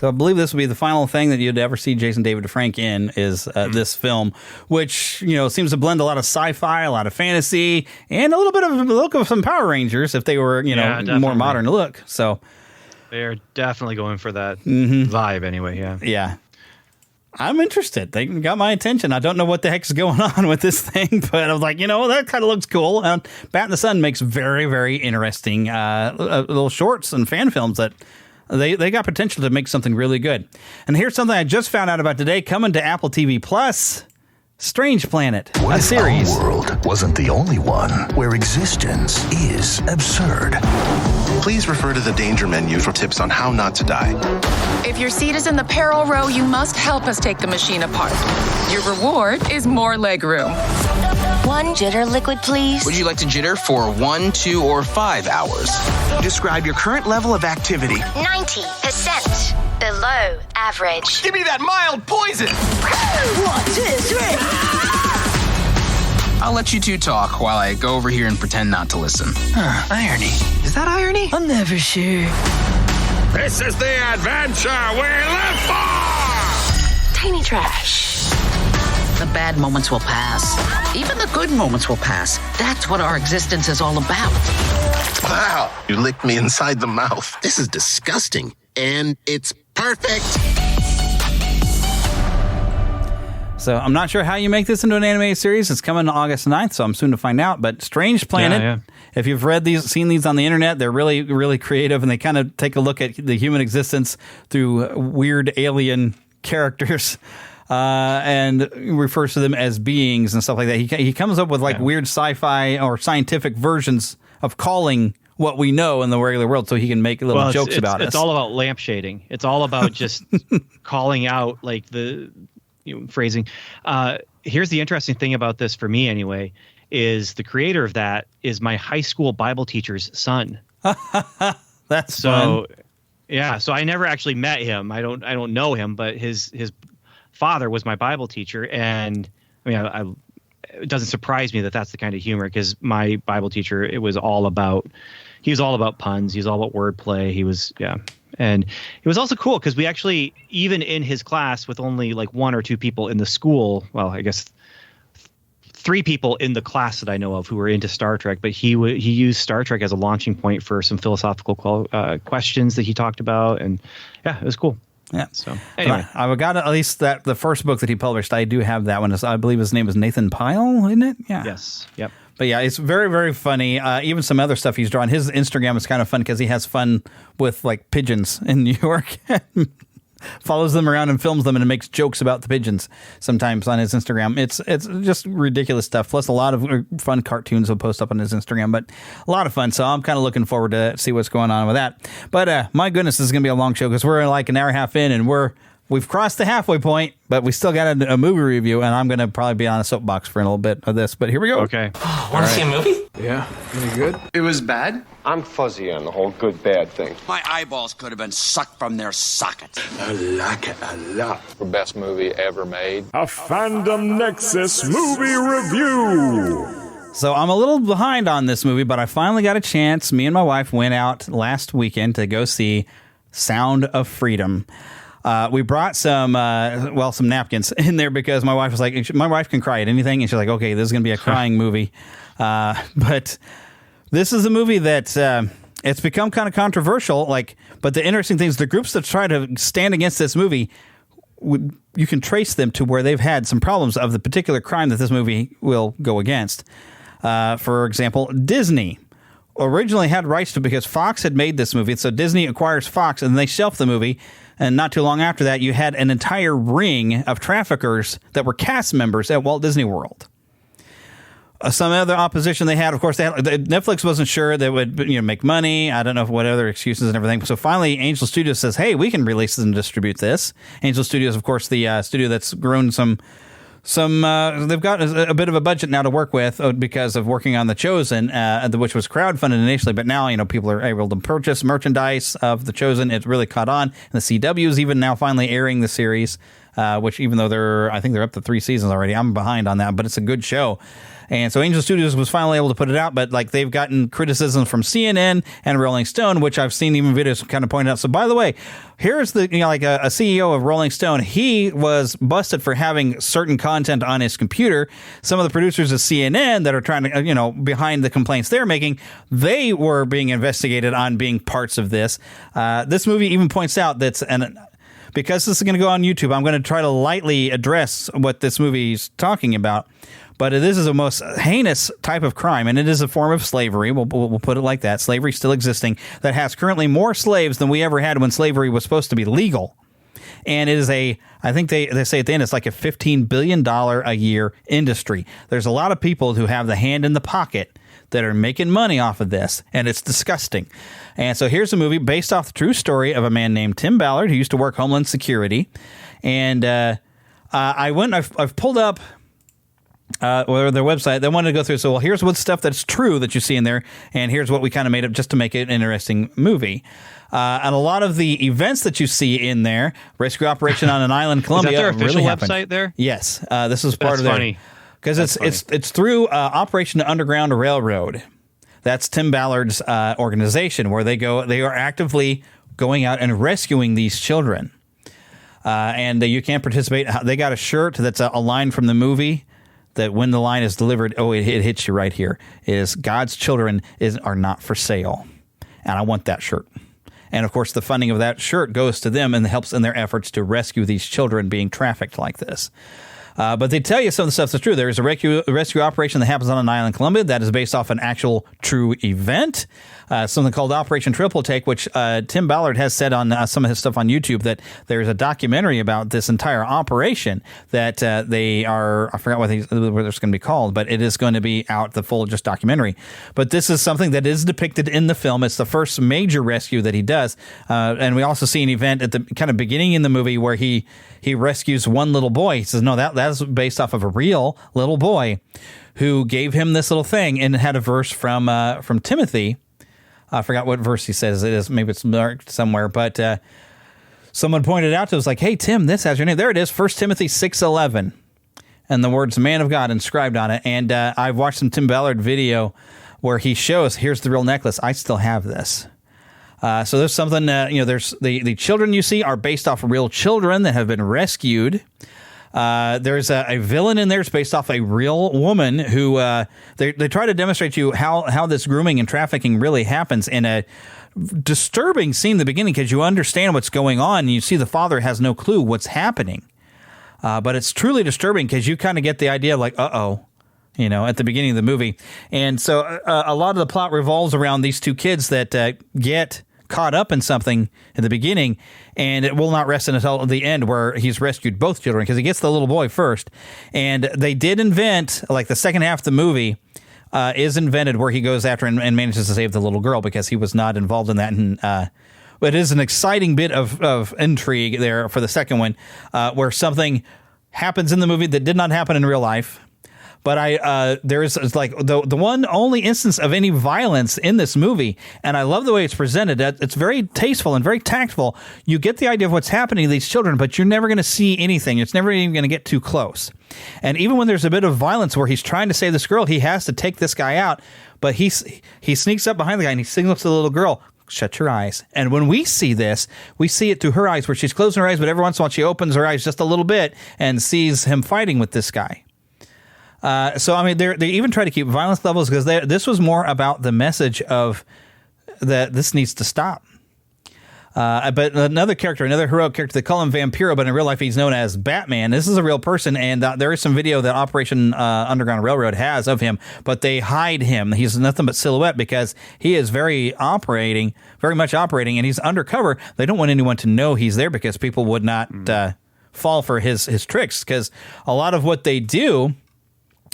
So I believe this will be the final thing that you'd ever see Jason David Frank in is this film, which, you know, seems to blend a lot of sci-fi, a lot of fantasy, and a little bit of the look of some Power Rangers if they were, you know, more modern look. So they're definitely going for that vibe anyway. Yeah. Yeah. I'm interested. They got my attention. I don't know what the heck's going on with this thing, but I was like, you know, that kind of looks cool. Bat in the Sun makes very, very interesting little shorts and fan films that they got potential to make something really good. And here's something I just found out about today, coming to Apple TV Plus. Strange Planet, a series. Our world wasn't the only one where existence is absurd. Please refer to the danger menu for tips on how not to die. If your seat is in the peril row, you must help us take the machine apart. Your reward is more legroom. 1 jitter liquid, please. Would you like to jitter for 1, 2, or 5 hours? Describe your current level of activity. 90% below average. Give me that mild poison! 1, 2, 3. I'll let you two talk while I go over here and pretend not to listen. Irony. Is that irony? I'm never sure. This is the adventure we live for! Tiny trash. The bad moments will pass. Even the good moments will pass. That's what our existence is all about. Wow, you licked me inside the mouth. This is disgusting. And it's perfect. So I'm not sure how you make this into an animated series. It's coming August 9th, so I'm soon to find out. But Strange Planet, if you've seen these on the internet, they're really, really creative, and they kind of take a look at the human existence through weird alien characters. And refers to them as beings and stuff like that. He comes up with like weird sci-fi or scientific versions of calling what we know in the regular world, so he can make little jokes about it. It's all about lampshading. It's all about just calling out like the phrasing. Here's the interesting thing about this for me, anyway, is the creator of that is my high school Bible teacher's son. That's so fun. Yeah. So I never actually met him. I don't know him, but his father was my Bible teacher, and I mean, it doesn't surprise me that that's the kind of humor, because my Bible teacher, he was all about puns, he was all about wordplay, and it was also cool because we actually, even in his class with only like 1 or 2 people in the school, well, I guess 3 people in the class that I know of who were into Star Trek, but he used Star Trek as a launching point for some philosophical questions that he talked about, and yeah, it was cool. Yeah. So anyway, I've got at least the first book that he published. I do have that one. I believe his name is Nathan Pyle, isn't it? Yeah. Yes. Yep. But yeah, it's very, very funny. Even some other stuff he's drawn. His Instagram is kind of fun because he has fun with like pigeons in New York. Follows them around and films them and makes jokes about the pigeons sometimes on his Instagram. It's just ridiculous stuff. Plus a lot of fun cartoons he'll post up on his Instagram, but a lot of fun. So I'm kind of looking forward to see what's going on with that. But my goodness, this is going to be a long show because we're like an hour and a half in, and we've crossed the halfway point, but we still got a movie review, and I'm going to probably be on a soapbox for a little bit of this. But here we go. Okay. Want to see a movie? Yeah, pretty good. It was bad? I'm fuzzy on the whole good-bad thing. My eyeballs could have been sucked from their sockets. I like it a lot. The best movie ever made. A Fandom Nexus movie review. So I'm a little behind on this movie, but I finally got a chance. Me and my wife went out last weekend to go see Sound of Freedom. We brought some napkins in there because my wife was like, my wife can cry at anything. And she's like, okay, this is going to be a crying movie. But this is a movie that it's become kind of controversial. But the interesting thing is the groups that try to stand against this movie, you can trace them to where they've had some problems of the particular crime that this movie will go against. For example, Disney originally had rights to, because Fox had made this movie. So Disney acquires Fox and they shelf the movie. And not too long after that, you had an entire ring of traffickers that were cast members at Walt Disney World. Some other opposition they had, of course, Netflix wasn't sure they would make money. I don't know what other excuses and everything. So finally, Angel Studios says, hey, we can release and distribute this. Angel Studios, of course, the studio that's grown some they've got a bit of a budget now to work with because of working on The Chosen, which was crowdfunded initially, but now people are able to purchase merchandise of The Chosen. It's really caught on, and the CW is even now finally airing the series, which even though I think they're up to 3 seasons already, I'm behind on that, but it's a good show. And so Angel Studios was finally able to put it out, but like they've gotten criticism from CNN and Rolling Stone, which I've seen even videos kind of pointed out. So by the way, here's the, like a CEO of Rolling Stone. He was busted for having certain content on his computer. Some of the producers of CNN that are trying to, behind the complaints they're making, they were being investigated on being parts of this. This movie even points out because this is going to go on YouTube, I'm going to try to lightly address what this movie is talking about. But this is a most heinous type of crime, and it is a form of slavery. We'll put it like that. Slavery still existing that has currently more slaves than we ever had when slavery was supposed to be legal. And it is I think they say at the end, it's like a $15 billion a year industry. There's a lot of people who have the hand in the pocket that are making money off of this, and it's disgusting. And so here's a movie based off the true story of a man named Tim Ballard who used to work Homeland Security. And I've pulled up their website. They wanted to go through. So, here's what stuff that's true that you see in there, and here's what we kind of made up just to make it an interesting movie. And a lot of the events that you see in there, rescue operation on an island, Colombia, is that their official really happened. website there? Yes, this is part of their. Funny. Because it's through Operation Underground Railroad. That's Tim Ballard's organization, where they are actively going out and rescuing these children. And you can't participate. They got a shirt that's a line from the movie that when the line is delivered, it hits you right here. It is God's children are not for sale. And I want that shirt. And, of course, the funding of that shirt goes to them and helps in their efforts to rescue these children being trafficked like this. But they tell you some of the stuff that's true. There is a rescue operation that happens on an island, Colombia, that is based off an actual true event. Something called Operation Triple Take, which Tim Ballard has said on some of his stuff on YouTube that there's a documentary about this entire operation that they are, I forgot what it's going to be called, but it is going to be out, the full just documentary. But this is something that is depicted in the film. It's the first major rescue that he does. And we also see an event at the kind of beginning in the movie where he rescues one little boy. He says, no, that's based off of a real little boy who gave him this little thing, and had a verse from Timothy. I forgot what verse he says it is. Maybe it's marked somewhere, but someone pointed out to us like, hey, Tim, this has your name. There it is, 1 Timothy 6:11, and the words man of God inscribed on it. And I've watched some Tim Ballard video where he shows, here's the real necklace. I still have this. So there's something, there's the children you see are based off of real children that have been rescued. There's a villain in there. It's based off a real woman who they try to demonstrate to you how this grooming and trafficking really happens in a disturbing scene in the beginning, because you understand what's going on and you see the father has no clue what's happening. But it's truly disturbing because you kind of get the idea of like, uh-oh, at the beginning of the movie. And so a lot of the plot revolves around these two kids that get caught up in something in the beginning, and it will not rest until the end where he's rescued both children, because he gets the little boy first. And they did invent, like the second half of the movie is invented where he goes after and manages to save the little girl, because he was not involved in that. And but it is an exciting bit of intrigue there for the second one, where something happens in the movie that did not happen in real life. But there's like the one only instance of any violence in this movie, and I love the way it's presented. It's very tasteful and very tactful. You get the idea of what's happening to these children, but you're never going to see anything. It's never even going to get too close. And even when there's a bit of violence where he's trying to save this girl, he has to take this guy out, but he sneaks up behind the guy and he signals to the little girl, shut your eyes. And when we see this, we see it through her eyes, where she's closing her eyes, but every once in a while she opens her eyes just a little bit and sees him fighting with this guy. So, I mean, they even try to keep violence levels, because this was more about the message of that this needs to stop. But another heroic character, they call him Vampiro, but in real life he's known as Batman. This is a real person, and there is some video that Operation Underground Railroad has of him, but they hide him. He's nothing but silhouette because he is very much operating, and he's undercover. They don't want anyone to know he's there because people would not fall for his tricks, because a lot of what they do.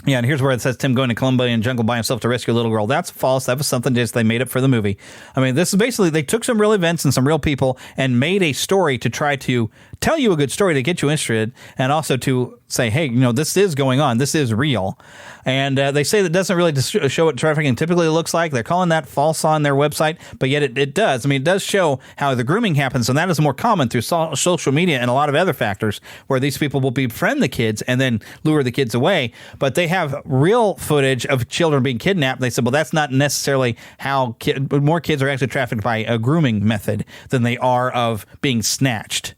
Yeah, and here's where it says Tim going to Colombian jungle by himself to rescue a little girl. That's false. That was something just they made up for the movie. I mean, this is basically, they took some real events and some real people and made a story to try to tell you a good story to get you interested, and also to say, hey, this is going on. This is real. And they say that doesn't really show what trafficking typically looks like. They're calling that false on their website, but yet it does. I mean, it does show how the grooming happens, and that is more common through social media and a lot of other factors where these people will befriend the kids and then lure the kids away. But they have real footage of children being kidnapped. They said, well, that's not necessarily how more kids are actually trafficked by a grooming method than they are of being snatched.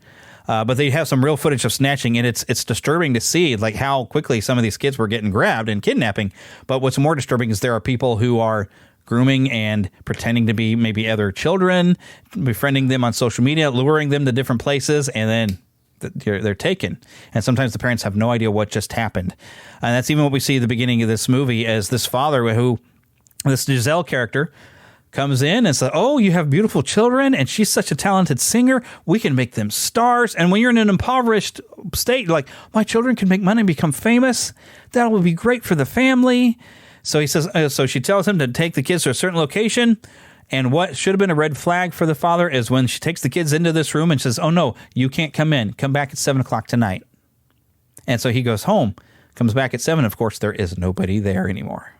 But they have some real footage of snatching, and it's disturbing to see like how quickly some of these kids were getting grabbed and kidnapping. But what's more disturbing is there are people who are grooming and pretending to be maybe other children, befriending them on social media, luring them to different places, and then they're taken. And sometimes the parents have no idea what just happened. And that's even what we see at the beginning of this movie as this father this Giselle character comes in and says, oh, you have beautiful children, and she's such a talented singer. We can make them stars. And when you're in an impoverished state, you're like, my children can make money and become famous. That would be great for the family. So he says, so she tells him to take the kids to a certain location. And what should have been a red flag for the father is when she takes the kids into this room and says, oh, no, you can't come in. Come back at 7 o'clock tonight. And so he goes home, comes back at 7. Of course, there is nobody there anymore.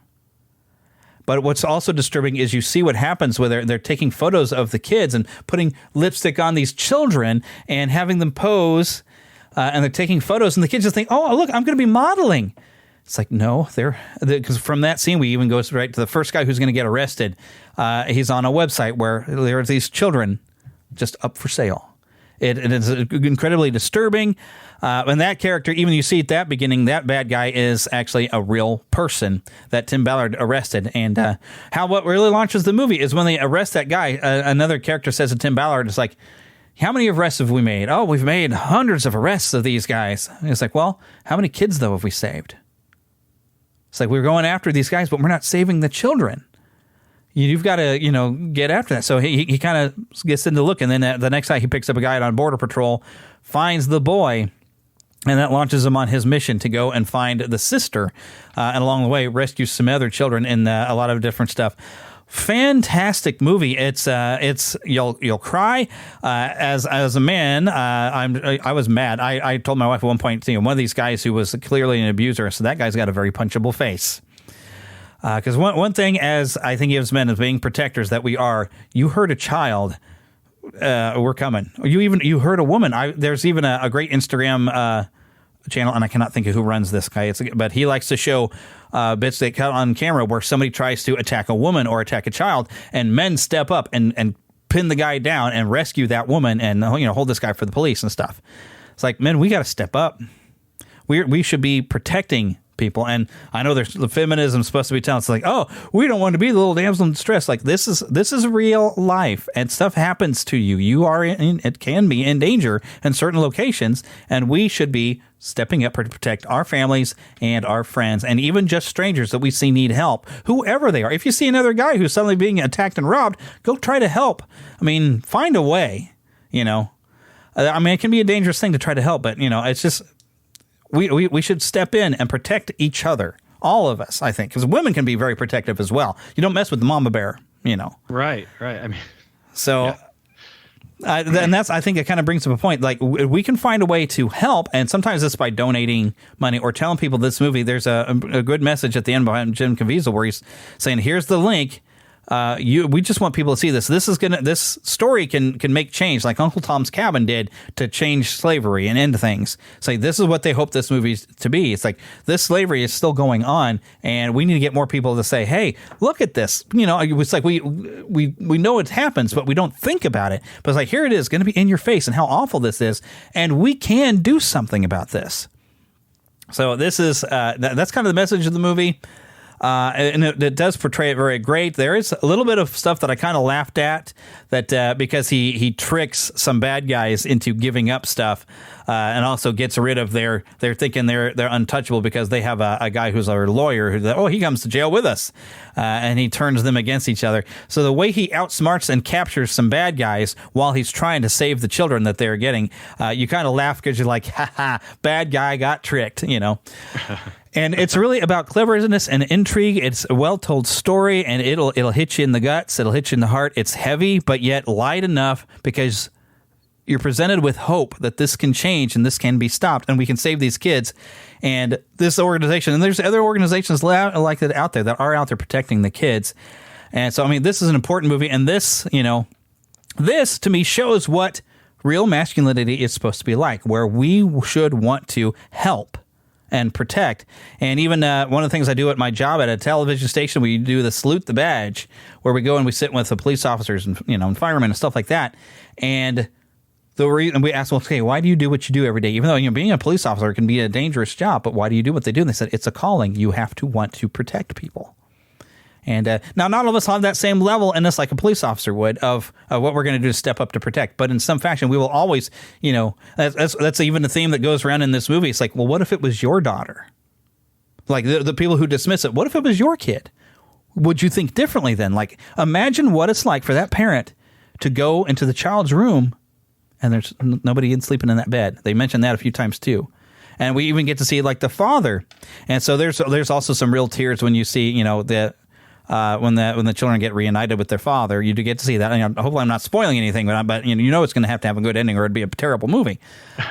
But what's also disturbing is you see what happens where they're taking photos of the kids and putting lipstick on these children and having them pose, and they're taking photos, and the kids just think, oh, look, I'm going to be modeling. It's like, no, because from that scene, we even go right to the first guy who's going to get arrested. He's on a website where there are these children just up for sale. It is incredibly disturbing. And that character, even you see at that beginning, that bad guy is actually a real person that Tim Ballard arrested. And what really launches the movie is when they arrest that guy, another character says to Tim Ballard, it's like, how many arrests have we made? Oh, we've made hundreds of arrests of these guys. And it's like, well, how many kids, though, have we saved? It's like, we're going after these guys, but we're not saving the children. You've got to, get after that. So he kind of gets into look, and then the next night he picks up a guy on Border Patrol, finds the boy, and that launches him on his mission to go and find the sister, and along the way rescue some other children in a lot of different stuff. Fantastic movie. It's you'll cry. As a man, I was mad. I told my wife at one point, one of these guys who was clearly an abuser, so that guy's got a very punchable face. Because one thing, as I think as men, as being protectors that we are, you hurt a child, we're coming. You hurt a woman. There's even a great Instagram channel, and I cannot think of who runs this guy. But he likes to show bits they cut on camera where somebody tries to attack a woman or attack a child, and men step up and pin the guy down and rescue that woman and hold this guy for the police and stuff. It's like, men, we got to step up. We should be protecting people. And I know there's the feminism supposed to be telling us like, oh, we don't want to be the little damsel in distress. Like this is real life, and stuff happens to you. You are it can be in danger in certain locations, and we should be stepping up to protect our families and our friends, and even just strangers that we see need help, whoever they are. If you see another guy who's suddenly being attacked and robbed, go try to help. I mean, find a way. I mean, it can be a dangerous thing to try to help, but it's just. We should step in and protect each other, all of us, I think, because women can be very protective as well. You don't mess with the mama bear, Right. I mean, so, yeah. And I think it kind of brings up a point. Like we can find a way to help, and sometimes it's by donating money or telling people this movie. There's a good message at the end behind Jim Caviezel where he's saying, "Here's the link. We just want people to see this. This story can make change, like Uncle Tom's Cabin did to change slavery and end things. It's like this is what they hope this movie's to be. It's like this slavery is still going on, and we need to get more people to say, "Hey, look at this." It's like we know it happens, but we don't think about it. But it's like here it is, going to be in your face, and how awful this is, and we can do something about this. So this is that's kind of the message of the movie. And it does portray it very great. There is a little bit of stuff that I kind of laughed at that because he tricks some bad guys into giving up stuff and also gets rid of they're thinking they're untouchable because they have a guy who's a lawyer who he comes to jail with us and he turns them against each other. So the way he outsmarts and captures some bad guys while he's trying to save the children that they're getting, you kind of laugh because you're like, ha, bad guy got tricked, And it's really about cleverness and intrigue. It's a well-told story, and it'll hit you in the guts. It'll hit you in the heart. It's heavy, but yet light enough because You're presented with hope that this can change and this can be stopped and we can save these kids. And this organization, and there's other organizations like that out there that are out there protecting the kids. And so, I mean, this is an important movie. And this, this to me shows what real masculinity is supposed to be like, where we should want to help and protect. And even one of the things I do at my job at a television station, we do the Salute the Badge, where we go and we sit with the police officers and, and firemen and stuff like that. And we asked them, okay, why do you do what you do every day? Even though being a police officer can be a dangerous job, but why do you do what they do? And they said, it's a calling. You have to want to protect people. And now, not all of us have that same level in us like a police officer would of what we're going to do to step up to protect. But in some fashion, we will always, that's even the theme that goes around in this movie. It's like, well, what if it was your daughter? Like the people who dismiss it, what if it was your kid? Would you think differently then? Like, imagine what it's like for that parent to go into the child's room and there's nobody sleeping in that bed. They mentioned that a few times too. And we even get to see like the father. And so there's also some real tears when you see, when the children get reunited with their father. You do get to see that. And hopefully I'm not spoiling anything, but it's going to have a good ending or it'd be a terrible movie.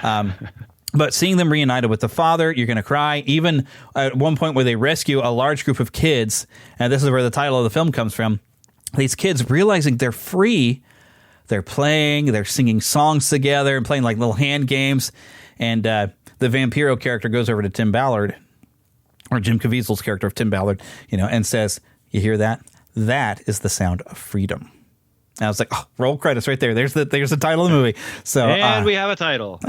But seeing them reunited with the father, you're going to cry. Even at one point where they rescue a large group of kids, and this is where the title of the film comes from, these kids realizing they're free, they're playing, they're singing songs together and playing like little hand games. And the Vampiro character goes over to Tim Ballard, or Jim Caviezel's character of Tim Ballard, and says, you hear that? That is the sound of freedom. And I was like, oh, roll credits right there. There's the title of the movie. So and we have a title.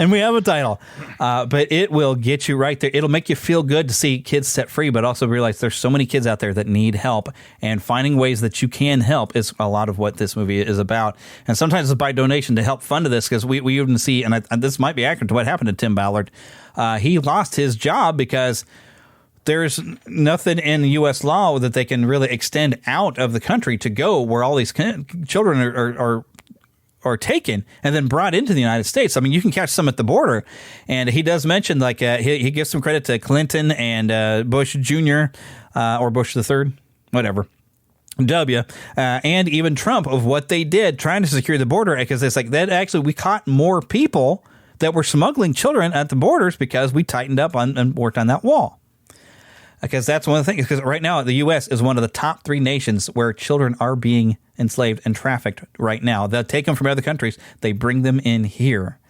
But it will get you right there. It'll make you feel good to see kids set free, but also realize there's so many kids out there that need help, and finding ways that you can help is a lot of what this movie is about. And sometimes it's by donation to help fund this, because we even see, and this might be accurate to what happened to Tim Ballard. He lost his job because there's nothing in U.S. law that they can really extend out of the country to go where all these children are taken and then brought into the United States. I mean, you can catch some at the border. And he does mention, like, he gives some credit to Clinton and Bush Jr. Or Bush III, whatever, W, and even Trump, of what they did trying to secure the border, because it's like that actually we caught more people that were smuggling children at the borders because we tightened up on and worked on that wall. Because that's one of the things, because right now the U.S. is one of the top 3 nations where children are being enslaved and trafficked right now. They'll take them from other countries. They bring them in here.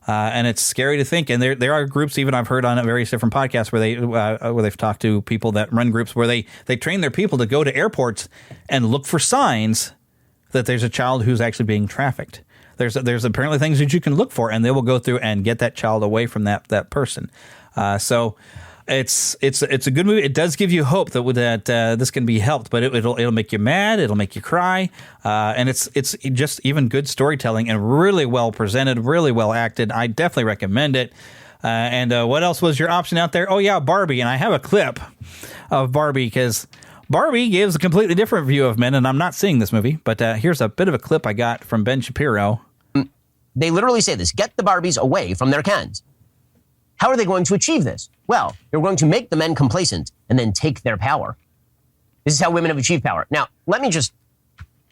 And it's scary to think. And there are groups, even I've heard on various different podcasts, where they've talked to people that run groups where they train their people to go to airports and look for signs that there's a child who's actually being trafficked. There's apparently things that you can look for, and they will go through and get that child away from that person. So it's a good movie. It does give you hope that this can be helped, but it'll make you mad. It'll make you cry, and it's just even good storytelling and really well presented, really well acted. I definitely recommend it. And what else was your option out there? Oh yeah, Barbie, and I have a clip of Barbie because Barbie gives a completely different view of men, and I'm not seeing this movie, but here's a bit of a clip I got from Ben Shapiro. They literally say this: get the Barbies away from their Kens. How are they going to achieve this? Well, they're going to make the men complacent and then take their power. This is how women have achieved power. Now, let me just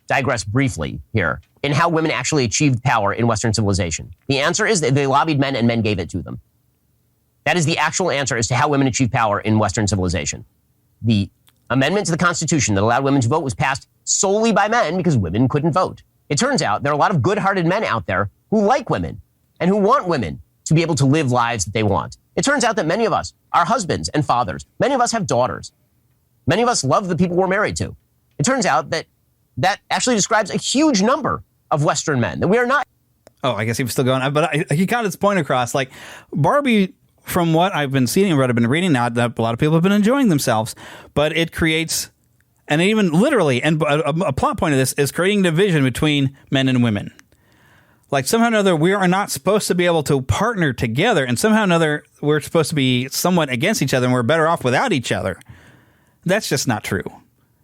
digress briefly here in how women actually achieved power in Western civilization. The answer is that they lobbied men and men gave it to them. That is the actual answer as to how women achieved power in Western civilization. The amendment to the Constitution that allowed women to vote was passed solely by men because women couldn't vote. It turns out there are a lot of good-hearted men out there who like women and who want women to be able to live lives that they want. It turns out that many of us are husbands and fathers. Many of us have daughters. Many of us love the people we're married to. It turns out that actually describes a huge number of Western men, that we are not. Oh, I guess he was still going. But he got his point across. Like, Barbie, from what I've been seeing and what I've been reading now, that a lot of people have been enjoying themselves. But it creates, and even literally, and a plot point of this is creating division between men and women. Like, somehow or another, we are not supposed to be able to partner together, and somehow or another, we're supposed to be somewhat against each other, and we're better off without each other. That's just not true.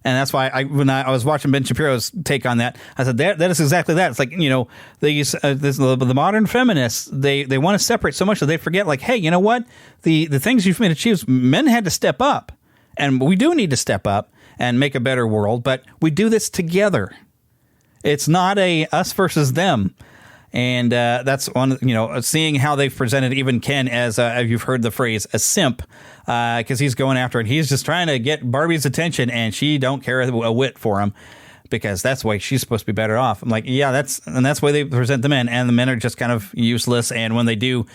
And that's why when I was watching Ben Shapiro's take on that, I said, that is exactly that. It's like, the modern feminists, they want to separate so much that they forget, like, hey, you know what? The things you've made achieve, men had to step up, and we do need to step up and make a better world, but we do this together. It's not a us versus them. And that's one, seeing how they've presented even Ken as, you've heard the phrase, a simp, because he's going after it. He's just trying to get Barbie's attention, and she don't care a whit for him, because that's why she's supposed to be better off. I'm like, yeah, that's the way they present the men, and the men are just kind of useless. And when they do,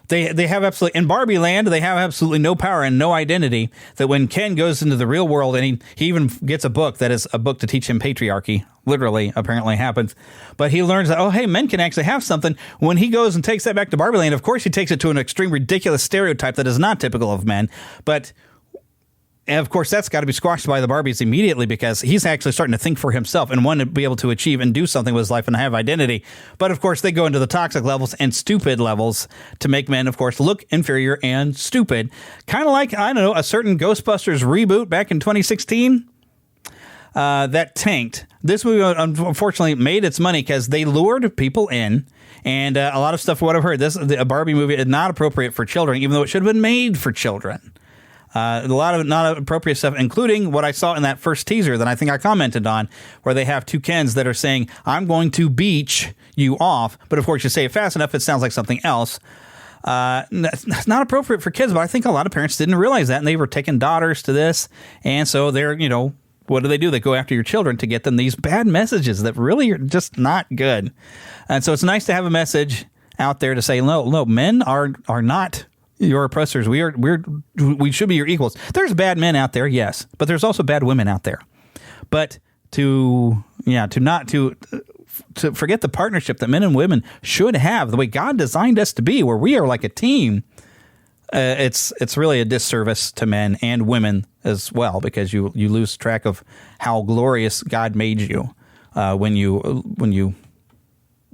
they have absolutely, in Barbie land, they have absolutely no power and no identity. That when Ken goes into the real world, and he even gets a book that is a book to teach him patriarchy, literally, apparently happens. But he learns that, oh, hey, men can actually have something. When he goes and takes that back to Barbie land, of course he takes it to an extreme, ridiculous stereotype that is not typical of men. But, and of course, that's got to be squashed by the Barbies immediately, because he's actually starting to think for himself and want to be able to achieve and do something with his life and have identity. But, of course, they go into the toxic levels and stupid levels to make men, of course, look inferior and stupid. Kind of like, I don't know, a certain Ghostbusters reboot back in 2016 that tanked. This movie, unfortunately, made its money because they lured people in. And a lot of stuff, what I've heard, a Barbie movie is not appropriate for children, even though it should have been made for children. A lot of not appropriate stuff, including what I saw in that first teaser that I think I commented on, where they have two Kens that are saying, I'm going to beach you off. But of course, you say it fast enough, it sounds like something else. That's not appropriate for kids, but I think a lot of parents didn't realize that, and they were taking daughters to this. And so they're, what do? They go after your children to get them these bad messages that really are just not good. And so it's nice to have a message out there to say, no, men are not your oppressors. We should be your equals. There's bad men out there, yes, but there's also bad women out there. But to forget the partnership that men and women should have, the way God designed us to be, where we are like a team, it's really a disservice to men and women as well, because you lose track of how glorious God made you when you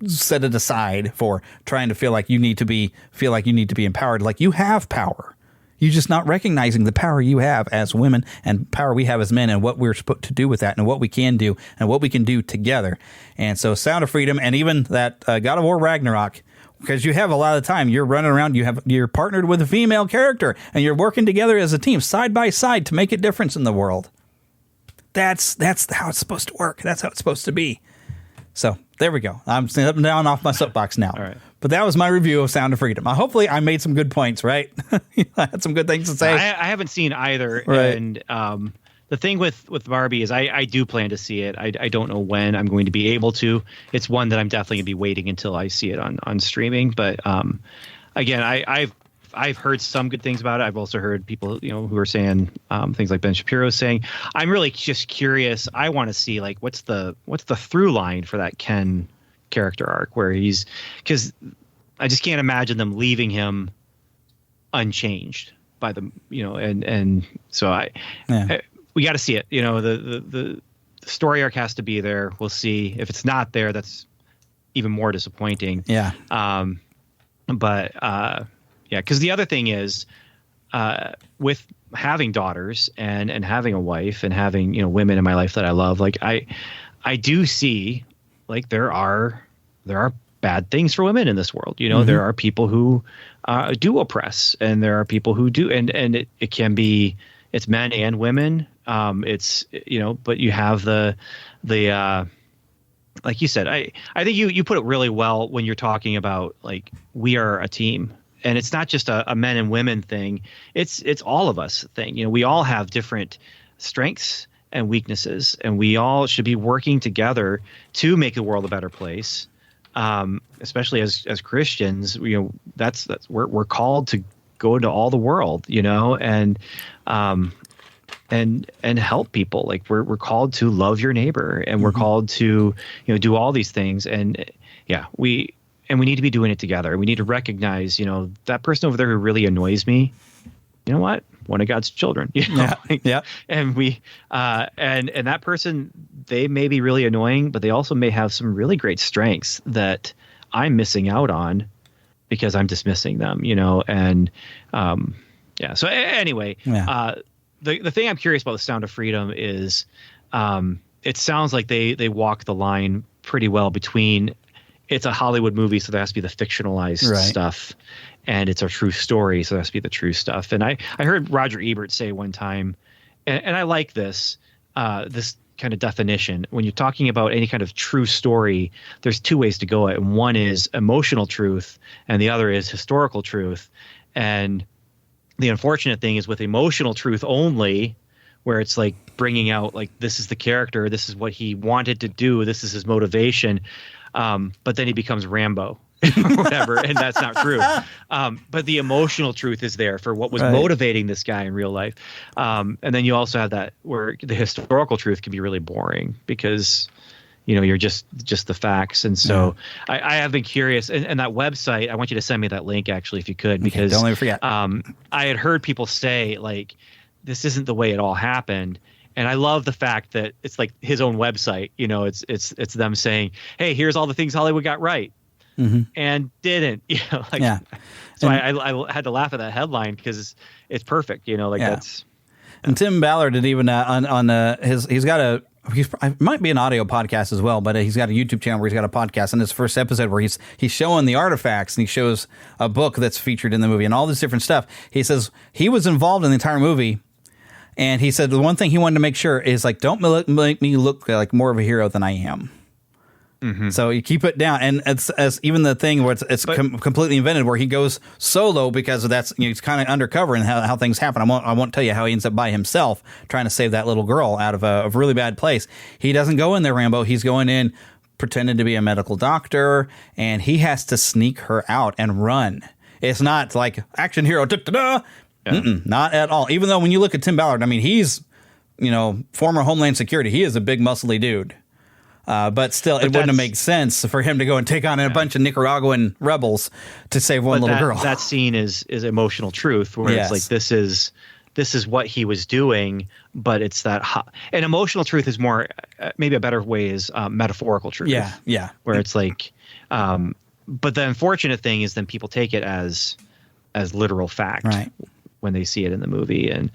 set it aside for trying to feel like you need to be empowered. Like, you have power. You're just not recognizing the power you have as women and power we have as men, and what we're supposed to do with that, and what we can do and what we can do together. And so Sound of Freedom, and even that God of War Ragnarok, because you have a lot of the time you're running around, you're partnered with a female character, and you're working together as a team side by side to make a difference in the world. That's how it's supposed to work. That's how it's supposed to be. So there we go. I'm up and down off my soapbox now. All right. But that was my review of Sound of Freedom. Hopefully I made some good points, right? I had some good things to say. I haven't seen either. Right. And the thing with Barbie is I do plan to see it. I don't know when I'm going to be able to. It's one that I'm definitely going to be waiting until I see it on streaming. But again, I've heard some good things about it. I've also heard people, who are saying things like Ben Shapiro saying. I'm really just curious. I want to see like what's the through line for that Ken character arc, where because I just can't imagine them leaving him unchanged by the and so we got to see it. The story arc has to be there. We'll see. If it's not there, that's even more disappointing. Yeah. Because the other thing is, with having daughters and having a wife and having women in my life that I love, like I do see like there are bad things for women in this world. Mm-hmm. There are people who do oppress, and there are people who do, and it can be it's men and women. But you have the like you said, I think you put it really well when you're talking about like we are a team. And it's not just a men and women thing. It's all of us thing. We all have different strengths and weaknesses, and we all should be working together to make the world a better place. Especially as Christians, that's we're called to go into all the world, and help people. Like we're called to love your neighbor, and we're called to do all these things. And we need to be doing it together. We need to recognize, that person over there who really annoys me, you know what? One of God's children. Yeah. And we, and that person, they may be really annoying, but they also may have some really great strengths that I'm missing out on because I'm dismissing them, and, So anyway, the thing I'm curious about the Sound of Freedom is, it sounds like they walk the line pretty well between, it's a Hollywood movie, so there has to be the fictionalized stuff, and it's a true story, so there has to be the true stuff. And I heard Roger Ebert say one time, and I like this kind of definition. When you're talking about any kind of true story, there's two ways to go it. And one is emotional truth, and the other is historical truth. And the unfortunate thing is with emotional truth only, where it's like bringing out like, this is the character, this is what he wanted to do, this is his motivation, but then he becomes Rambo or whatever, and that's not true. But the emotional truth is there for what was motivating this guy in real life. And then you also have that where the historical truth can be really boring because, you're just the facts. And so I have been curious, and that website, I want you to send me that link actually, if you could, because don't ever forget. I had heard people say like, this isn't the way it all happened. And I love the fact that it's like his own website, it's them saying, hey, here's all the things Hollywood got right. And didn't, So I had to laugh at that headline because it's perfect, that's. And Tim Ballard did even it might be an audio podcast as well, but he's got a YouTube channel where he's got a podcast. And his first episode where he's showing the artifacts, and he shows a book that's featured in the movie and all this different stuff. He says he was involved in the entire movie. And he said the one thing he wanted to make sure is like, don't make me look like more of a hero than I am. So you keep it down, and it's as even the thing where it's completely invented, where he goes solo because that's he's kind of undercover in how things happen. I won't tell you how he ends up by himself trying to save that little girl out of a really bad place. He doesn't go in there, Rambo. He's going in pretending to be a medical doctor, and he has to sneak her out and run. It's not like action hero, not at all. Even though when you look at Tim Ballard, I mean, he's former Homeland Security. He is a big muscly dude. But still, it wouldn't have made sense for him to go and take on a bunch of Nicaraguan rebels to save one little girl. That scene is emotional truth, where it's like this is what he was doing, but it's that and emotional truth is more maybe a better way is metaphorical truth. Yeah. Where it's like, but the unfortunate thing is then people take it as literal fact when they see it in the movie, and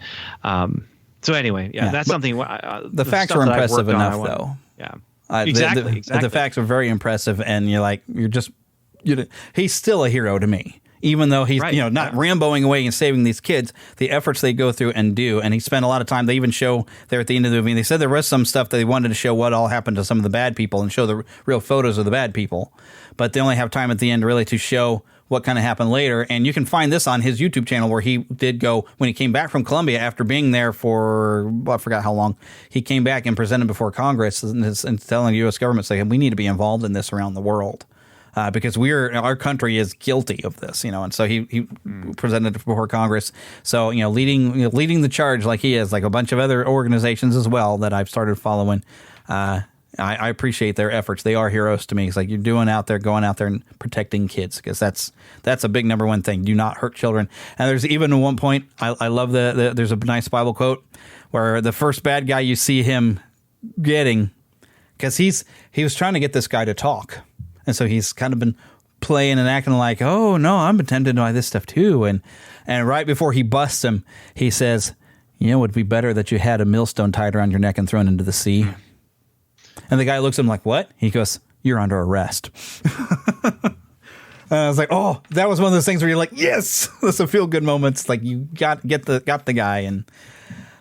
so anyway, that's something. The facts are impressive enough, though. Yeah. Exactly. The facts are very impressive, and he's still a hero to me, even though he's not Ramboing away and saving these kids. The efforts they go through and do, and he spent a lot of time. They even show there at the end of the movie. They said there was some stuff that they wanted to show what all happened to some of the bad people and show the real photos of the bad people, but they only have time at the end really to show what kind of happened later. And you can find this on his YouTube channel, where he did go when he came back from Colombia after being there for, I forgot how long. He came back and presented before Congress and telling the U.S. government, saying, we need to be involved in this around the world because our country is guilty of this, and so he presented it before Congress. So, leading the charge like he is, like a bunch of other organizations as well that I've started following. I appreciate their efforts. They are heroes to me. It's like you're going out there and protecting kids, because that's a big number one thing. Do not hurt children. And there's even one point, I love there's a nice Bible quote where the first bad guy you see him getting, because he was trying to get this guy to talk. And so he's kind of been playing and acting like, oh, no, I'm pretending to know this stuff too. And right before he busts him, he says, it would be better that you had a millstone tied around your neck and thrown into the sea. And the guy looks at him like, what? He goes, you're under arrest. I was like, oh, that was one of those things where you're like, yes, that's a feel good moment. It's like you got the guy. And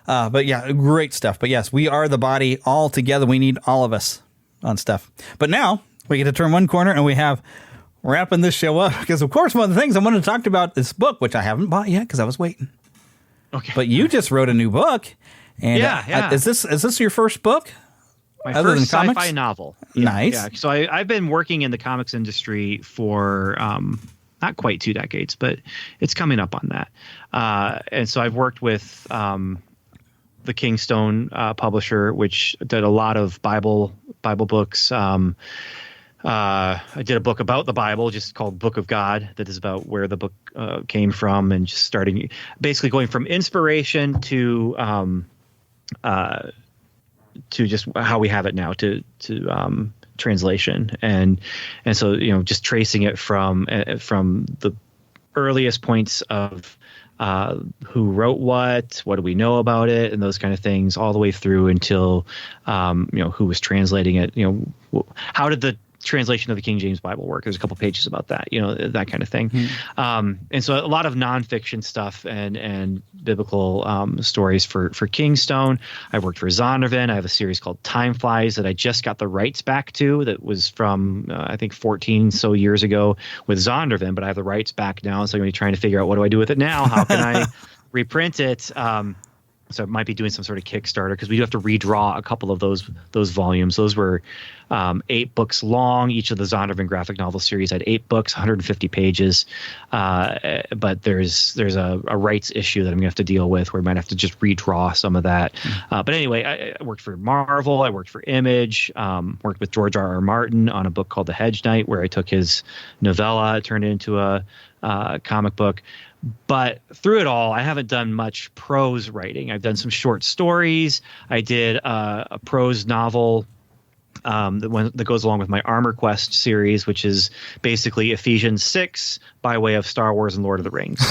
but yeah, great stuff. But yes, we are the body all together. We need all of us on stuff. But now we get to turn one corner and we have wrapping this show up, because of course one of the things I wanted to talk about this book, which I haven't bought yet because I was waiting. Okay. But you just wrote a new book. And is this your first book? My other first than sci-fi comics? novel. Nice. Yeah. So I've been working in the comics industry for not quite 2 decades, but it's coming up on that. And so I've worked with the Kingstone publisher, which did a lot of Bible books. I did a book about the Bible, just called Book of God, that is about where the book came from, and just basically going from inspiration to just how we have it now, to translation, and so just tracing it from the earliest points of who wrote what do we know about it, and those kind of things, all the way through until who was translating it, how did translation of the King James Bible work. There's a couple pages about that, that kind of thing. And so a lot of nonfiction stuff and biblical stories for Kingstone. I worked for Zondervan. I have a series called Time Flies that I just got the rights back to, that was from I think 14 so years ago with Zondervan, but I have the rights back now. So I'm going to be trying to figure out, what do I do with it now? How can I reprint it? So I might be doing some sort of Kickstarter, because we do have to redraw a couple of those volumes. Those were 8 books long. Each of the Zondervan graphic novel series had 8 books, 150 pages. But there's a rights issue that I'm going to have to deal with, where I might have to just redraw some of that. But anyway, I worked for Marvel. I worked for Image. Worked with George R.R. Martin on a book called The Hedge Knight, where I took his novella, turned it into a comic book. But through it all, I haven't done much prose writing. I've done some short stories. I did a prose novel that goes along with my Armor Quest series, which is basically Ephesians 6 by way of Star Wars and Lord of the Rings.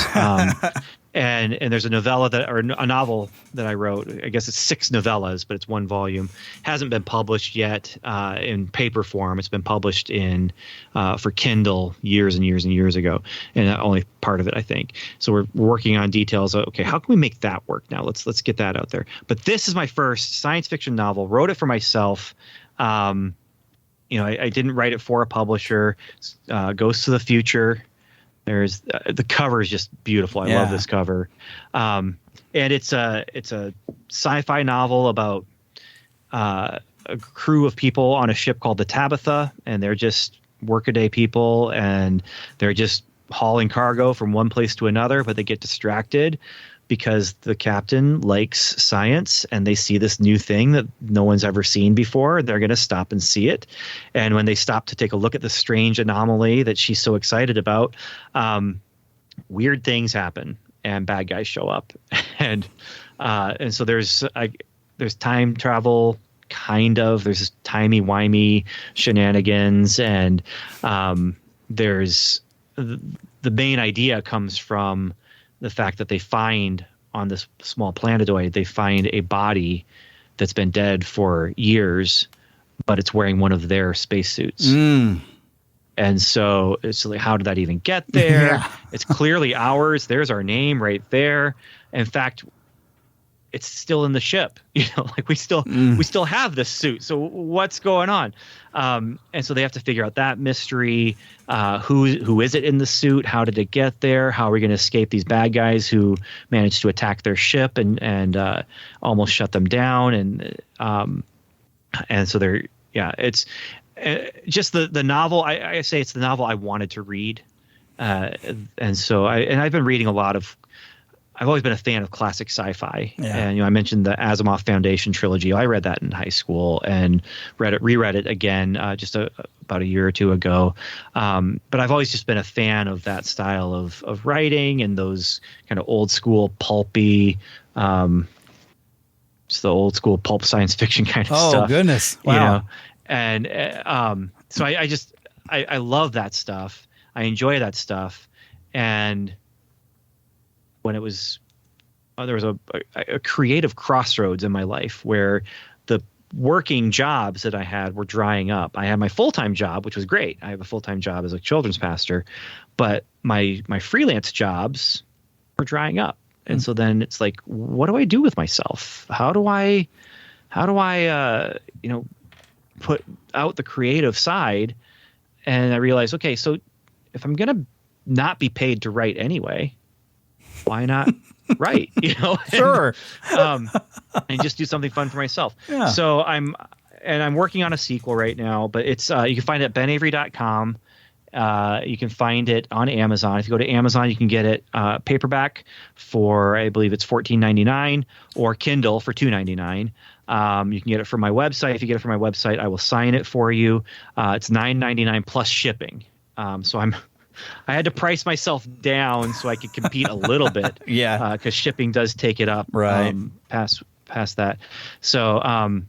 And there's a novel that I wrote. I guess it's 6 novellas, but it's 1 volume. Hasn't been published yet in paper form. It's been published for Kindle years and years and years ago, and only part of it, I think. So we're working on details. Okay, how can we make that work now? Let's get that out there. But this is my first science fiction novel. Wrote it for myself. I didn't write it for a publisher. Goes to the future. There's the cover is just beautiful. I love this cover. And it's a sci-fi novel about a crew of people on a ship called the Tabitha, and they're just workaday people, and they're just hauling cargo from one place to another, but they get distracted because the captain likes science, and they see this new thing that no one's ever seen before. They're going to stop and see it. And when they stop to take a look at the strange anomaly that she's so excited about, weird things happen and bad guys show up. And so there's time travel, kind of. There's timey-wimey shenanigans. And there's the main idea comes from the fact that they find on this small planetoid, they find a body that's been dead for years, but it's wearing one of their spacesuits. And so it's like, how did that even get there? Yeah. It's clearly ours. There's our name right there. In fact, it's still in the ship. Like we still have this suit. So what's going on? And so they have to figure out that mystery. Who is it in the suit? How did it get there? How are we going to escape these bad guys who managed to attack their ship and almost shut them down? And so they're, it's just the novel. I say it's the novel I wanted to read. And so I've been reading a lot of, I've always been a fan of classic sci-fi. Yeah. And I mentioned the Asimov Foundation trilogy. I read that in high school and reread it again just about a year or two ago. But I've always just been a fan of that style of writing and those kind of old school pulpy, just the old school pulp science fiction kind of stuff. Oh goodness! Wow. And so I love that stuff. I enjoy that stuff. And when it was, there was a creative crossroads in my life where the working jobs that I had were drying up. I had my full-time job, which was great. I have a full-time job as a children's pastor, but my freelance jobs were drying up. And so then it's like, what do I do with myself? How do I put out the creative side? And I realized, okay, so if I'm going to not be paid to write anyway, why not write, Sure. And just do something fun for myself. Yeah. So I'm working on a sequel right now, but it's, you can find it at benavery.com. You can find it on Amazon. If you go to Amazon, you can get it paperback for, I believe it's $14.99, or Kindle for $2.99. You can get it from my website. If you get it from my website, I will sign it for you. It's $9.99 plus shipping. So I had to price myself down so I could compete a little bit. Yeah. Because shipping does take it up. Right. Past that. So,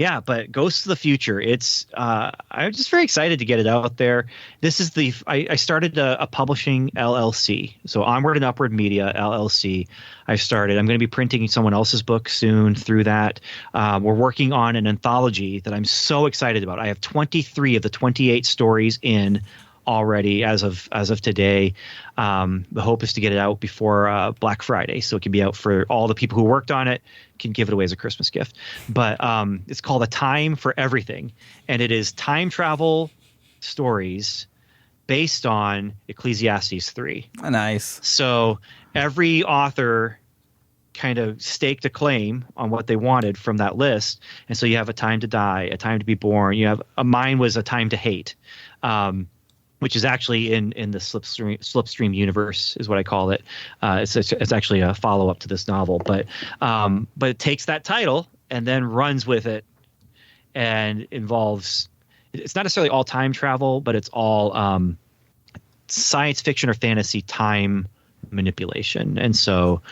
Yeah, but Ghosts of the Future, it's I'm just very excited to get it out there. This is I started a publishing LLC, so Onward and Upward Media LLC. I'm going to be printing someone else's book soon through that. We're working on an anthology that I'm so excited about. I have 23 of the 28 stories in already as of today. The hope is to get it out before Black Friday, so it can be out for all the people who worked on it, can give it away as a Christmas gift. But it's called A Time for Everything, and it is time travel stories based on Ecclesiastes 3. Nice. So every author kind of staked a claim on what they wanted from that list, and so you have a time to die, a time to be born. You have mine was a time to hate. Which is actually in the Slipstream universe is what I call it. It's actually a follow up to this novel, but it takes that title and then runs with it, and involves. It's not necessarily all time travel, but it's all science fiction or fantasy time manipulation. And so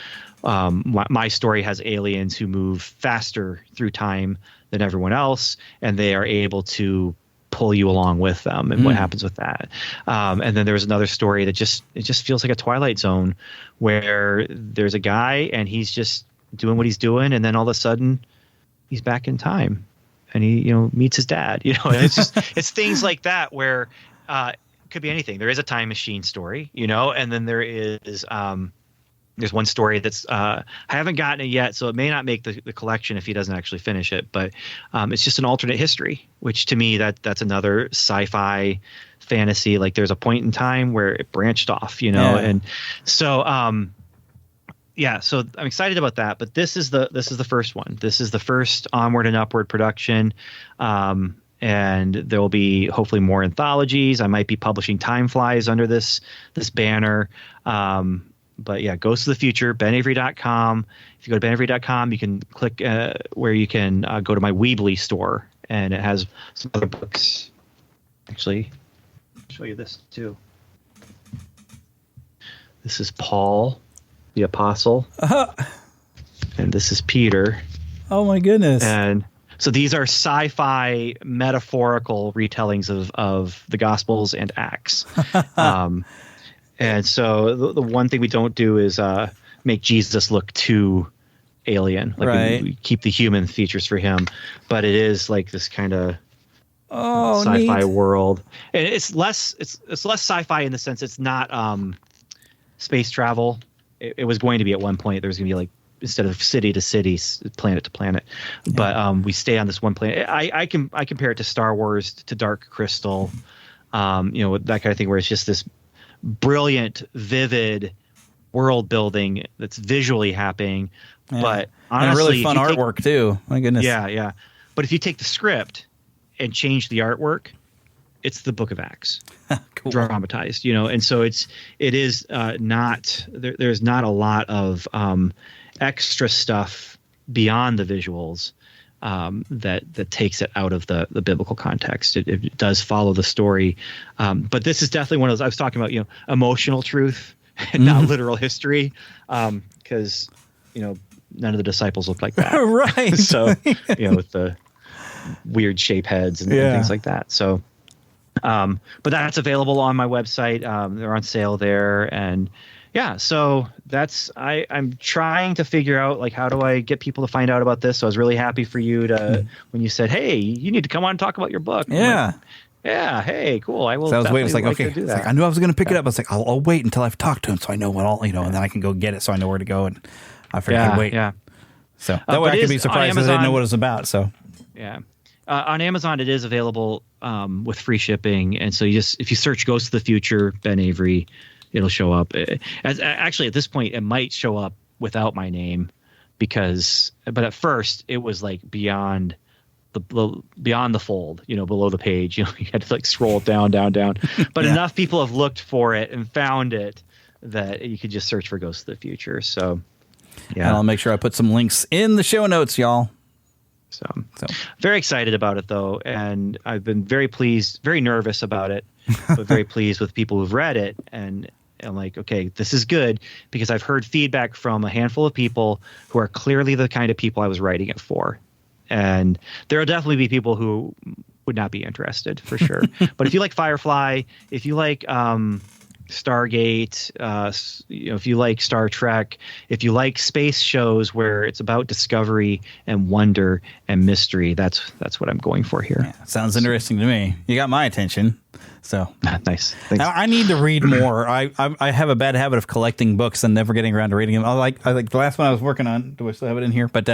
my story has aliens who move faster through time than everyone else, and they are able to pull you along with them, and what happens with that. And then there's another story that just feels like a Twilight Zone, where there's a guy and he's just doing what he's doing, and then all of a sudden he's back in time, and he meets his dad. And it's just it's things like that where it could be anything. There is a time machine story, and then there is there's one story that's I haven't gotten it yet, so it may not make the collection if he doesn't actually finish it. But it's just an alternate history, which to me that's another sci-fi fantasy. Like there's a point in time where it branched off, and so so I'm excited about that. But this is the first one. This is the first Onward and Upward production. And there will be hopefully more anthologies. I might be publishing Time Flies under this banner. But yeah, Ghosts of the Future, benavery.com. If you go to benavery.com, you can click where you can go to my Weebly store, and it has some other books. Actually, I'll show you this too. This is Paul, the Apostle. And this is Peter. Oh my goodness. And so these are sci-fi metaphorical retellings of the Gospels and Acts. And so the one thing we don't do is make Jesus look too alien. Like we keep the human features for him, but it is like this kind of sci-fi world. And it's less sci-fi in the sense it's not space travel. It was going to be at one point. There was going to be like, instead of city to city, planet to planet. But we stay on this one planet. I compare it to Star Wars, to Dark Crystal, that kind of thing, where it's just this brilliant, vivid world building that's visually happening, but honestly, and really fun artwork too. My goodness. Yeah. But if you take the script and change the artwork, it's the Book of Acts, cool. Dramatized. And so it is not there's not a lot of extra stuff beyond the visuals that takes it out of the biblical context. It does follow the story, but this is definitely one of those I was talking about. Emotional truth and not literal history, because none of the disciples looked like that, right? So with the weird shape heads and things like that. So, but that's available on my website. They're on sale there, and yeah, so that's I'm trying to figure out, like, how do I get people to find out about this. So I was really happy for you to when you said, hey, you need to come on and talk about your book. Yeah. Yeah. Hey, cool. I will. So I was waiting. It's like, okay. Do that. It's like, I knew I was going to pick it up. I was like, I'll wait until I've talked to him so I know what all, and then I can go get it so I know where to go. And I figured I'd wait. Yeah. So that way I could be surprised that I didn't know what it was about. So yeah. On Amazon, it is available with free shipping. And so if you search Ghosts of the Future, Ben Avery, it'll show up. Actually, at this point, it might show up without my name but at first it was like beyond the fold, below the page. You had to like scroll down. But enough people have looked for it and found it that you could just search for Ghosts of the Future. So yeah, and I'll make sure I put some links in the show notes, y'all. So very excited about it though, and I've been very pleased, very nervous about it, but very pleased with people who've read it. And I'm like, okay, this is good, because I've heard feedback from a handful of people who are clearly the kind of people I was writing it for. And there will definitely be people who would not be interested for sure. But if you like Firefly, if you like Stargate, if you like Star Trek, if you like space shows where it's about discovery and wonder and mystery, that's what I'm going for here. Yeah, sounds interesting to me. You got my attention. So nice. Now, I need to read more. I have a bad habit of collecting books and never getting around to reading them. I like the last one I was working on. Do I still have it in here? But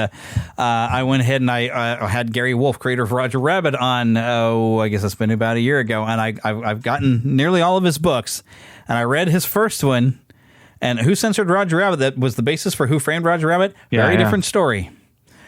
I went ahead and I had Gary Wolfe, creator of Roger Rabbit, on. I guess it's been about a year ago, and I've gotten nearly all of his books, and I read his first one. And Who Censored Roger Rabbit? That was the basis for Who Framed Roger Rabbit. Very different story.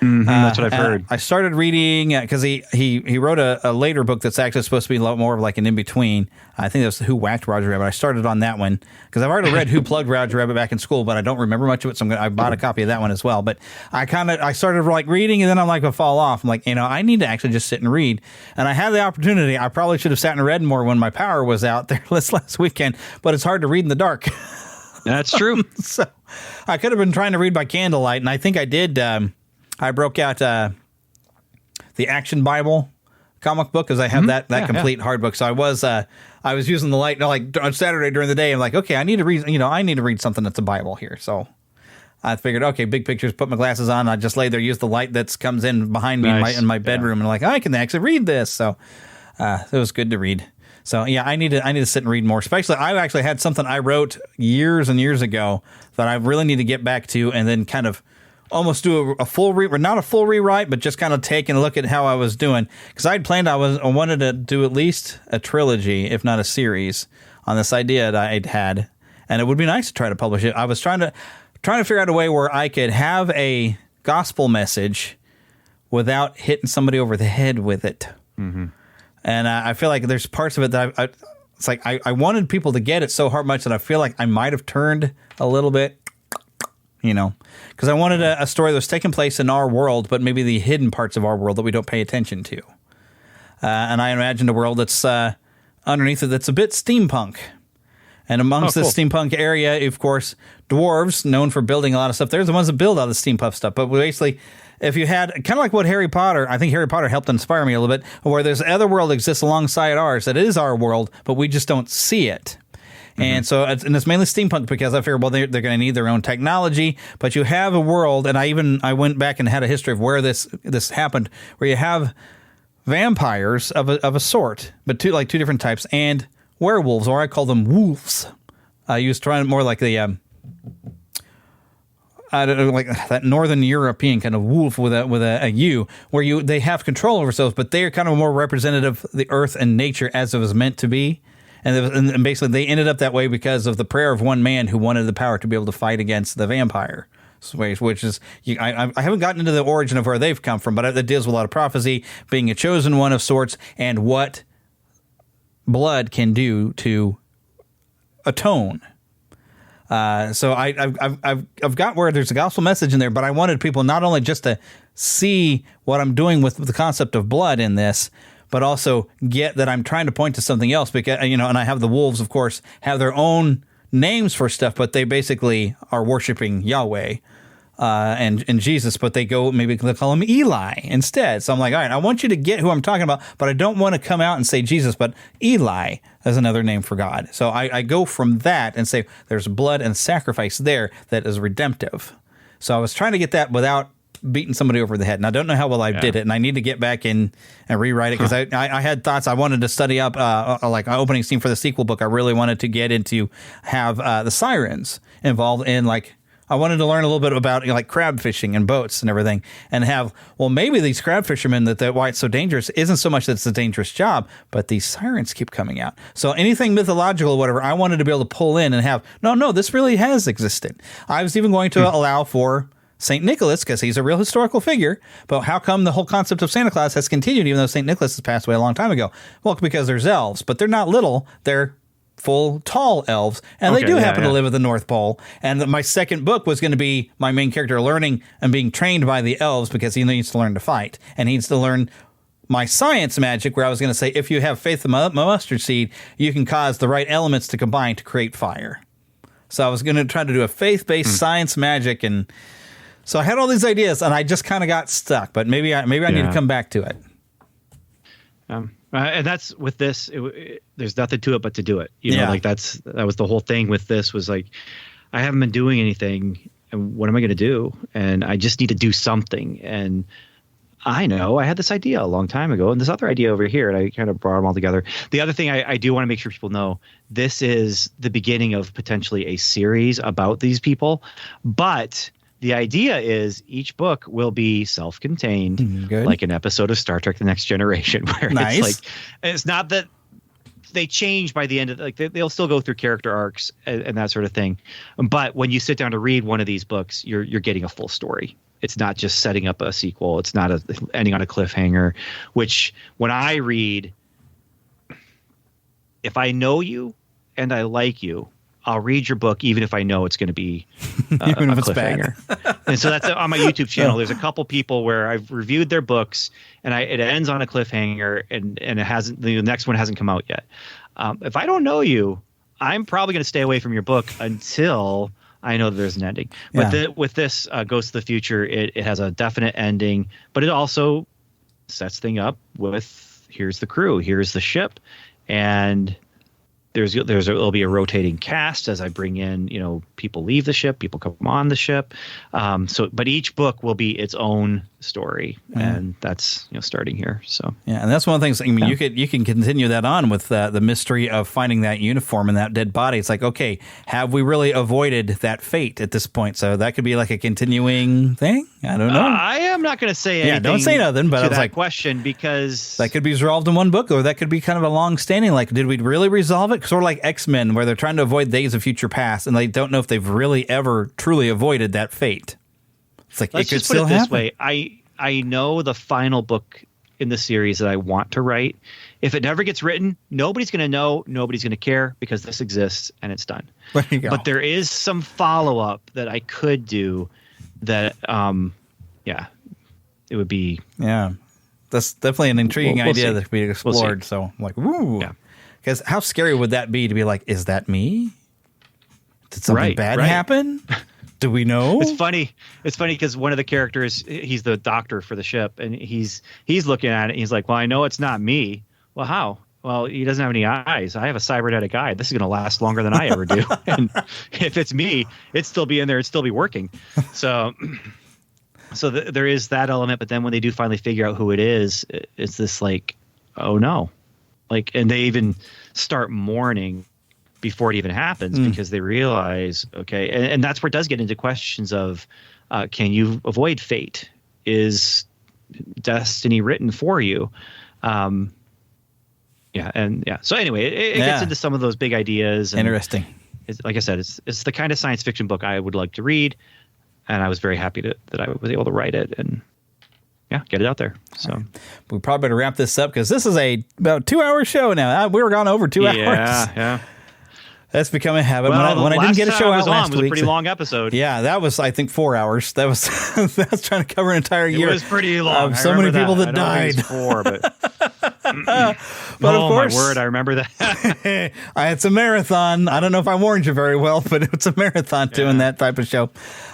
That's what I've heard. I started reading because he wrote a later book that's actually supposed to be a lot more of like an in-between. I think that was Who Whacked Roger Rabbit. I started on that one because I've already read Who Plugged Roger Rabbit back in school, but I don't remember much of it, so I bought a copy of that one as well. But I started like reading, and then I'm like, I fall off. I'm like, I need to actually just sit and read. And I had the opportunity. I probably should have sat and read more when my power was out there this last weekend, but it's hard to read in the dark. That's true. So I could have been trying to read by candlelight, and I think I did. I broke out the Action Bible comic book because I have that complete hard book. So I was using the light like on Saturday during the day. I'm like, okay, I need to read. I need to read something that's a Bible here. So I figured, okay, big pictures. Put my glasses on. I just lay there, use the light that comes in behind me in my bedroom, and like I can actually read this. So it was good to read. So yeah, I need to sit and read more. Especially, I actually had something I wrote years and years ago that I really need to get back to, and then kind of almost do a full not a full rewrite, but just kind of take and look at how I was doing. Because I'd planned I wanted to do at least a trilogy, if not a series, on this idea that I'd had, and it would be nice to try to publish it. I was trying to figure out a way where I could have a gospel message without hitting somebody over the head with it. Mm-hmm. And I feel like there's parts of it that it's like I wanted people to get it so much that I feel like I might have turned a little bit. Because I wanted a story that was taking place in our world, but maybe the hidden parts of our world that we don't pay attention to. And I imagined a world that's underneath it that's a bit steampunk. And amongst the steampunk area, of course, dwarves, known for building a lot of stuff, they're the ones that build all the steampunk stuff. But basically, if you had kind of like what Harry Potter, I think Harry Potter helped inspire me a little bit, where there's other world that exists alongside ours that is our world, but we just don't see it. And so it's mainly steampunk because I figured, well, they're going to need their own technology, but you have a world, and I went back and had a history of where this happened, where you have vampires of a sort, but two different types, and werewolves, or I call them wolves. I used trying more like the I don't know, like that Northern European kind of wolf with a U, where they have control over themselves, but they are kind of more representative of the earth and nature as it was meant to be. And basically, they ended up that way because of the prayer of one man who wanted the power to be able to fight against the vampire. Which is, I haven't gotten into the origin of where they've come from, but it deals with a lot of prophecy, being a chosen one of sorts, and what blood can do to atone. So I've got where there's a gospel message in there, but I wanted people not only just to see what I'm doing with the concept of blood in this, but also get that I'm trying to point to something else because, and I have the wolves, of course, have their own names for stuff, but they basically are worshiping Yahweh and Jesus, but maybe they'll call him Eli instead. So I'm like, all right, I want you to get who I'm talking about, but I don't want to come out and say Jesus, but Eli as another name for God. So I go from that and say there's blood and sacrifice there that is redemptive. So I was trying to get that without beating somebody over the head. And I don't know how well I did it, and I need to get back in and rewrite it because I had thoughts. I wanted to study up like an opening scene for the sequel book. I really wanted to get into have the sirens involved in I wanted to learn a little bit about like crab fishing and boats and everything, and have maybe these crab fishermen that why it's so dangerous isn't so much that it's a dangerous job, but these sirens keep coming out. So anything mythological or whatever, I wanted to be able to pull in and have no, this really has existed. I was even going to allow for St. Nicholas, because he's a real historical figure, but how come the whole concept of Santa Claus has continued even though St. Nicholas has passed away a long time ago? Well, because there's elves, but they're not little, they're full, tall elves, and they do happen to live at the North Pole. And my second book was going to be my main character learning and being trained by the elves because he needs to learn to fight, and he needs to learn my science magic, where I was going to say, if you have faith in a mustard seed, you can cause the right elements to combine to create fire. So I was going to try to do a faith-based science magic, and So I had all these ideas, and I just kind of got stuck. But maybe I need to come back to it. And that's with this. There's nothing to it but to do it. You know, like that was the whole thing with this. Was like, I haven't been doing anything, and what am I going to do? And I just need to do something. And I know I had this idea a long time ago, and this other idea over here, and I kind of brought them all together. The other thing I do want to make sure people know, this is the beginning of potentially a series about these people, but the idea is each book will be self-contained, like an episode of Star Trek: The Next Generation, where it's like, it's not that they change by the end of, like, they'll still go through character arcs and that sort of thing. But when you sit down to read one of these books, you're getting a full story. It's not just setting up a sequel. It's not ending on a cliffhanger, which when I read, if I know you and I like you, I'll read your book even if I know it's going to be a cliffhanger. And so that's on my YouTube channel. There's a couple people where I've reviewed their books and it ends on a cliffhanger and it hasn't, the next one hasn't come out yet. If I don't know you, I'm probably going to stay away from your book until I know that there's an ending. But with this Ghost of the Future, it has a definite ending, but it also sets thing up with, here's the crew, here's the ship, and there'll be a rotating cast as I bring in, people leave the ship, people come on the ship. But each book will be its own story, and that's starting here. So and that's one of the things. I mean, you can continue that on with the mystery of finding that uniform and that dead body. It's like, okay, have we really avoided that fate at this point? So that could be like a continuing thing. I don't know. I am not going to say anything. Yeah, don't say nothing. But I was like, question, because that could be resolved in one book, or that could be kind of a long-standing. Like, did we really resolve it? Sort of like X-Men, where they're trying to avoid Days of Future Past, and they don't know if they've really ever truly avoided that fate. It's like, let's it could just put still it this happen. way. I know the final book in the series that I want to write. If it never gets written, nobody's going to know, nobody's going to care, because this exists and it's done. There you go. But there is some follow-up that I could do that, it would be... Yeah, that's definitely an intriguing we'll idea see. that could be explored. So I'm like, ooh. Yeah. Because how scary would that be to be like, is that me? Did something bad happen? Do we know? It's funny because one of the characters, he's the doctor for the ship, and he's looking at it, and he's like, well, I know it's not me. Well, how? Well, he doesn't have any eyes. I have a cybernetic eye. This is going to last longer than I ever do. And if it's me, it'd still be in there. It'd still be working. So there is that element. But then when they do finally figure out who it is, it's this like, oh no. Like, and they even start mourning before it even happens, because they realize, okay, and that's where it does get into questions of, can you avoid fate? Is destiny written for you? So anyway, it gets into some of those big ideas. And interesting. Like I said, it's the kind of science fiction book I would like to read, and I was very happy that I was able to write it and get it out there. So we probably better wrap this up, because this is about 2-hour show now. We were gone over 2 hours. Yeah. That's become a habit. Well, when I didn't get a show out last was week, a pretty long episode. Yeah, that was, I think, 4 hours. That was that's trying to cover an entire year. It was pretty long. So many people that died. But of course, my word, I remember that. It's a marathon. I don't know if I warned you very well, but it's a marathon doing that type of show.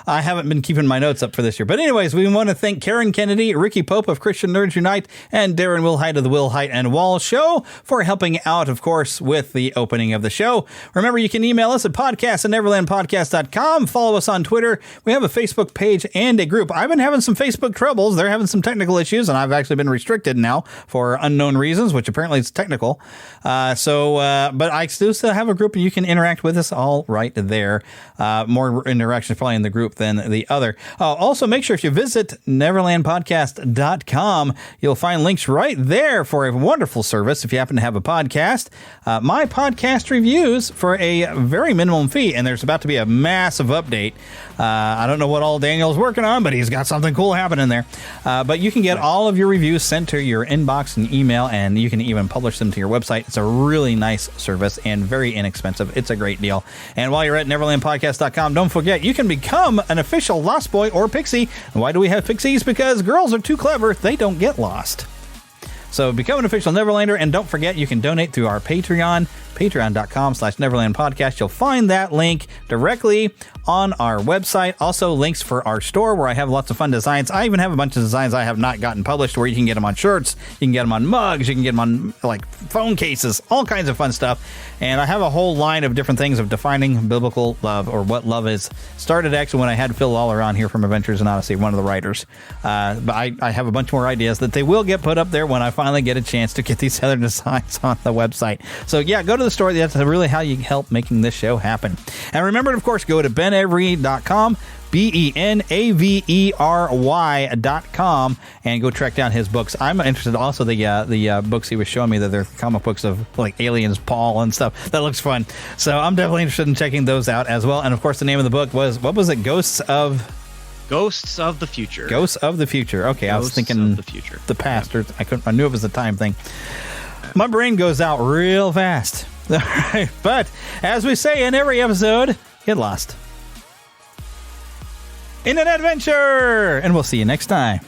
I haven't been keeping my notes up for this year. But anyways, we want to thank Karen Kennedy, Ricky Pope of Christian Nerds Unite, and Darren Wilhite of the Wilhite and Wall Show for helping out, of course, with the opening of the show. Remember, you can email us at podcast@neverlandpodcast.com. Follow us on Twitter. We have a Facebook page and a group. I've been having some Facebook troubles. They're having some technical issues, and I've actually been restricted now for unknown reasons, which apparently is technical. But I still have a group, and you can interact with us all right there. More interactions probably in the group than the other. Also, make sure if you visit neverlandpodcast.com, you'll find links right there for a wonderful service if you happen to have a podcast. My podcast reviews for a very minimum fee, and there's about to be a massive update. I don't know what all Daniel's working on, but he's got something cool happening there. But you can get all of your reviews sent to your inbox and email, and you can even publish them to your website. It's a really nice service and very inexpensive. It's a great deal. And while you're at neverlandpodcast.com, don't forget, you can become an official Lost Boy or Pixie. And why do we have Pixies? Because girls are too clever. They don't get lost. So become an official Neverlander, and don't forget, you can donate through our Patreon patreon.com/Neverland Podcast. You'll find that link directly on our website. Also, links for our store where I have lots of fun designs. I even have a bunch of designs I have not gotten published where you can get them on shirts, you can get them on mugs, you can get them on like phone cases, all kinds of fun stuff. And I have a whole line of different things of defining biblical love, or what love is. Started actually when I had Phil Lawler on here from Adventures in Odyssey, one of the writers. But I have a bunch more ideas that they will get put up there when I finally get a chance to get these other designs on the website. So yeah, go to the store. That's really how you help making this show happen. And remember, of course, go to benavery.com, BENAVERY.com, and go track down his books. I'm interested also the books he was showing me, that they're comic books of like Aliens, Paul, and stuff. That looks fun. So I'm definitely interested in checking those out as well. And of course, the name of the book was, what was it? Ghosts of the Future. Ghosts of the Future. Okay, I was thinking the past, or I knew it was a time thing. My brain goes out real fast. All right, but as we say in every episode, get lost in an adventure, and we'll see you next time.